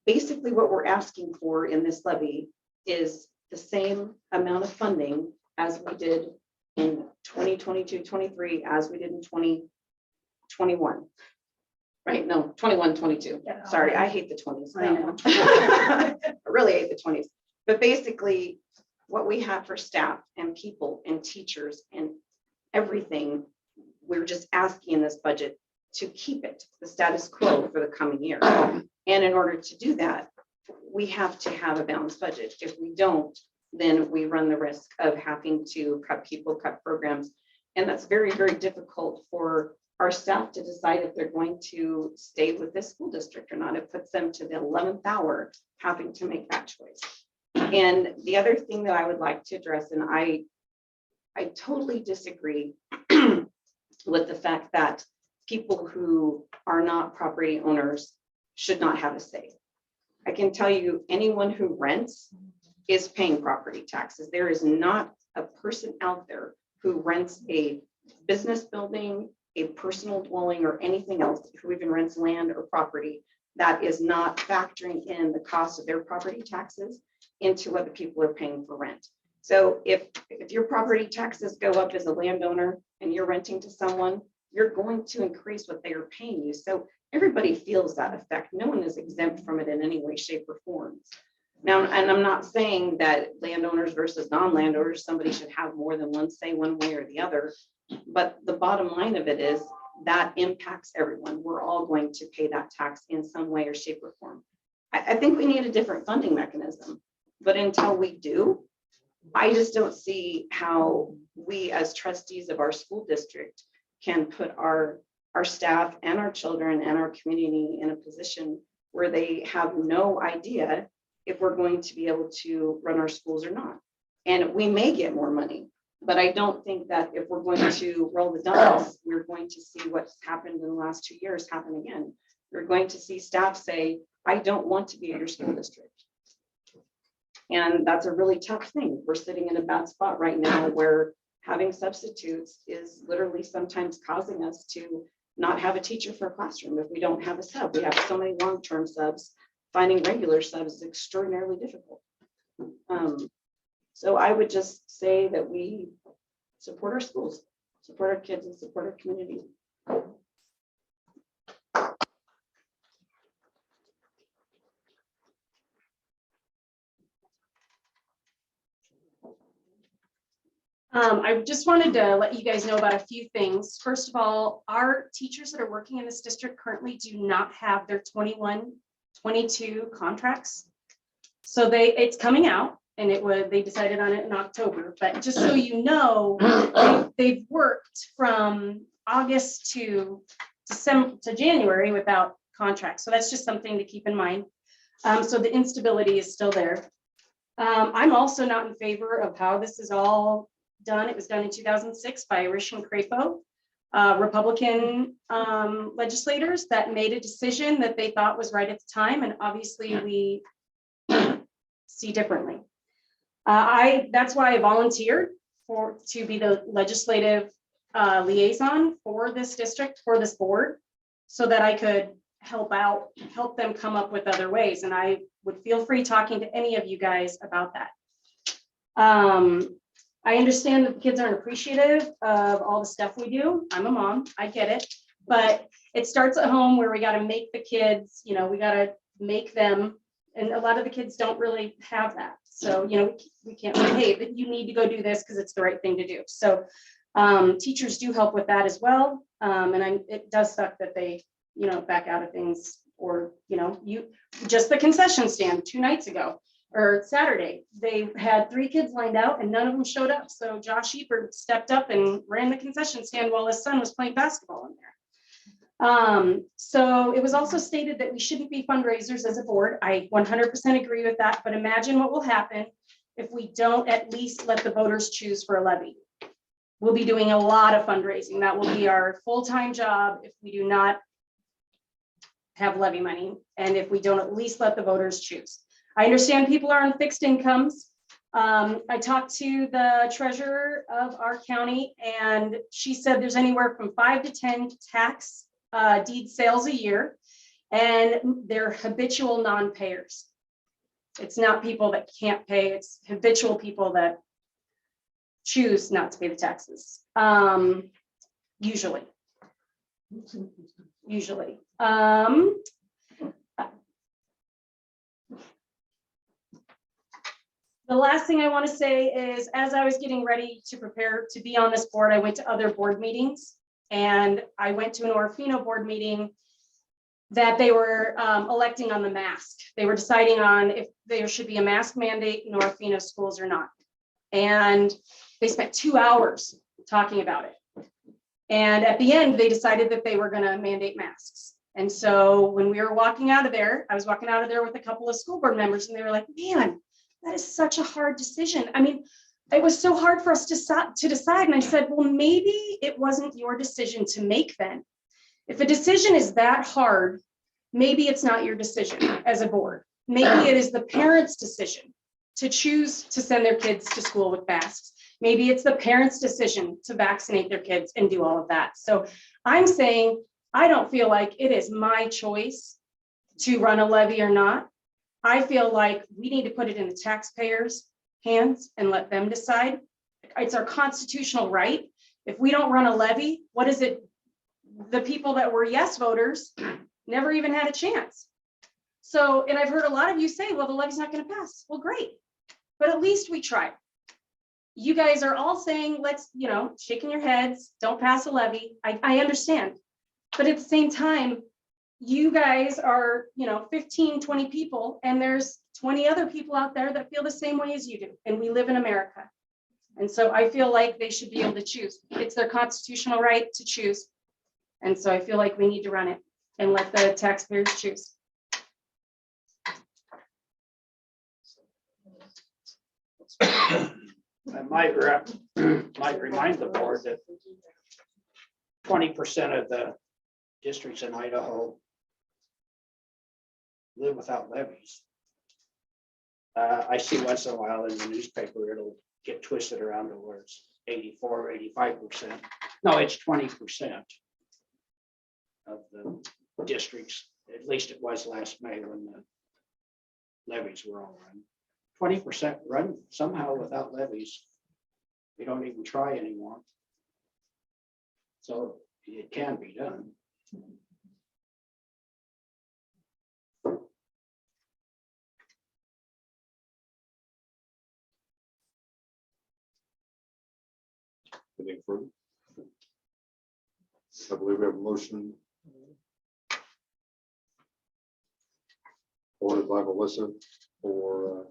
basically what we're asking for in this levy is the same amount of funding as we did in 2022-23 as we did in 2021. Right? No, 21-22. Yeah. Sorry, I hate the 20s. I know. I really hate the 20s. But basically, what we have for staff and people and teachers and everything, we're just asking in this budget to keep it the status quo for the coming year. And in order to do that, we have to have a balanced budget. If we don't, then we run the risk of having to cut people, cut programs. And that's very, very difficult for our staff to decide if they're going to stay with this school district or not. It puts them to the 11th hour having to make that choice. And the other thing that I would like to address, and I totally disagree with the fact that people who are not property owners should not have a say. I can tell you anyone who rents is paying property taxes. There is not a person out there who rents a business building, a personal dwelling, or anything else, who even rents land or property, that is not factoring in the cost of their property taxes into what the people are paying for rent. So if your property taxes go up as a landowner and you're renting to someone, you're going to increase what they are paying you. So everybody feels that effect. No one is exempt from it in any way, shape, or form. Now, and I'm not saying that landowners versus non-landowners, somebody should have more than one say one way or the other. But the bottom line of it is that impacts everyone. We're all going to pay that tax in some way or shape or form. I think we need a different funding mechanism. But until we do, I just don't see how we as trustees of our school district can put our staff and our children and our community in a position where they have no idea if we're going to be able to run our schools or not. And we may get more money, but I don't think that if we're going to roll the dice, we're going to see what's happened in the last 2 years happen again. We're going to see staff say, I don't want to be at your school district. And that's a really tough thing. We're sitting in a bad spot right now where having substitutes is literally sometimes causing us to not have a teacher for a classroom if we don't have a sub. We have so many long-term subs. Finding regular subs is extraordinarily difficult. So I would just say that we support our schools, support our kids, and support our community. I just wanted to let you guys know about a few things. First of all, our teachers that are working in this district currently do not have their 21-22 contracts. So it's coming out, and they decided on it in October. But just so you know, they've worked from August to December to January without contracts. So that's just something to keep in mind. So the instability is still there. I'm also not in favor of how this is all done. It was done in 2006 by Rish and Crapo, Republican legislators that made a decision that they thought was right at the time, and obviously we see differently. That's why I volunteered to be the legislative liaison for this district, for this board, so that I could help them come up with other ways. And I would feel free talking to any of you guys about that. I understand that the kids aren't appreciative of all the stuff we do. I'm a mom, I get it, but it starts at home where we got to make the kids, we got to make them, and a lot of the kids don't really have that. So, we can't say, hey, but you need to go do this because it's the right thing to do. So teachers do help with that as well. It does suck that they, back out of things, or, just the concession stand 2 nights ago or Saturday, they had 3 kids lined out and none of them showed up. So Josh Ebert stepped up and ran the concession stand while his son was playing basketball in there. So it was also stated that we shouldn't be fundraisers as a board. I 100% agree with that, but imagine what will happen if we don't at least let the voters choose for a levy. We'll be doing a lot of fundraising. That will be our full-time job if we do not have levy money, and if we don't at least let the voters choose. I understand people are on fixed incomes. I talked to the treasurer of our county, and she said there's anywhere from 5 to 10 tax deed sales a year, and they're habitual non-payers. It's not people that can't pay, it's habitual people that choose not to pay the taxes, usually. The last thing I want to say is, as I was getting ready to prepare to be on this board, I went to other board meetings, and I went to an Orfino board meeting that they were electing on the mask. They were deciding on if there should be a mask mandate in Orfino schools or not. And they spent 2 hours talking about it. And at the end, they decided that they were going to mandate masks. And so when we were walking out of there, I was walking out of there with a couple of school board members, and they were like, man, that is such a hard decision. I mean, it was so hard for us to decide. And I said, well, maybe it wasn't your decision to make then. If a decision is that hard, maybe it's not your decision as a board. Maybe it is the parents' decision to choose to send their kids to school with masks. Maybe it's the parents' decision to vaccinate their kids and do all of that. So I'm saying, I don't feel like it is my choice to run a levy or not. I feel like we need to put it in the taxpayers' hands and let them decide. It's our constitutional right. If we don't run a levy, what is it? The people that were yes voters never even had a chance. So, and I've heard a lot of you say, well, the levy's not going to pass. Well, great. But at least we tried. You guys are all saying, let's, shaking your heads, don't pass a levy. I understand. But at the same time, you guys are, 15, 20 people, and there's 20 other people out there that feel the same way as you do. And we live in America. And so I feel like they should be able to choose. It's their constitutional right to choose. And so I feel like we need to run it and let the taxpayers choose. I might remind the board that 20% of the districts in Idaho live without levies. I see once in a while in the newspaper, it'll get twisted around to where it's 84, 85%. No, it's 20% of the districts. At least it was last May when the levies were all run. 20% run somehow without levies. We don't even try anymore. So it can be done. Anything further? I believe we have a motion ordered by Melissa for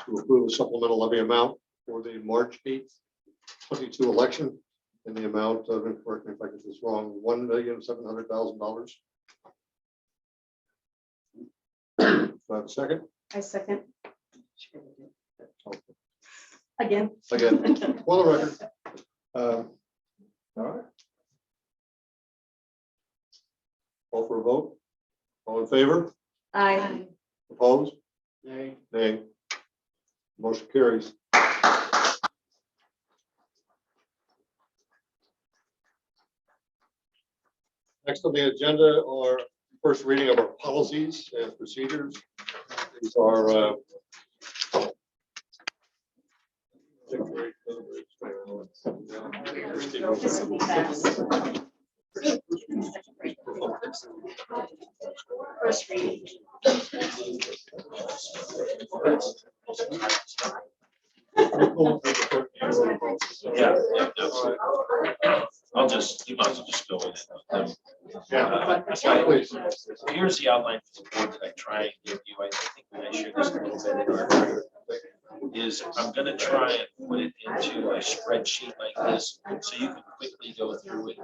to approve the supplemental levy amount for the March 8th, 22 election. in the amount of, and correct me if I get this wrong, $1,700,000. Do I have a second? I second. Again. Again, for the record. All right. Call for a vote. All in favor? Aye. Opposed? Nay. Nay. Motion carries. Next on the agenda are first reading of our policies and procedures. These are This will be fast. First reading. Yeah. I'll just, you might as well just go with it. Here's the outline for the board that I try and give you. I think that I shared this a little bit in our is I'm gonna try and put it into a spreadsheet like this, so you can quickly go through it.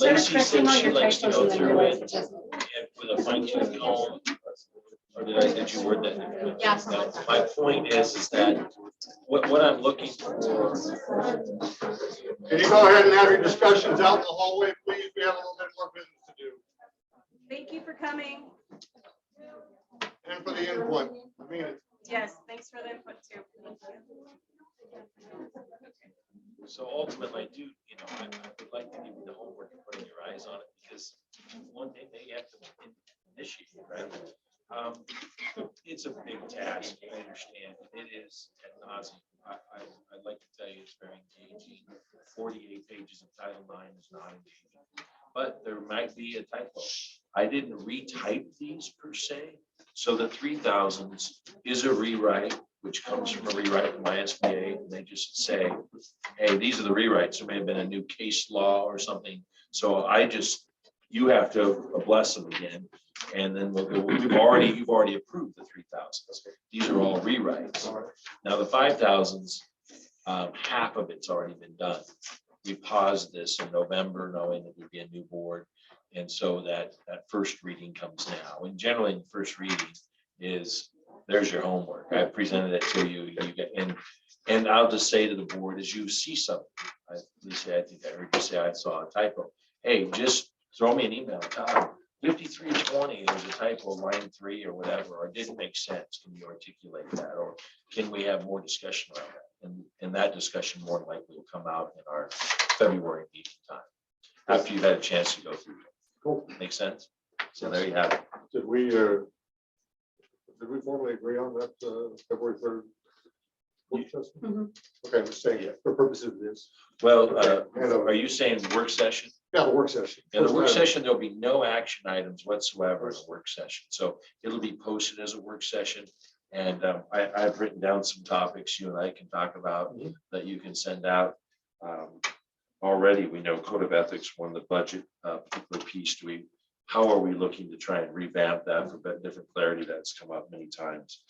Lacey said she likes to go through it with a fine tooth comb. Or did you word that? Yeah. No, my point is that what I'm looking for. Can you go ahead and have your discussions out in the hallway, please? We have a little bit more business to do. Thank you for coming. And for the input. I mean it. Yes, thanks for the input too. So ultimately, I do, I would like to give you the homework and putting your eyes on it, because one day they have to initiate, right? It's a big task, I understand. It is ad nauseam. I'd like to tell you it's very engaging. 48 pages of Title IX is not engaging, but there might be a typo. I didn't retype these per se. So the 3000s is a rewrite, which comes from a rewrite from ISBA, and they just say, hey, these are the rewrites. There may have been a new case law or something. So you have to bless them again. And then you've already approved the 3000s. These are all rewrites. Now the 5000s, half of it's already been done. We paused this in November, knowing that there'd be a new board. And so that first reading comes now. And generally, the first reading is, there's your homework. I presented it to you. You get, and I'll just say to the board, as you see something, Lisa, I think I heard you say I saw a typo. Hey, just throw me an email. 5320, there's a typo, line 3 or whatever, or it didn't make sense. Can you articulate that? Or can we have more discussion around that? And that discussion more than likely will come out in our February meeting time, after you've had a chance to go through it. Cool. Make sense? So there you have it. Did we formally agree on that February 3rd? work session? Okay, I'm just saying for purposes of this. Well, are you saying work session? Yeah, the work session. In the work session, there'll be no action items whatsoever in the work session. So it'll be posted as a work session. And I've written down some topics you and I can talk about that you can send out. Already, we know code of ethics, one, the budget particular piece. How are we looking to try and revamp that for different clarity? That's come up many times.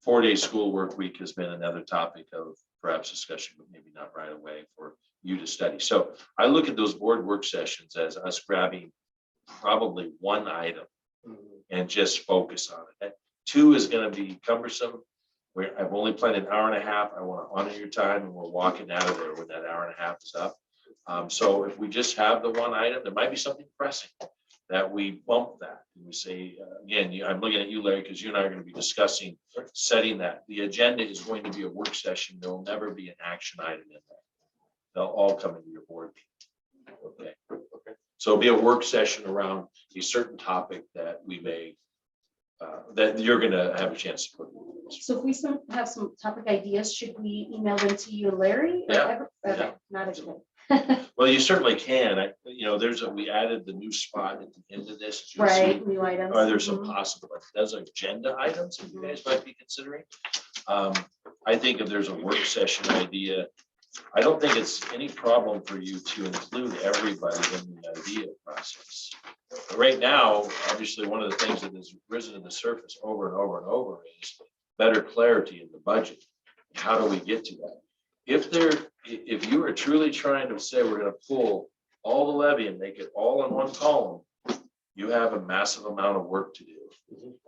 4-day school work week has been another topic of perhaps discussion, but maybe not right away for you to study. So I look at those board work sessions as us grabbing probably one item and just focus on it. 2 is going to be cumbersome. I've only planned an hour and a half. I want to honor your time, and we're walking out of there when that hour and a half is up. So if we just have the one item, there might be something pressing that we bump that. And we say, again, I'm looking at you, Larry, because you and I are going to be discussing setting that. The agenda is going to be a work session. There will never be an action item in there. They'll all come into your board meeting. Okay. So it'll be a work session around a certain topic that we may, that you're going to have a chance to put. So if we have some topic ideas, should we email them to you and Larry? Yeah. Okay, not again. Well, you certainly can. We added the new spot at the end of this. Right, new items. Are there some possible, those agenda items that you guys might be considering? I think if there's a work session idea, I don't think it's any problem for you to include everybody in the idea process. But right now, obviously, one of the things that has risen to the surface over and over and over is better clarity in the budget. How do we get to that? If there if you are truly trying to say we're gonna pull all the levy and make it all in one column, you have a massive amount of work to do.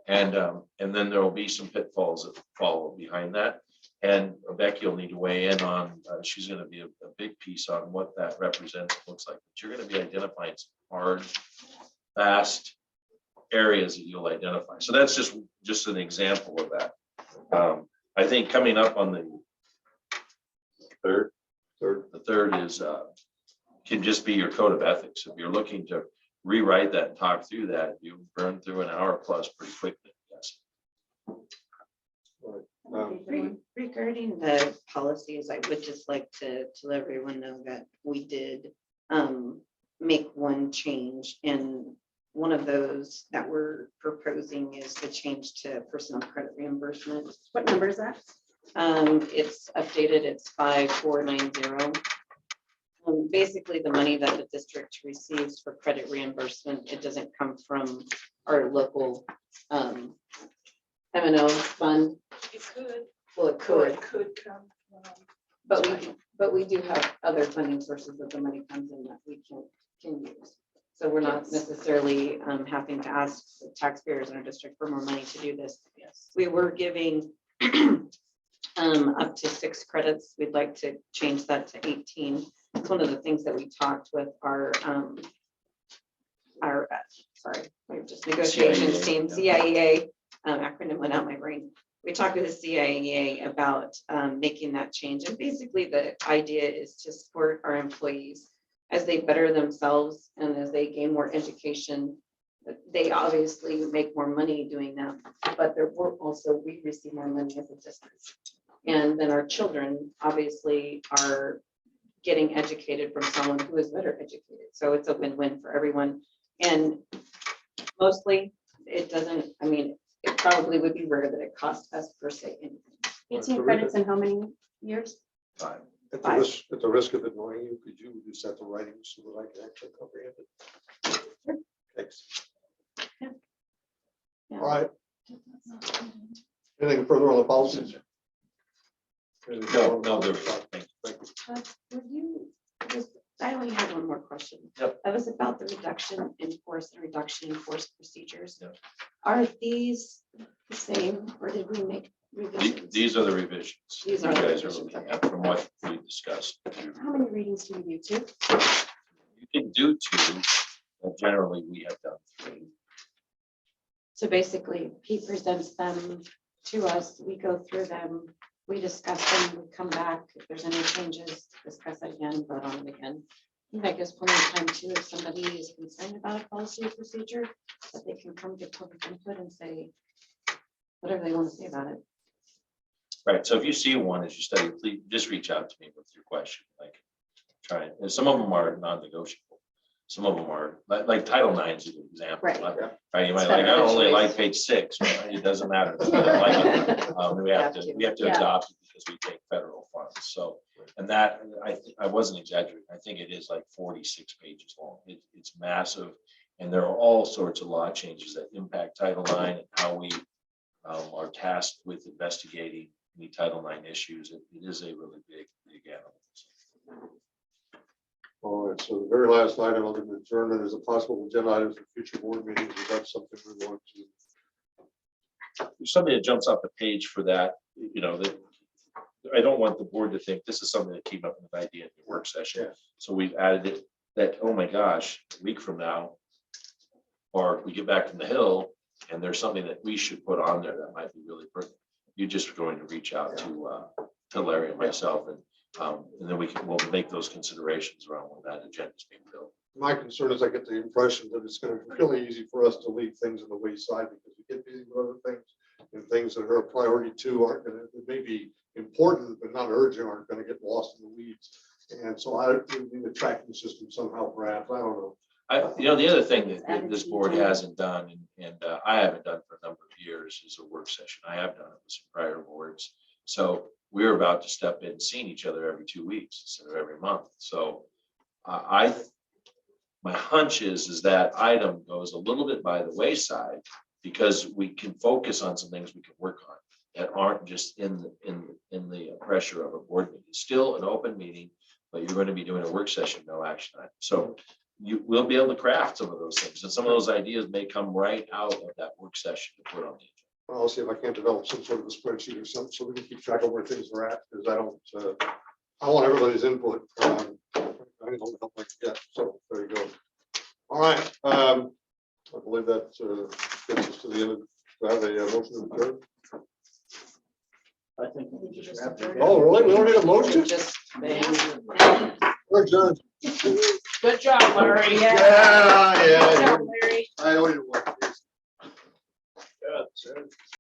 And then there will be some pitfalls that follow behind that. And Becky will need to weigh in on, she's gonna be a big piece on what that represents, looks like. But you're gonna be identifying some hard, fast areas that you'll identify. So that's just an example of that. I think coming up on the third is can just be your code of ethics. If you're looking to rewrite that and talk through that, you burn through an hour plus pretty quickly. Yes. Regarding the policies, I would just like to let everyone know that we did make one change, and one of those that we're proposing is the change to personal credit reimbursement. What number is that? It's updated, it's 5490. Basically, the money that the district receives for credit reimbursement, it doesn't come from our local M&O fund. It could. Well, it could, Could come from. but we do have other funding sources that the money comes in that we can use. So we're not necessarily having to ask the taxpayers in our district for more money to do this. Yes. We were giving up to 6 credits. We'd like to change that to 18. It's one of the things that we talked with our we're just negotiations team, CIEA, acronym went out my brain. We talked with the CIEA about making that change. And basically the idea is to support our employees as they better themselves and as they gain more education. They obviously make more money doing that, but we receive more money as a district. And then our children obviously are getting educated from someone who is better educated. So it's a win-win for everyone. And mostly it doesn't, I mean, it probably would be rare that it costs us per se anything. 18 credits in how many years? 5. At the risk of annoying you, could you just set the writing so that I can actually comprehend it? Thanks. Yeah. All right. Anything further on the policies? No, they're fine. Thank you. I only had one more question. Yep. That was about the reduction in force and reduction in force procedures. Yep. Are these the same, or did we make revisions? These are the revisions. These you are the guys are revisions, looking at from what we discussed. How many readings do we do? 2? You can do 2, but generally we have done 3. So basically, he presents them to us, we go through them, we discuss them, we come back, if there's any changes, discuss it again, vote on it again. I think that gives plenty of time too, if somebody is concerned about a policy or procedure, that they can come get public input and say whatever they want to say about it. Right. So if you see one as you study, please just reach out to me with your question. Like, try and some of them are non-negotiable. Some of them are like Title IX is an example. Right. Right. You might like, I only like page 6. Well, it doesn't matter. If you don't like it. We have to Yeah. adopt it because we take federal funds. So, and that I wasn't exaggerating. I think it is like 46 pages long. It's massive, and there are all sorts of law changes that impact Title IX and how we are tasked with investigating any Title IX issues. It is a really big animal. All right, so the very last item on the adjournment is a possible agenda items for future board meetings. Is that something we want to? There's something that jumps off the page for that, you know, that I don't want the board to think this is something that came up with an idea in the work session. Yeah. So we've added it that, oh my gosh, a week from now, or we get back from the Hill and there's something that we should put on there that might be really pertinent. You're just going to reach out to Larry and myself, and then we'll make those considerations around when that agenda is being built. My concern is I get the impression that it's going to be really easy for us to leave things in the wayside because we get busy with other things, and things that are a priority too aren't going to, it may be important but not urgent, aren't going to get lost in the weeds. And so I need a tracking system somehow, perhaps. I don't know. The other thing that this board hasn't done, and I haven't done for a number of years, is a work session. I have done it with some prior boards. So we're about to step in, seeing each other every 2 weeks instead of every month. So my hunch is that item goes a little bit by the wayside because we can focus on some things we can work on. that aren't just in the pressure of a board meeting. It's still an open meeting, but you're going to be doing a work session, no action item. So you will be able to craft some of those things, and some of those ideas may come right out of that work session to put on the agenda. I'll see if I can't develop some sort of a spreadsheet or something so we can keep track of where things are at, because I don't, I want everybody's input. I need all the help I can get, so there you go. All right, I believe that gets us to the end of, do I have a motion to adjourn? I think we just wrap it. Oh, really? We don't need a motion? We're adjourned. Good job, Larry. Yeah, Good yeah. job, Larry. I owe you one.